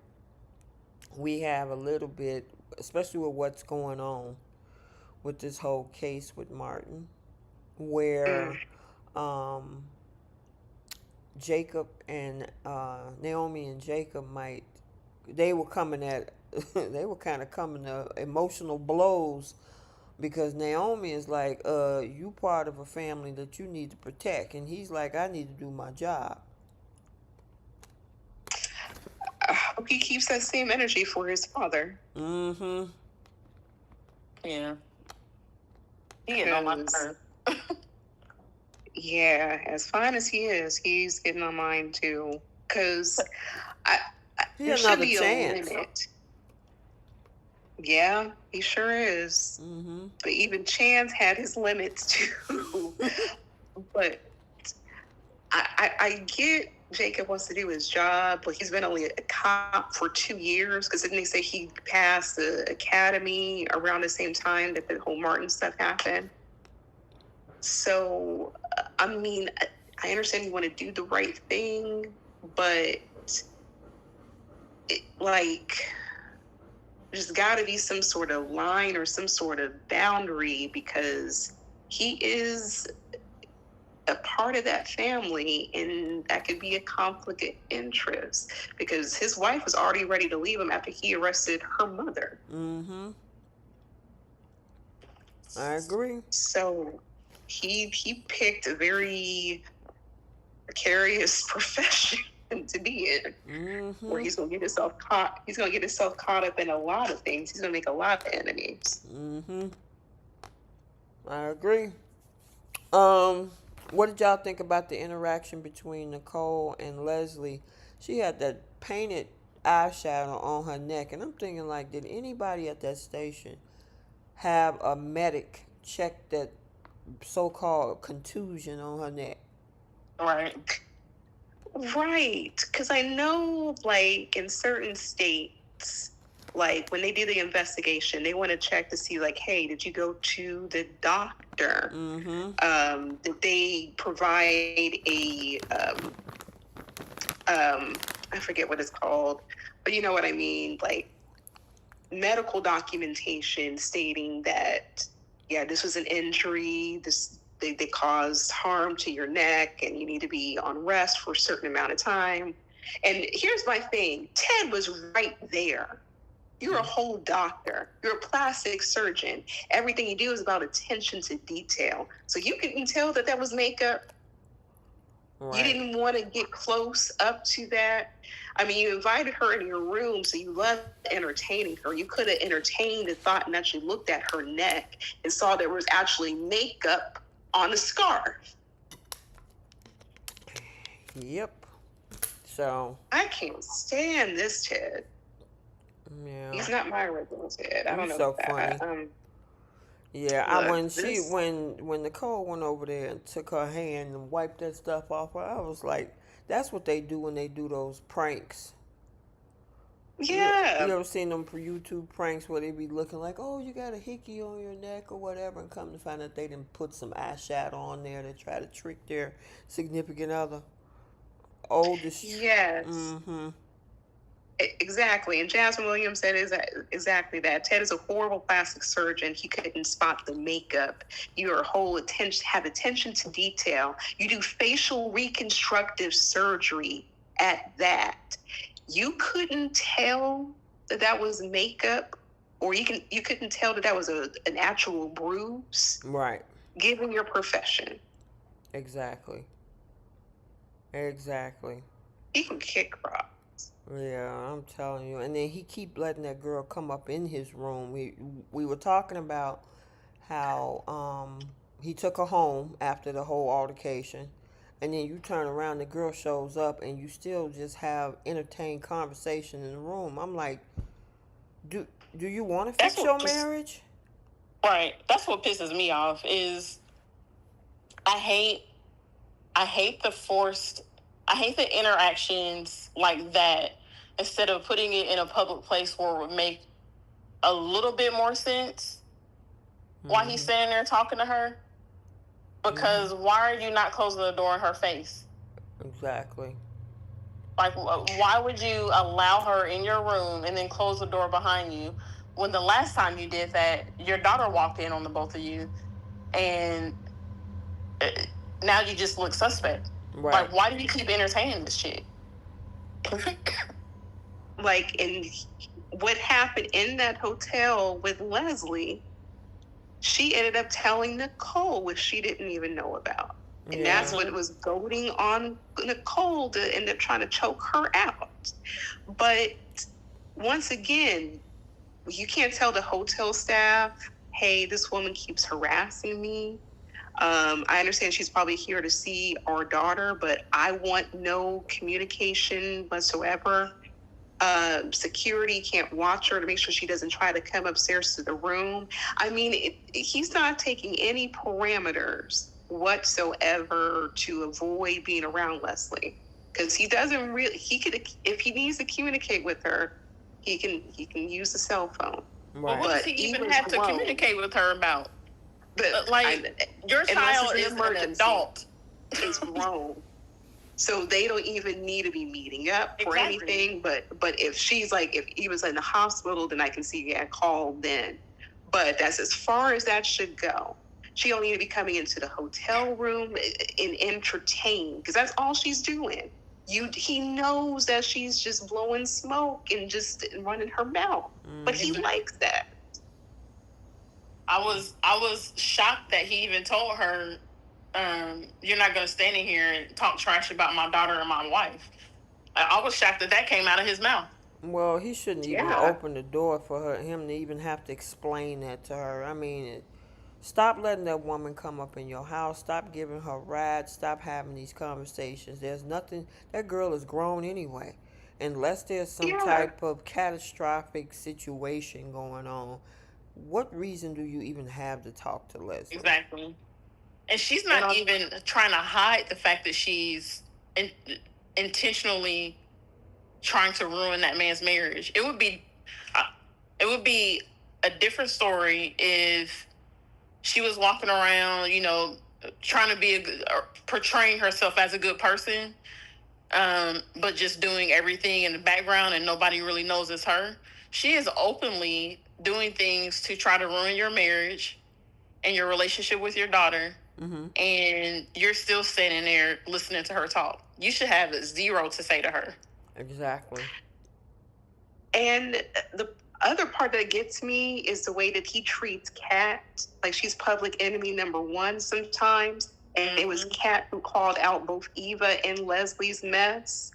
we have a little bit, especially with what's going on with this whole case with Martin, where Jacob and Naomi and Jacob they were kind of coming to emotional blows because Naomi is like, you part of a family that you need to protect, and he's like, I need to do my job. I hope he keeps that same energy for his father. Mm-hmm. Yeah. He getting on my nerves. Yeah, as fine as he is, he's getting on mine too. Because there should be a limit. Yeah, he sure is. Mm-hmm. But even Chance had his limits too. But I get Jacob wants to do his job, but he's been only a cop for 2 years. Because didn't they say he passed the academy around the same time that the whole Martin stuff happened? So, I mean, I understand you want to do the right thing, but there's got to be some sort of line or some sort of boundary, because he is a part of that family, and that could be a conflict of interest, because his wife was already ready to leave him after he arrested her mother. Mm-hmm. I agree. So he picked a very precarious profession to be in, where he's gonna get himself caught. He's gonna get himself caught up in a lot of things. He's gonna make a lot of enemies. Mm-hmm. I agree. What did y'all think about the interaction between Nicole and Leslie? She had that painted eyeshadow on her neck, and I'm thinking like, did anybody at that station have a medic check that so-called contusion on her neck? Right. Right, because I know, like, in certain states, like, when they do the investigation, they want to check to see, like, hey, did you go to the doctor? Did they provide I forget what it's called, but you know what I mean, like, medical documentation stating that, yeah, this was an injury, they caused harm to your neck, and you need to be on rest for a certain amount of time. And here's my thing: Ted was right there. You're a whole doctor. You're a plastic surgeon. Everything you do is about attention to detail. So you can tell that was makeup. Right. You didn't want to get close up to that. I mean, you invited her in your room, so you loved entertaining her. You could have entertained the thought and actually looked at her neck and saw there was actually makeup on the scarf. Yep. So I can't stand this Ted. Yeah. He's not my original Ted. I don't know. So funny. Yeah, look, when Nicole went over there and took her hand and wiped that stuff off her, I was like, that's what they do when they do those pranks. Yeah. You ever seen them YouTube pranks where they be looking like, oh, you got a hickey on your neck or whatever, and come to find out they didn't put some eyeshadow on there to try to trick their significant other. Oldest. Yes. Mm-hmm. Exactly. And Jasmine Williams said exactly that. Ted is a horrible plastic surgeon. He couldn't spot the makeup. Your whole have attention to detail. You do facial reconstructive surgery at that. You couldn't tell that was makeup, or you couldn't tell that was an actual bruise. Right. Given your profession. Exactly. He can kick rocks. Yeah, I'm telling you. And then he keep letting that girl come up in his room. We were talking about how he took her home after the whole altercation, and then you turn around, the girl shows up, and you still just have entertained conversation in the room. I'm like, do you want to fix your marriage? Right. That's what pisses me off. Is I hate the interactions like that, instead of putting it in a public place where it would make a little bit more sense while he's standing there talking to her. Because why are you not closing the door in her face? Exactly. Like, why would you allow her in your room and then close the door behind you when the last time you did that, your daughter walked in on the both of you, and now you just look suspect? Right. Like, why do you keep entertaining this shit? Like, in what happened in that hotel with Leslie, she ended up telling Nicole, which she didn't even know about. And that's what was goading on Nicole to end up trying to choke her out. But once again, you can't tell the hotel staff, hey, this woman keeps harassing me. I understand she's probably here to see our daughter, but I want no communication whatsoever. Security can't watch her to make sure she doesn't try to come upstairs to the room. I mean, he's not taking any parameters whatsoever to avoid being around Leslie, because he doesn't really. He could, if he needs to communicate with her, he can use the cell phone. Right. But what does he even have to communicate with her about? But your child is an adult. Is grown. So they don't even need to be meeting up for anything. But if she's like, if he was in the hospital, then I can see you get called then. But that's as far as that should go. She don't need to be coming into the hotel room and entertain, because that's all she's doing. He knows that she's just blowing smoke and just running her mouth, but he likes that. I was shocked that he even told her, you're not going to stand in here and talk trash about my daughter and my wife. I was shocked that came out of his mouth. Well, he shouldn't even open the door for him to even have to explain that to her. I mean, stop letting that woman come up in your house. Stop giving her rides. Stop having these conversations. There's nothing. That girl is grown anyway. unless there's some Yeah. type of catastrophic situation going on, what reason do you even have to talk to Leslie? Exactly. And she's And not even trying to hide the fact that she's intentionally trying to ruin that man's marriage. Uh, it would be a different story if she was walking around, trying to be or portraying herself as a good person, but just doing everything in the background and nobody really knows it's her. She is openly doing things to try to ruin your marriage and your relationship with your daughter, and you're still sitting there listening to her talk. You should have zero to say to her. Exactly. And the other part that gets me is the way that he treats Kat. Like, she's public enemy number one sometimes. And it was Kat who called out both Eva and Leslie's mess.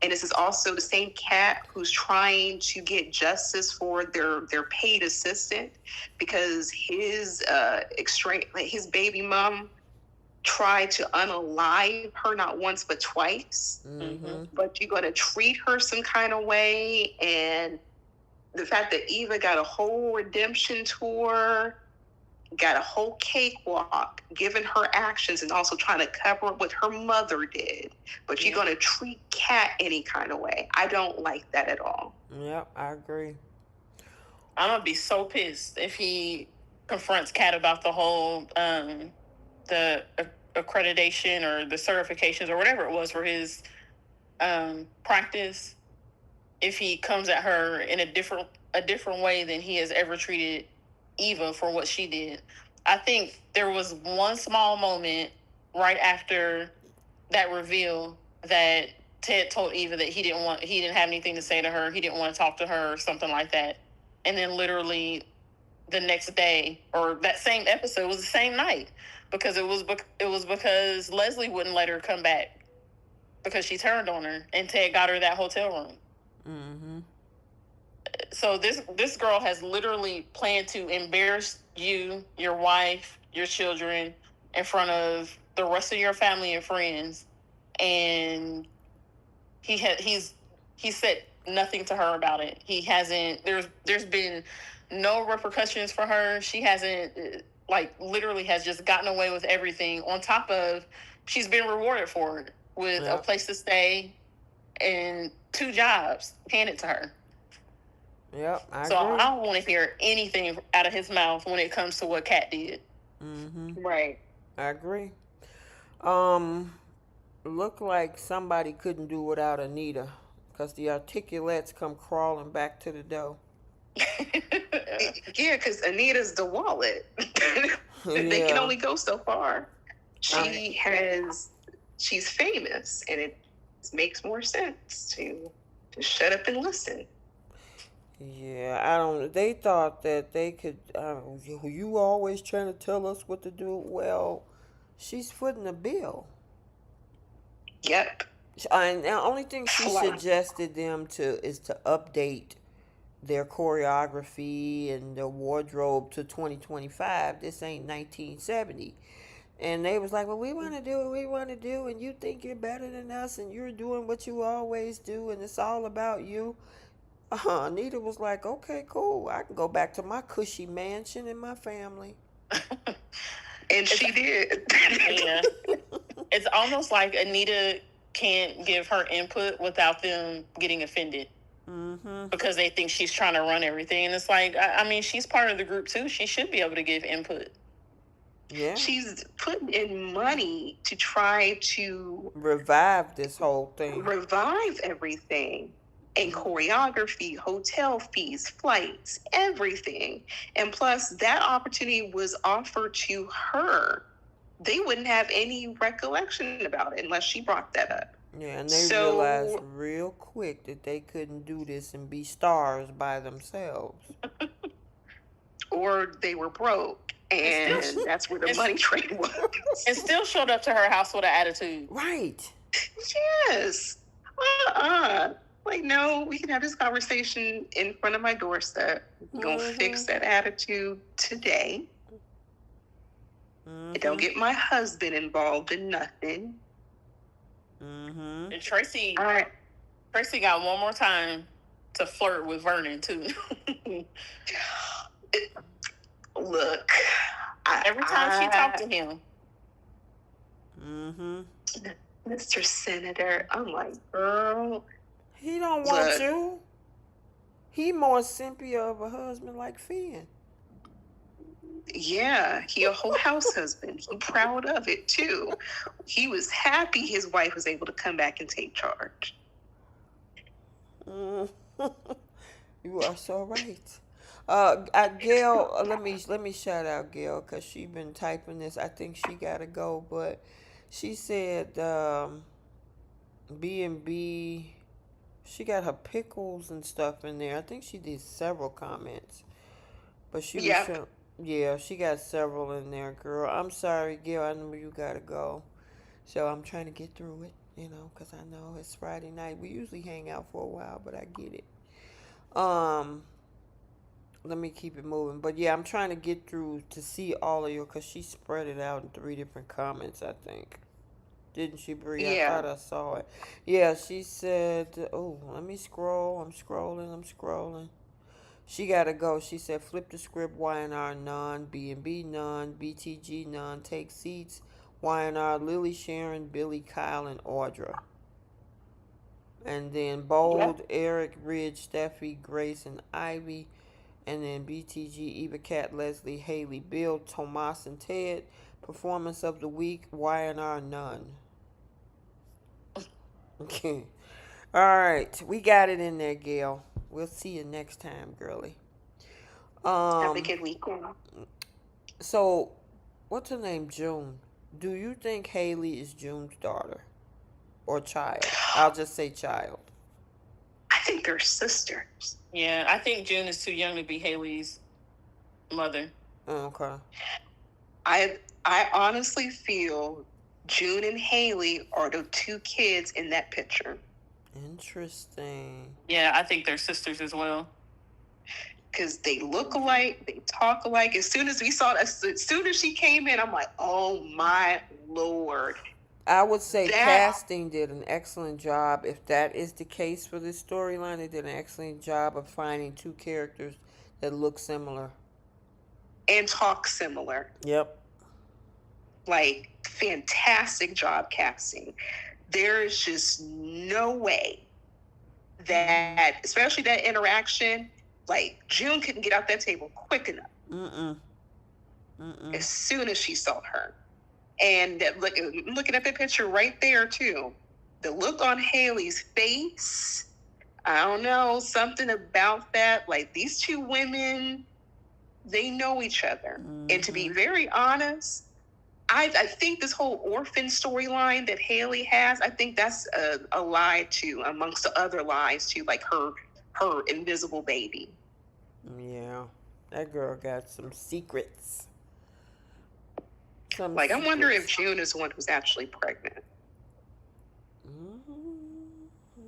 And this is also the same Kat who's trying to get justice for their paid assistant, because his his baby mom tried to unalive her not once but twice. But you're going to treat her some kind of way. And the fact that Eva got a whole redemption tour, got a whole cakewalk, given her actions, and also trying to cover up what her mother did. But you're going to treat Kat any kind of way. I don't like that at all. Yep, I agree. I'm going to be so pissed if he confronts Kat about the whole, the accreditation or the certifications or whatever it was for his practice. If he comes at her in a different way than he has ever treated Eva for what she did. I think there was one small moment right after that reveal that Ted told Eva that he didn't have anything to say to her. He didn't want to talk to her or something like that. And then literally the next day, or that same episode, was the same night, because it was because Leslie wouldn't let her come back because she turned on her, and Ted got her that hotel room. So this girl has literally planned to embarrass you, your wife, your children, in front of the rest of your family and friends, and he said nothing to her about it. He hasn't. There's been no repercussions for her. She hasn't, literally has just gotten away with everything. On top of, she's been rewarded for it with a place to stay and 2 jobs handed to her. Yep, I So agree. I don't want to hear anything out of his mouth when it comes to what Kat did. Right. I agree. Look like somebody couldn't do without Anita, because the articulates come crawling back to the door. Yeah, because Anita's the wallet. They can only go so far. She's famous, and it makes more sense to shut up and listen. Yeah, I don't. They thought that they could. You always trying to tell us what to do. Well, she's footing the bill. Yep. And the only thing she suggested them is to update their choreography and the wardrobe to 2025. This ain't 1970. And they was like, well, we want to do what we want to do, and you think you're better than us, and you're doing what you always do, and it's all about you. Anita was like, okay, cool. I can go back to my cushy mansion and my family. And she did. Yeah. It's almost like Anita can't give her input without them getting offended. Because they think she's trying to run everything. And it's like, I mean, she's part of the group too. She should be able to give input. Yeah. She's putting in money to try to revive this whole thing. Revive everything. And choreography, hotel fees, flights, everything. And plus, that opportunity was offered to her. They wouldn't have any recollection about it unless she brought that up. Yeah, and they realized real quick that they couldn't do this and be stars by themselves. Or they were broke, and that's where the money train was. And still showed up to her house with an attitude. Right. Yes. Like, no, we can have this conversation in front of my doorstep. You're going to fix that attitude today. Don't get my husband involved in nothing. And Tracy Tracy got one more time to flirt with Vernon too. Look, Every time she talked to him. Mm-hmm. Mr. Senator, I'm like, girl, He don't want look, you. He more simpy of a husband like Finn. yeah, he a whole house husband. He proud of it too. He was happy his wife was able to come back and take charge. Mm. You are so right. Gail, let me shout out Gail because she been typing this. I think she gotta go, but she said B&B. She got her pickles and stuff in there. I think she did several comments, but she was Yep. showing. Yeah, she got several in there, girl. I'm sorry, Gail. I know you gotta go, so I'm trying to get through it. Because I know it's Friday night. We usually hang out for a while, but I get it. Let me keep it moving. But yeah, I'm trying to get through to see all of you because she spread it out in 3 different comments, I think. Didn't she, Brie? I Yeah. thought I saw it. Yeah, she said, oh, let me scroll. I'm scrolling. She got to go. She said, flip the script, Y&R none, B&B none, BTG none, take seats, Y&R, Lily, Sharon, Billy, Kyle, and Audra. And then Bold, Yep. Eric, Ridge, Steffi, Grace, and Ivy. And then BTG, Eva, Cat, Leslie, Haley, Bill, Tomas, and Ted. Performance of the week, Y&R none. Okay. All right. We got it in there, Gail. We'll see you next time, girlie. Have a good weekend. So, what's her name? June. Do you think Haley is June's daughter or child? I'll just say child. I think they're sisters. Yeah, I think June is too young to be Haley's mother. Okay. I honestly feel June and Haley are the 2 kids in that picture. Interesting. Yeah, I think they're sisters as well. Because they look alike, they talk alike. As soon as she came in, I'm like, oh my Lord. I would say casting did an excellent job. If that is the case for this storyline, they did an excellent job of finding 2 characters that look similar. And talk similar. Yep. Like, fantastic job casting. There's just no way that, especially that interaction, like, June couldn't get out that table quick enough. As soon as she saw her. And looking at the picture right there, too. The look on Haley's face, I don't know, something about that. Like, these 2 women, they know each other. And to be very honest, I think this whole orphan storyline that Haley has, I think that's a lie, too, amongst the other lies, too, like her invisible baby. Yeah. That girl got some secrets. I wonder if June is the one who's actually pregnant.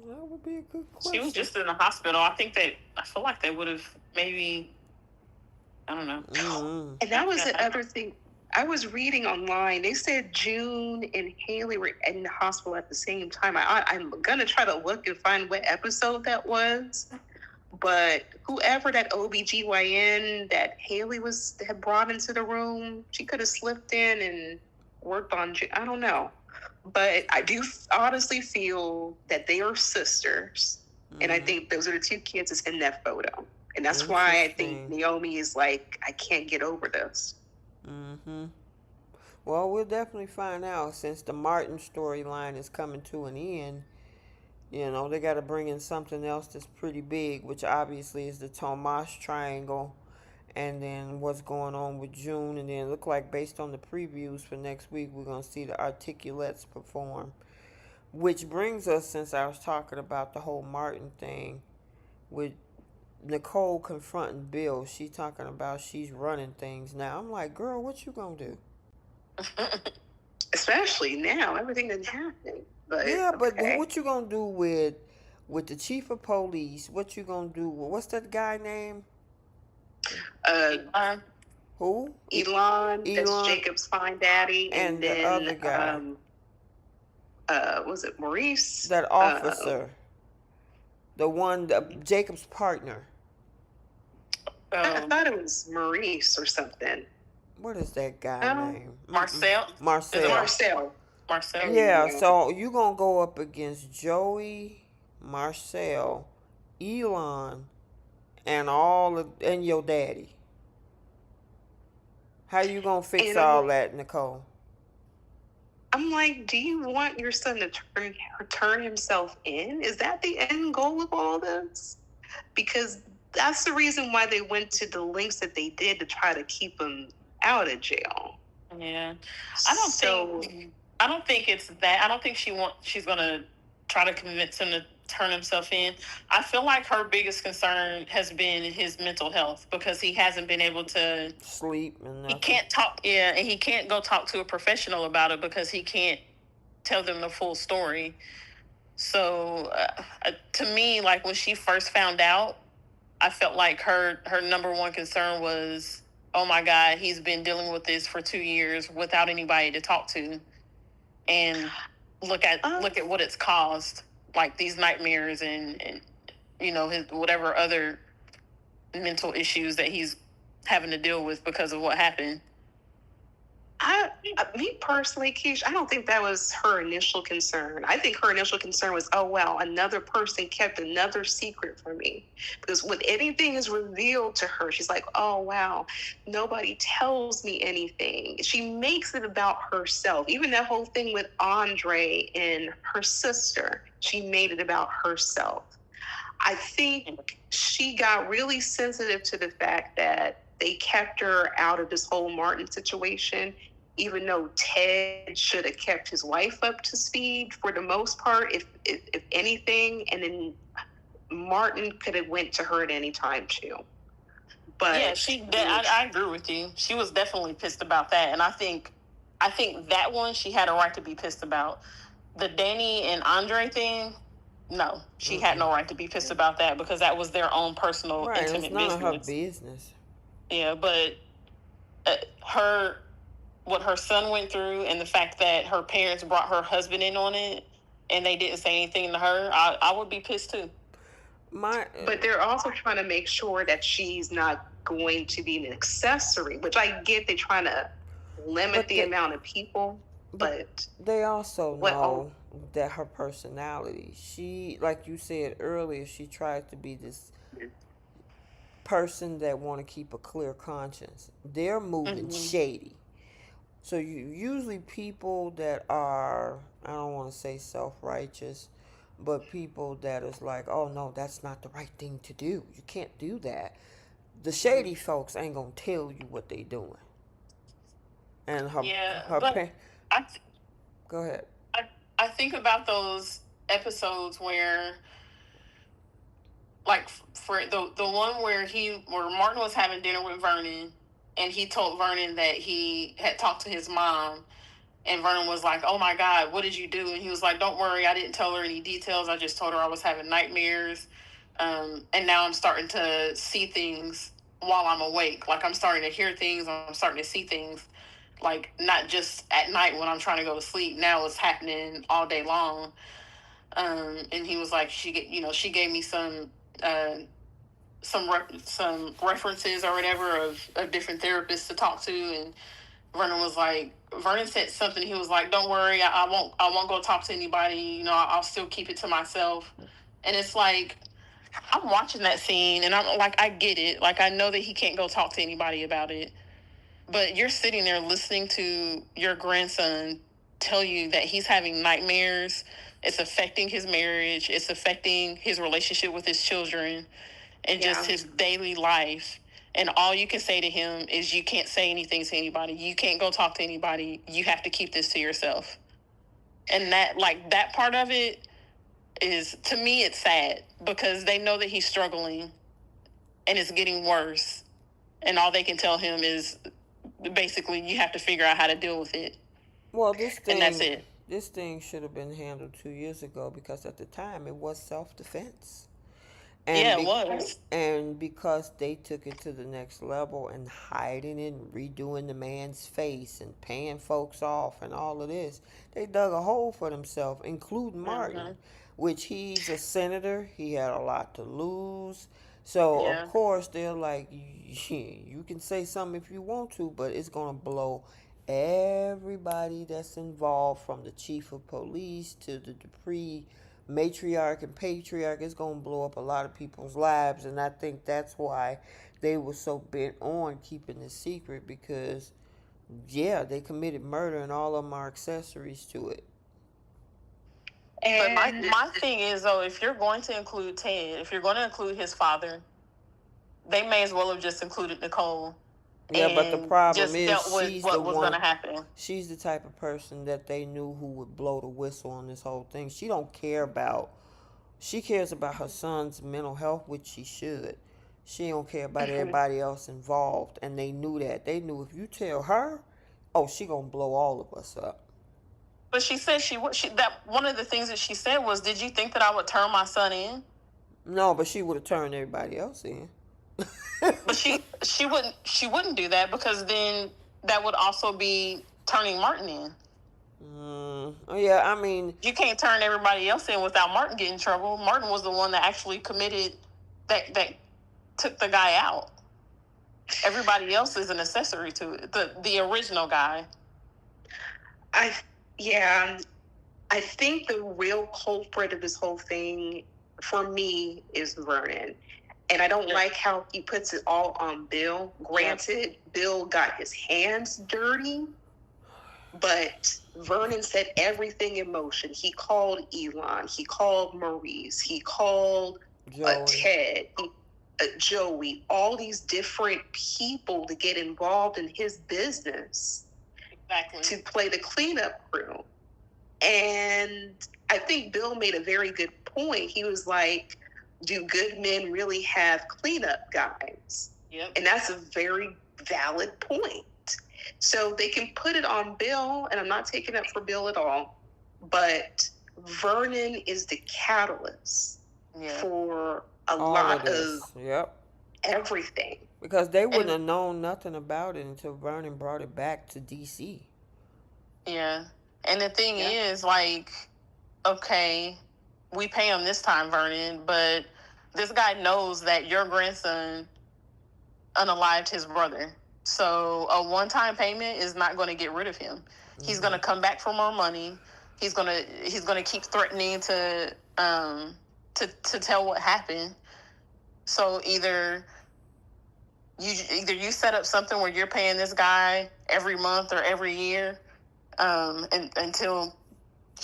That would be a good question. She was just in the hospital. I feel like they would have maybe, I don't know. And that was the other thing. I was reading online. They said June and Haley were in the hospital at the same time. I'm going to try to look and find what episode that was. But whoever that OBGYN that Haley had brought into the room, she could have slipped in and worked on, I don't know. But I do honestly feel that they are sisters. And I think those are the 2 kids that's in that photo. And that's why I think Naomi is like, I can't get over this. Well, we'll definitely find out since the Martin storyline is coming to an end. They got to bring in something else that's pretty big, which obviously is the Tomas Triangle, and then what's going on with June. And then it look like based on the previews for next week, we're going to see the Articulates perform. Which brings us, since I was talking about the whole Martin thing, with Nicole confronting Bill. She's talking about she's running things now. I'm like, girl, what you going to do? Especially now, everything that's happening. But, yeah, but what you gonna do with the chief of police? What you gonna do? What's that guy name? Who? Elon. That's Jacob's fine daddy. And then, the other guy. Was it Maurice? That officer. The one, Jacob's partner. I thought it was Maurice or something. What is that guy Oh, name? Marcel. Is it Marcel. Marcel. Marcel? Yeah, so you gonna go up against Joey, Marcel, Elon, and your daddy. How you gonna fix And all that, Nicole? I'm like, do you want your son to turn himself in? Is that the end goal of all this? Because that's the reason why they went to the lengths that they did to try to keep him out of jail. Yeah, I don't think it's that. I don't think she's gonna try to convince him to turn himself in. I feel like her biggest concern has been his mental health because he hasn't been able to sleep and he nothing. can't talk. Yeah, and he can't go talk to a professional about it because he can't tell them the full story. So to me, like when she first found out, I felt like her number one concern was, oh my God, he's been dealing with this for 2 years without anybody to talk to, and look at what it's caused, like these nightmares and his whatever other mental issues that he's having to deal with because of what happened. Me personally, Keish, I don't think that was her initial concern. I think her initial concern was, oh, wow, another person kept another secret from me. Because when anything is revealed to her, she's like, oh, wow, nobody tells me anything. She makes it about herself. Even that whole thing with Andre and her sister, she made it about herself. I think she got really sensitive to the fact that they kept her out of this whole Martin situation, even though Ted should have kept his wife up to speed for the most part, if anything, and then Martin could have went to her at any time too. But yeah, I agree with you. She was definitely pissed about that, and I think that one she had a right to be pissed about. The Danny and Andre thing, no, she had no right to be pissed about that because that was their own personal, intimate it's none business. of her business. Yeah, but what her son went through and the fact that her parents brought her husband in on it and they didn't say anything to her, I would be pissed too. But they're also trying to make sure that she's not going to be an accessory, which I get. They're trying to limit the amount of people, but they also know that her personality, she, like you said earlier, she tries to be this person that want to keep a clear conscience. They're moving shady. So usually people that are, I don't want to say self-righteous, but people that is like, oh no, that's not the right thing to do. You can't do that. The shady folks ain't gonna tell you what they doing. And go ahead. I think about those episodes where, like, for the one where Martin was having dinner with Vernon, and he told Vernon that he had talked to his mom, and Vernon was like, oh my God, what did you do? And he was like, don't worry, I didn't tell her any details. I just told her I was having nightmares. And now I'm starting to see things while I'm awake. Like I'm starting to hear things. I'm starting to see things. Like not just at night when I'm trying to go to sleep. Now it's happening all day long. And he was like, she gave me some references or whatever of different therapists to talk to, and Vernon said something. He was like, don't worry, I won't go talk to anybody, I'll still keep it to myself. And it's like, I'm watching that scene and I'm like, I get it, like I know that he can't go talk to anybody about it, but you're sitting there listening to your grandson tell you that he's having nightmares. It's affecting his marriage, it's affecting his relationship with his children and just his daily life. And all you can say to him is you can't say anything to anybody. You can't go talk to anybody. You have to keep this to yourself. And that part of it is, to me, it's sad because they know that he's struggling and it's getting worse. And all they can tell him is basically you have to figure out how to deal with it. Well, and that's it. This thing should have been handled 2 years ago because at the time it was self-defense. And Yeah, it be- was. and because they took it to the next level and hiding it and redoing the man's face and paying folks off and all of this, they dug a hole for themselves, including Martin, Hmm. which he's a senator. He had a lot to lose. So, of Yeah. course, they're like, you can say something if you want to, but it's going to blow everybody that's involved, from the chief of police to the Dupree matriarch and patriarch. Is going to blow up a lot of people's lives, and I think that's why they were so bent on keeping the secret, because yeah, they committed murder and all of them are accessories to it. But my And my thing is though, if you're going to include Ted, if you're going to include his father, they may as well have just included Nicole Yeah, but the and problem just is dealt with she's the what was going one. to happen. She's the type of person that they knew who would blow the whistle on this whole thing. She don't care about. She cares about her son's mental health, which she should. She don't care about everybody else involved, and they knew that. They knew if you tell her, oh, she gonna blow all of us up. But she said that one of the things that she said was, "Did you think that I would turn my son in?" No, but she would have turned everybody else in. But she wouldn't do that, because then that would also be turning Martin in. Oh yeah, I mean, You can't turn everybody else in without Martin getting in trouble. Martin was the one that actually committed that took the guy out. Everybody else is an accessory to it. The original guy. I, yeah, I think the real culprit of this whole thing for me is Vernon. And I don't like how he puts it all on Bill. Granted, Bill got his hands dirty, but Vernon set everything in motion. He called Elon, he called Maurice, he called Ted, Joey, all these different people to get involved in his business. Exactly. To play the cleanup crew. And I think Bill made a very good point. He was like, do good men really have cleanup guys? Yep. And that's a very valid point. So they can put it on Bill, and I'm not taking up for Bill at all, but Vernon is the catalyst for a lot of everything. Because they wouldn't have known nothing about it until Vernon brought it back to DC. Yeah. And the thing is, like, okay, we pay him this time, Vernon, but this guy knows that your grandson unalived his brother. So a one-time payment is not going to get rid of him. Mm-hmm. He's going to come back for more money. He's going to keep threatening to tell what happened. So either you set up something where you're paying this guy every month or every year, until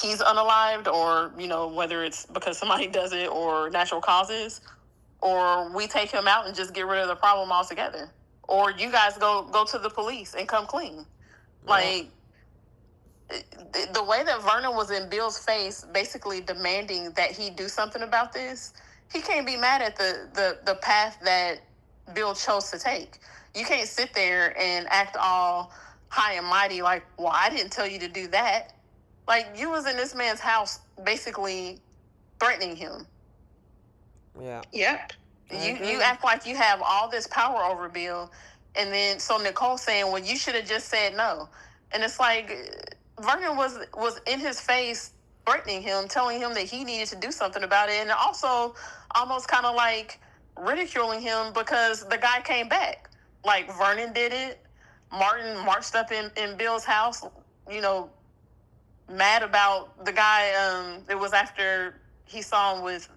he's unalived, or whether it's because somebody does it or natural causes, or we take him out and just get rid of the problem altogether, or you guys go to the police and come clean. Like, the way that Vernon was in Bill's face, basically demanding that he do something about this, he can't be mad at the path that Bill chose to take. You can't sit there and act all high and mighty like, well, I didn't tell you to do that. Like, you was in this man's house basically threatening him. Yeah. Yep. You act like you have all this power over Bill, and then so Nicole's saying, well, you should have just said no. And it's like, Vernon was in his face threatening him, telling him that he needed to do something about it, and also almost kind of like ridiculing him because the guy came back. Like, Vernon did it. Martin marched up in Bill's house, mad about the guy. It was after he saw him with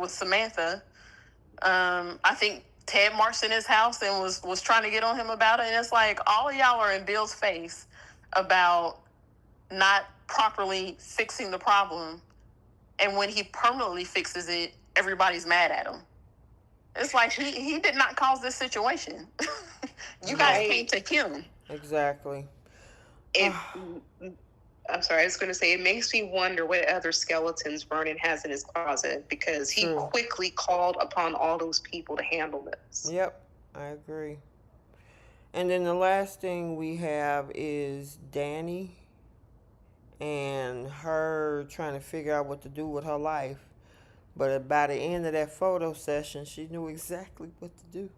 Samantha. I think Ted marched in his house and was trying to get on him about it. And it's like, all of y'all are in Bill's face about not properly fixing the problem. And when he permanently fixes it, everybody's mad at him. It's like he did not cause this situation. You guys came to him. Exactly. I'm sorry, I was going to say, it makes me wonder what other skeletons Vernon has in his closet, because he quickly called upon all those people to handle this. Yep, I agree. And then the last thing we have is Danny and her trying to figure out what to do with her life, But by the end of that photo session, she knew exactly what to do.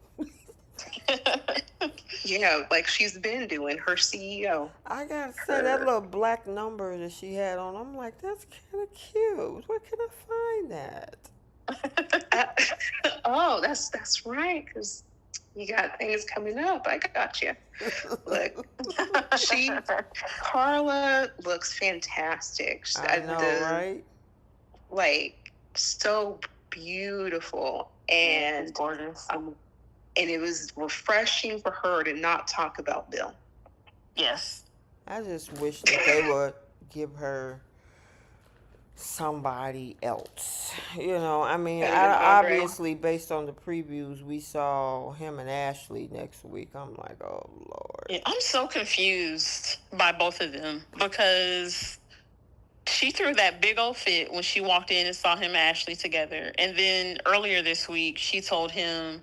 Yeah, like she's been doing, her CEO. I gotta say, that little black number that she had on, I'm like, that's kind of cute. Where can I find that? Oh, that's right, because you got things coming up. I got you. Look, Carla looks fantastic. I know, right? Like, so beautiful. And gorgeous. And it was refreshing for her to not talk about Bill. Yes. I just wish that they would give her somebody else. You know, I mean, obviously, based on the previews, we saw him and Ashley next week. I'm like, oh, Lord. Yeah, I'm so confused by both of them because she threw that big old fit when she walked in and saw him and Ashley together. And then earlier this week, she told him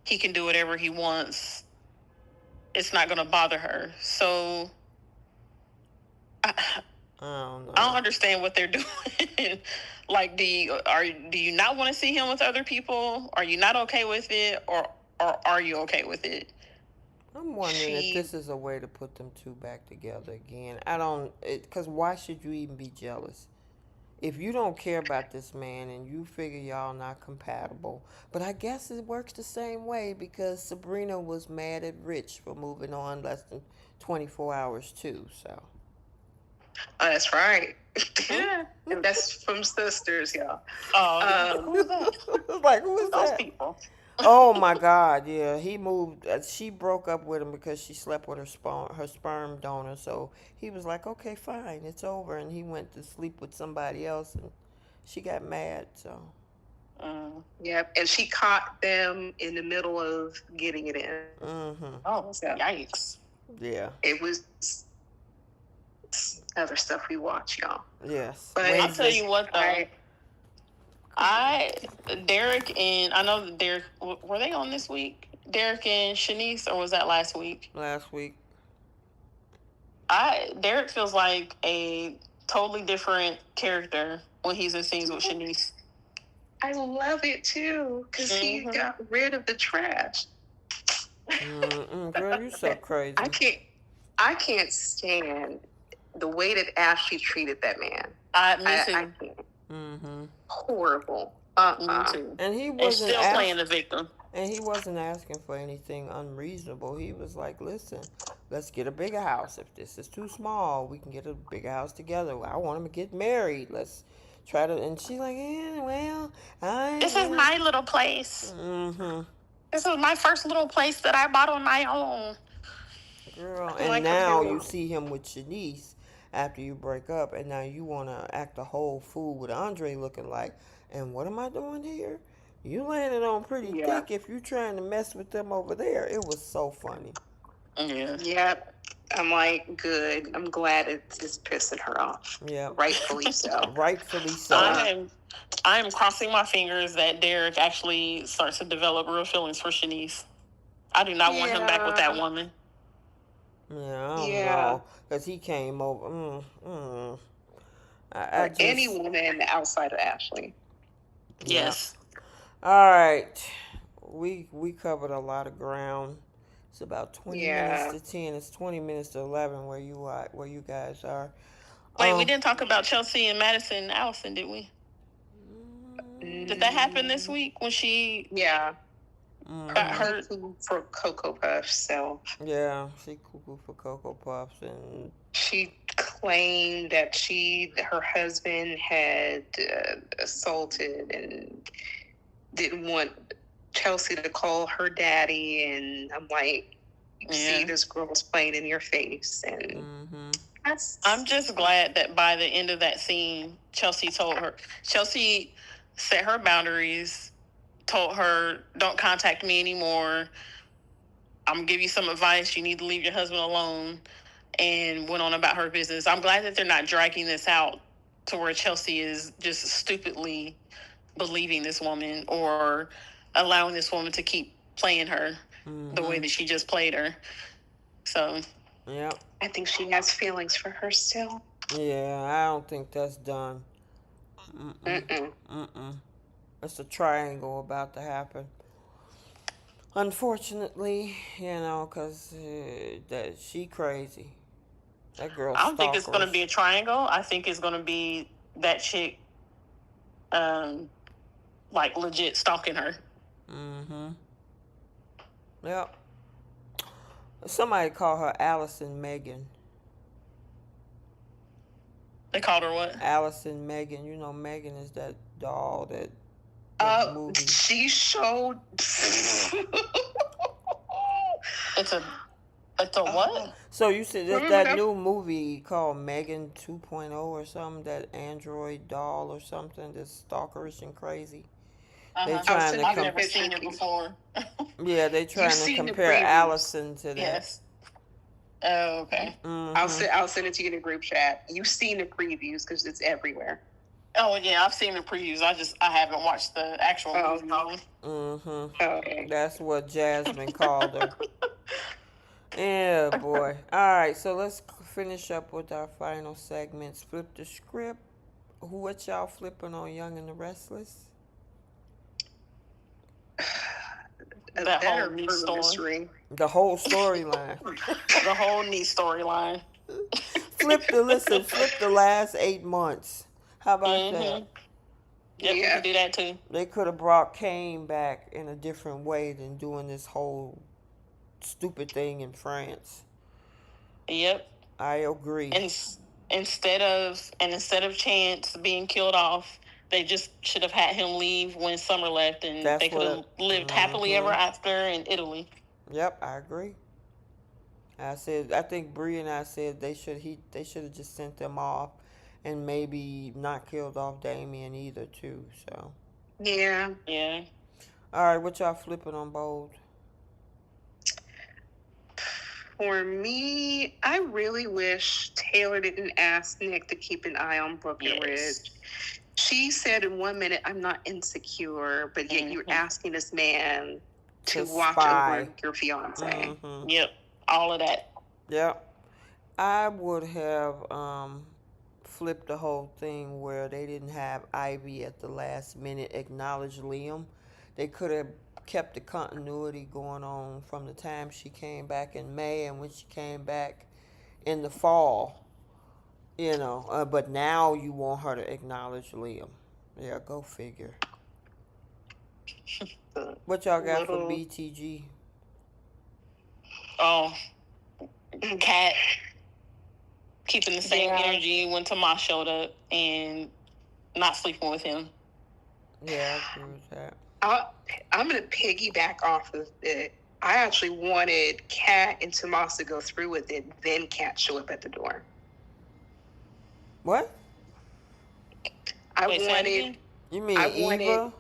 he can do whatever he wants. It's not going to bother her. So I don't know. I don't understand what they're doing. Like, do you not want to see him with other people? Are you not okay with it, or are you okay with it? I'm wondering if this is a way to put them two back together again. I don't, because why should you even be jealous? If you don't care about this man and you figure y'all not compatible, but I guess it works the same way because Sabrina was mad at Rich for moving on less than 24 hours too, so. Oh, that's right. Yeah. And that's from Sisters, y'all. Who's that? Like, who is Those that? people. Oh my God, yeah. He moved. She broke up with him because she slept with her sperm donor. So he was like, okay, fine, it's over. And he went to sleep with somebody else, and she got mad. So. Yep, and she caught them in the middle of getting it in. Mm-hmm. Oh, yikes. Yeah. It was other stuff we watch, y'all. Yes. But I'll tell you what, though. Derek and I know Derek, were they on this week? Derek and Shanice, or was that last week? Last week. Derek feels like a totally different character when he's in scenes with Shanice. I love it too, because he got rid of the trash. Girl, you're so crazy. I can't stand the way that Ashley treated that man. Me too. I can't. Mm-hmm. Horrible. Me too. And he And wasn't still playing the victim. And he wasn't asking for anything unreasonable. He was like, listen, let's get a bigger house. If this is too small, we can get a bigger house together. I want him to get married. Let's try to. And she's like, this is my little place. Mm-hmm. This is my first little place that I bought on my own. Girl, and now you see him with Shanice after you break up, and now you want to act a whole fool with Andre looking like, and what am I doing here? You landed on pretty thick if you trying to mess with them over there. It was so funny. Yeah. Yep. I'm like, good. I'm glad it's pissing her off. Yeah. Rightfully so. Rightfully so. I am crossing my fingers that Derek actually starts to develop real feelings for Shanice. I do not want him back with that woman. Yeah, I don't know. Because he came over. Any woman outside of Ashley. Yes. All right. We covered a lot of ground. It's about 20 minutes to 10. It's 20 minutes to 11 where you guys are. Wait, we didn't talk about Chelsea and Madison and Allison, did we? Did that happen this week when she got hurt for Cocoa Puffs? So yeah, she cuckoo for Cocoa Puffs, and she claimed that her husband had assaulted and didn't want Chelsea to call her daddy, and I'm like, see, this girl's playing in your face, and I'm just glad that by the end of that scene, Chelsea set her boundaries, told her, don't contact me anymore. I'm gonna give you some advice. You need to leave your husband alone, and went on about her business. I'm glad that they're not dragging this out to where Chelsea is just stupidly believing this woman or allowing this woman to keep playing her the way that she just played her. So, yeah, I think she has feelings for her still. Yeah, I don't think that's done. It's a triangle about to happen. Unfortunately, because that she crazy. That girl I don't think it's going to stalkerish. be a triangle. I think it's going to be that chick, like legit stalking her. Mm-hmm. Yep. Somebody call her Allison Megan. They called her what? Allison Megan. You know, Megan is that doll that movie. She showed. It's a what? So you said there's Remember that that- new movie called Megan 2.0 or something, that android doll or something that's stalkerish and crazy. They Uh-huh. trying to I've never seen it before. Yeah, they trying to seen the compare previews. Allison to that. Yes. Oh, okay. Mhm. I'll send it to you in a group chat. You've seen the previews because it's everywhere. Oh yeah, I've seen the previews. I haven't watched the actual movie. Mhm. Okay. That's what Jasmine called her. Yeah, boy. All right, so let's finish up with our final segments. Flip the script. What y'all flipping on Young and the Restless? That That whole or knee murder story. mystery. The whole storyline. The whole knee storyline. Flip the last 8 months. How about that? Yep, we Yeah. can do that too. They could have brought Kane back in a different way than doing this whole stupid thing in France. Yep. I agree. And instead of Chance being killed off, they just should have had him leave when Summer left, and That's they could have lived happily ever after in Italy. Yep, I agree. I think Bree and I said they should have just sent them off, and maybe not killed off Damien either too. So. Yeah. Yeah. All right, what y'all flipping on Bold? For me, I really wish Taylor didn't ask Nick to keep an eye on Brokenridge. She said in 1 minute, "I'm not insecure," but yet you're asking this man to watch spy over your fiance. Yep. All of that. Yep. I would have flipped the whole thing where they didn't have Ivy at the last minute acknowledge Liam. They could have kept the continuity going on from the time she came back in May and when she came back in the fall. But now you want her to acknowledge Liam. Yeah, go figure. What y'all got for BTG? Oh, Kat keeping the same energy when Tomas showed up and not sleeping with him. Yeah, I agree with that. I'm going to piggyback off of it. I actually wanted Kat and Tomas to go through with it, then Kat show up at the door. What? I Wait, wanted Eva?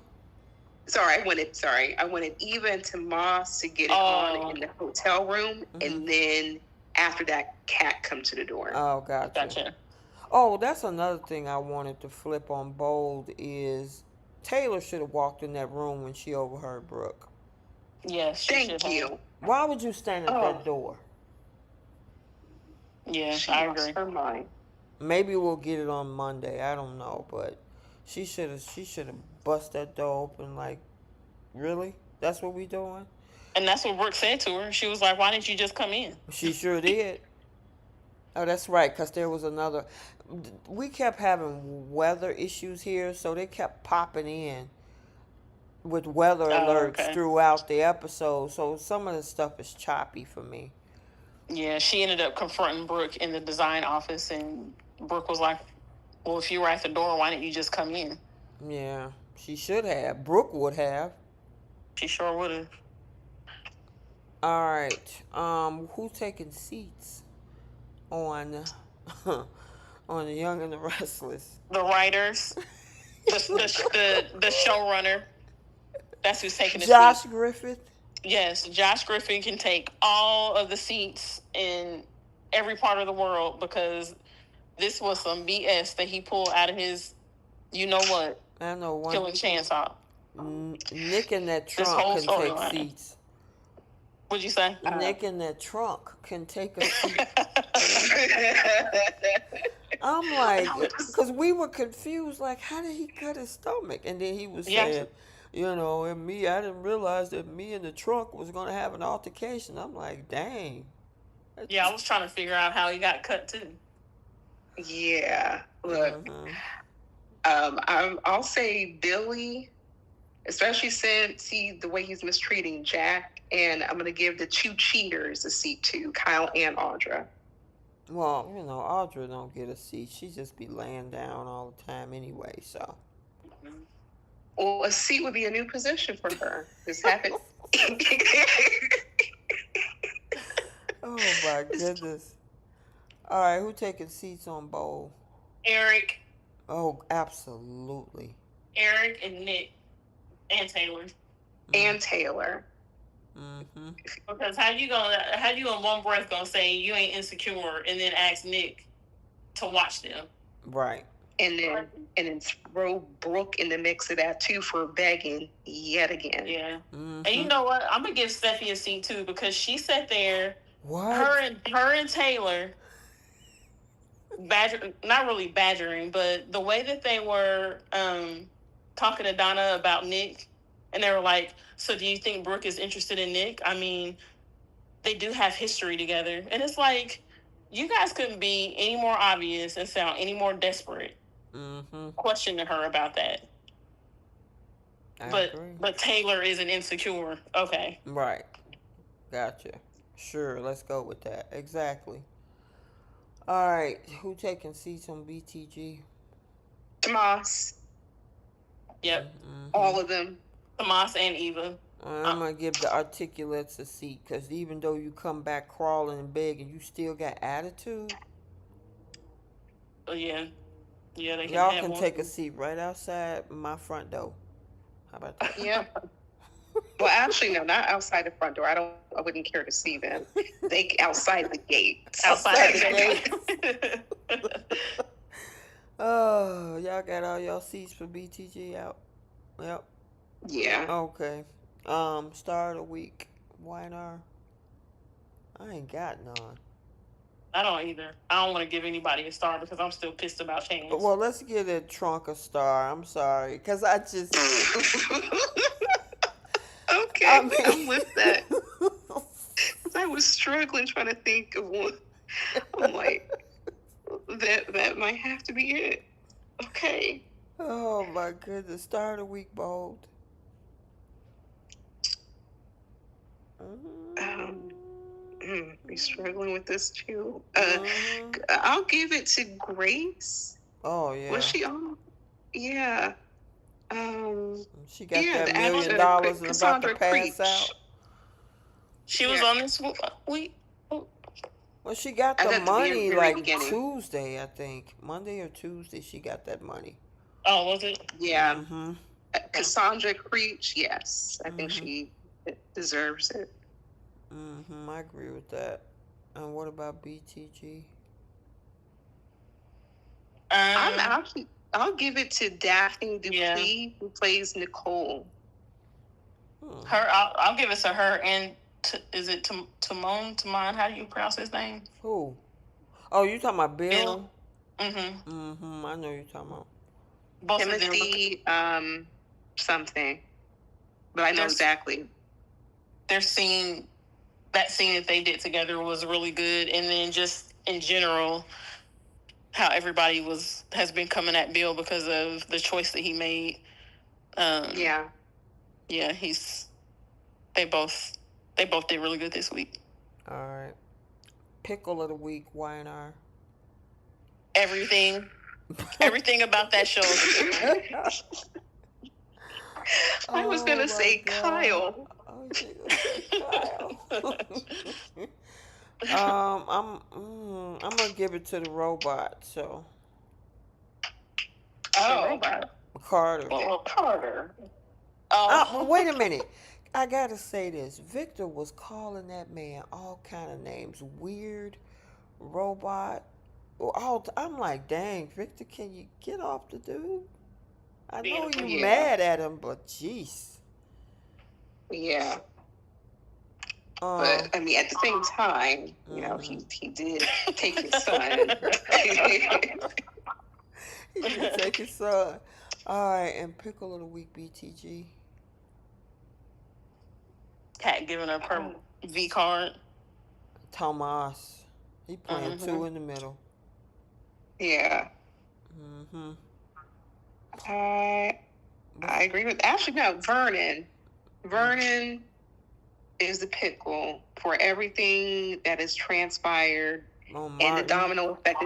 I wanted Eva and Tomas to get it on in the hotel room, and then after that, Kat come to the door. Oh, gotcha. Oh, that's another thing I wanted to flip on Bold is Taylor should have walked in that room when she overheard Brooke. Yes, Thank you. Why would you stand at that door? Yeah, She I lost agree. her mind. Maybe we'll get it on Monday. I don't know, but she should have bust that door open. Like, really? That's what we doing? And that's what Brooke said to her. She was like, "Why didn't you just come in?" She sure did. Oh, that's right, because there was another. We kept having weather issues here, so they kept popping in with weather alerts throughout the episode. So some of the stuff is choppy for me. Yeah, she ended up confronting Brooke in the design office, and Brooke was like, "Well, if you were at the door, why didn't you just come in?" Yeah, she should have. Brooke would have. She sure would have. All right. Who's taking seats on on the Young and the Restless? The writers, the showrunner. That's who's taking the Josh seat. Griffith. Yes, Josh Griffin can take all of the seats in every part of the world because this was some BS that he pulled out of his, you know what, I know one. killing chance off. Nick in that trunk whole can take storyline. seats. What'd you say? Nick in that trunk can take a seat. I'm like, because we were confused, like, how did he cut his stomach? And then he was Yeah. saying, and me, I didn't realize that me in the trunk was going to have an altercation. I'm like, dang. Yeah, I was trying to figure out how he got cut too. Yeah. Look, Mhm. I'll say Billy, especially since the way he's mistreating Jack, and I'm gonna give the two cheaters a seat too, Kyle and Audra. Well, Audra don't get a seat. She just be laying down all the time anyway, so. Well, a seat would be a new position for her. This happened. Oh my goodness. All right, who taking seats on bowl? Eric, Oh, absolutely. and Nick, and Taylor. And Taylor. Mm-hmm. Because how you in one breath gonna say you ain't insecure and then ask Nick to watch them? Right. And then throw Brooke in the mix of that too for begging yet again. Yeah. Mm-hmm. And you know what? I'm gonna give Steffi a seat too because she sat there. What? Her and Taylor not really badgering, but the way that they were talking to Donna about Nick, and they were like, "So do you think Brooke is interested in Nick?" I mean, they do have history together, and it's like you guys couldn't be any more obvious and sound any more desperate. Mm-hmm. Questioning her about that. I agree. But Taylor isn't insecure. Okay. Right. Gotcha. Sure, let's go with that. Exactly. All right, who taking seats on BTG? Tomas, Yep. Mm-hmm. all of them. Tomas and Eva. I'm going to give the articulates a seat because even though you come back crawling and begging, you still got attitude. Oh, yeah. Yeah, they can Y'all have can one. take a seat right outside my front door. How about that? Yeah. Well, actually, no, not outside the front door. I wouldn't care to see them. They outside the gate. Outside the gate. Oh, y'all got all y'all seats for BTG out? Yep. Yeah. Okay. Star of the week. YNR. I ain't got none. I don't either. I don't want to give anybody a star because I'm still pissed about Chance. Well, let's give a trunk a star. I'm sorry, because I just. Okay, I'm with that. I was struggling trying to think of one. I'm like, that might have to be it. Okay. Oh my goodness. Star of the week, bold. Be struggling with this too. I'll give it to Grace. Oh yeah. Was she on? Yeah. She got yeah, that $1 the million and about to Cassandra pass Creech. out. She was on this week. Well, she got I the got the money very like beginning. Tuesday, I think. Monday or Tuesday, she got that money. Oh, was it? Yeah. Mm-hmm. Cassandra Creech, yes. I think she deserves it. Mm-hmm. I agree with that. And what about BTG? I'll give it to Daphne Dupuis, who plays Nicole. I'll give it to her and is it Timon? How do you pronounce his name? Who? Oh, you talking about Bill? Mm-hmm. Mm-hmm. I know you're talking about. Both Timothy, something. But I know exactly. That scene that they did together was really good, and then just in general, how everybody has been coming at Bill because of the choice that he made. Yeah, they both did really good this week. All right. Pickle of the week, YNR. Everything about that show. I was gonna say Kyle. Oh, Kyle. I'm gonna give it to the robot. So. Robot. Carter. Well, Carter. Wait a minute. I gotta say this. Victor was calling that man all kind of names. Weird, robot. I'm like, dang, Victor, can you get off the dude? I know you mad at him, but jeez. Yeah. But I mean, at the same time, you know, he did take his son. He did take his son. All right, and pickle of the week, BTG. Cat giving up her V card. Tomas. He playing two in the middle. Yeah. I agree with. Actually, no. Vernon is the pickle for everything that has transpired and the domino effect.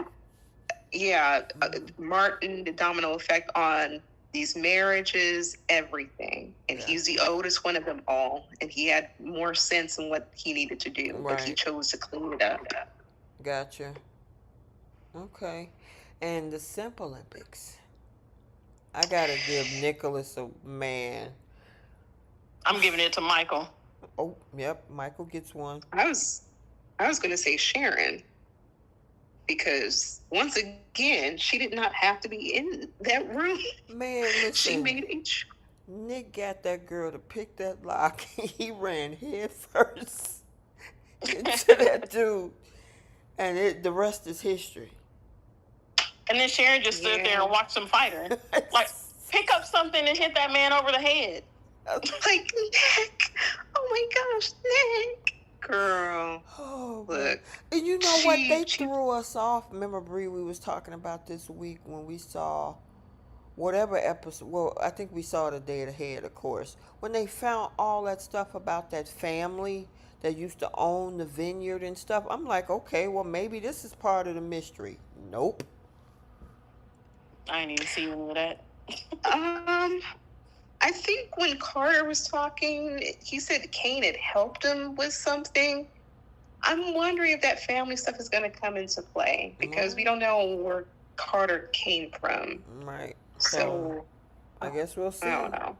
Martin, the domino effect on these marriages, everything. And he's the oldest one of them all. And he had more sense in what he needed to do, but he chose to clean it up. Gotcha. Okay. And the Simp Olympics. I gotta give Nicholas a man. I'm giving it to Michael. Oh, yep. Michael gets one. I was gonna say Sharon. Because once again, she did not have to be in that room. Man, listen. She made each. Nick got that girl to pick that lock. He ran head first into that dude. And the rest is history. And then Sharon just stood there and watched them fight her. Like, pick up something and hit that man over the head. Like, Nick. Oh my gosh, Nick. Girl. Oh, look. And you know what? They threw us off. Remember, Bree, we was talking about this week when we saw whatever episode. Well, I think we saw the day ahead, of course. When they found all that stuff about that family that used to own the vineyard and stuff. I'm like, okay, well, maybe this is part of the mystery. Nope. I ain't even see any of that. I think when Carter was talking, he said Kane had helped him with something. I'm wondering if that family stuff is going to come into play because we don't know where Carter came from. Right. So I guess we'll see. I don't know.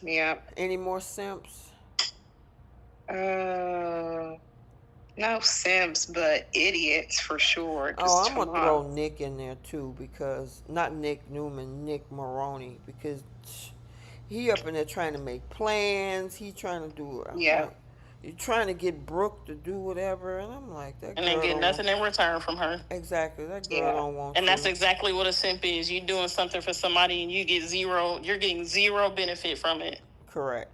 Yeah. Any more simps? No simps, but idiots for sure. Oh, I'm going to throw Nick in there too because, not Nick Newman, Nick Maroney, because he up in there trying to make plans. He trying to do it. Yeah. Like, you're trying to get Brooke to do whatever, and I'm like, that girl. And then get nothing in return from her. Exactly. That girl don't want And that's exactly what a simp is. You doing something for somebody and you're getting zero benefit from it. Correct.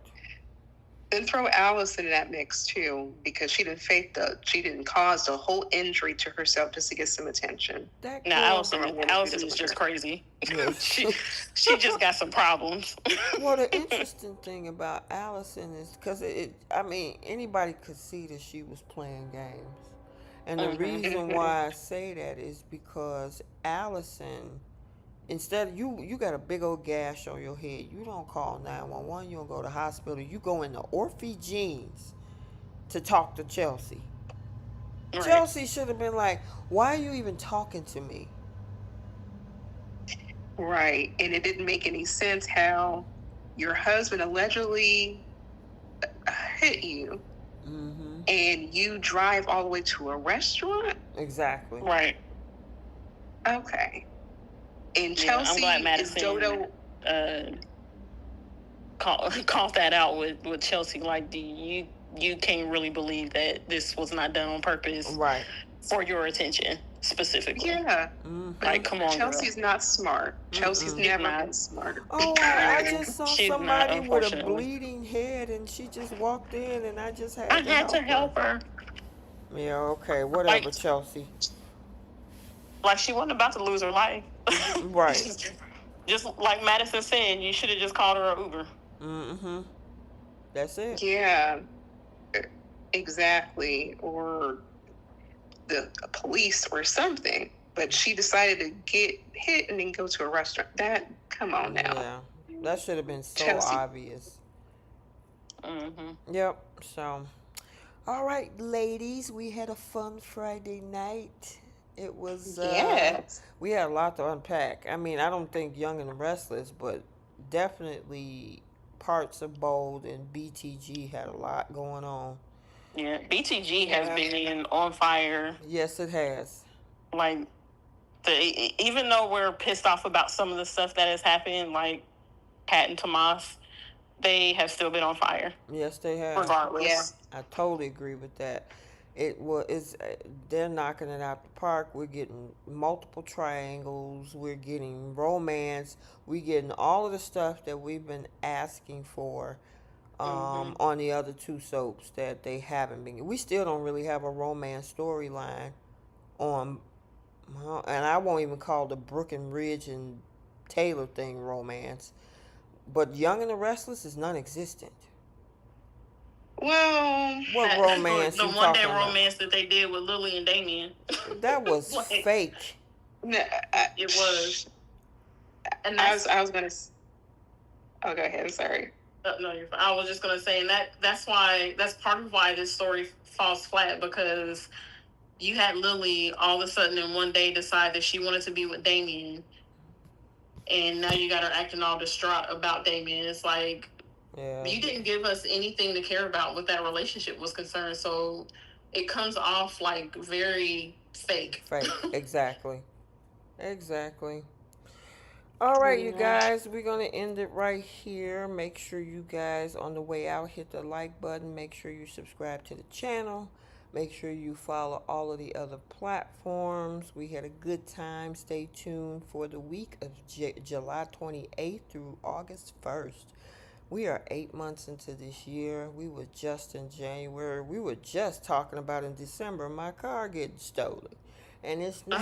Then throw Allison in that mix too, because she didn't cause the whole injury to herself just to get some attention. Now Allison is just crazy. she just got some problems. Well, the interesting thing about Allison is because anybody could see that she was playing games, and the reason why I say that is because Allison, instead, you got a big old gash on your head. You don't call 911. You don't go to the hospital. You go into Orphe Jeans to talk to Chelsea. Right. Chelsea should have been like, why are you even talking to me? Right. And it didn't make any sense how your husband allegedly hit you. Mm-hmm. And you drive all the way to a restaurant? Exactly. Right. Okay. And Chelsea I'm glad Madison Dodo called that out with Chelsea. Like, you can't really believe that this was not done on purpose, right? For your attention specifically. Yeah. Mm-hmm. Like, come on, Chelsea's girl. not smart. Chelsea's never been smart. Oh, I just saw somebody with a bleeding head, and she just walked in, and I just had to help her. Yeah. Okay. Whatever, like, Chelsea. Like, she wasn't about to lose her life. Right. Just like Madison said, you should have just called her an Uber. Mm-hmm. That's it. Yeah. Exactly. Or the police or something. But she decided to get hit and then go to a restaurant. Come on now. Yeah. That should have been so Chelsea. Obvious. Mm-hmm. Yep. So, all right, ladies, we had a fun Friday night. It was, yes. We had a lot to unpack. I mean, I don't think Young and the Restless, but definitely parts of Bold and BTG had a lot going on. Yeah, BTG has been on fire. Yes, it has. Like, even though we're pissed off about some of the stuff that has happened, like Pat and Tomas, they have still been on fire, Yes, they have. regardless. Yeah. I totally agree with that. It was. They're knocking it out the park. We're getting multiple triangles. We're getting romance. We're getting all of the stuff that we've been asking for. On the other two soaps that they haven't been. We still don't really have a romance storyline on, and I won't even call the Brook and Ridge and Taylor thing romance. But Young and the Restless is non-existent. Well, What romance the you one day talking about? romance that they did with Lily and Damien. That was Like, fake. no, it was. And I that's, was gonna. Oh, go ahead. I'm sorry. no, you're fine. I was just gonna say, and that's part of why this story falls flat, because you had Lily all of a sudden in one day decide that she wanted to be with Damien, and now you got her acting all distraught about Damien. It's like, Yeah. you didn't give us anything to care about with that relationship was concerned, so it comes off like very fake. Fake. Exactly. Exactly. All right, you guys, we're going to end it right here. Make sure you guys, on the way out, hit the like button. Make sure you subscribe to the channel. Make sure you follow all of the other platforms. We had a good time. Stay tuned for the week of July 28th through August 1st. We are 8 months into this year. We were just in January. We were just talking about in December my car getting stolen. And it's now...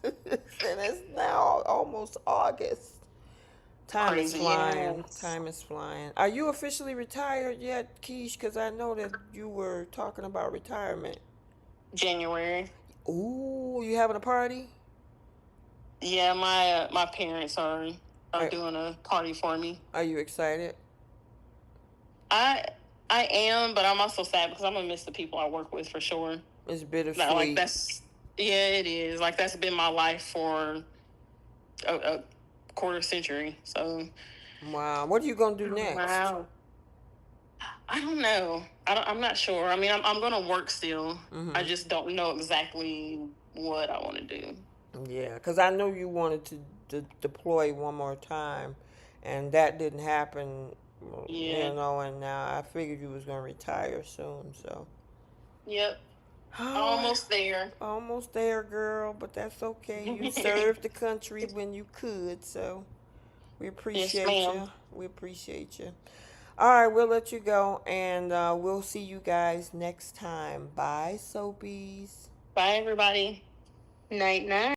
and it's now almost August. Time is flying. Yes. Time is flying. Are you officially retired yet, Keish? Because I know that you were talking about retirement. January. Ooh, you having a party? Yeah, my parents are doing a party for me. Are you excited? I am, but I'm also sad because I'm gonna miss the people I work with for sure. It's bittersweet. Like it is. Like, that's been my life for a quarter century. So. Wow. What are you gonna do next? Wow. I don't know. I'm not sure. I mean, I'm gonna work still. I just don't know exactly what I want to do. Yeah, because I know you wanted to deploy one more time, and that didn't happen. Yeah. You know, and now I figured you was gonna retire soon. So. Yep. Almost there. Almost there, girl, but that's okay. You served the country when you could, so we appreciate you. We appreciate you. All right, we'll let you go, and we'll see you guys next time. Bye, Soapies. Bye, everybody. Night, night.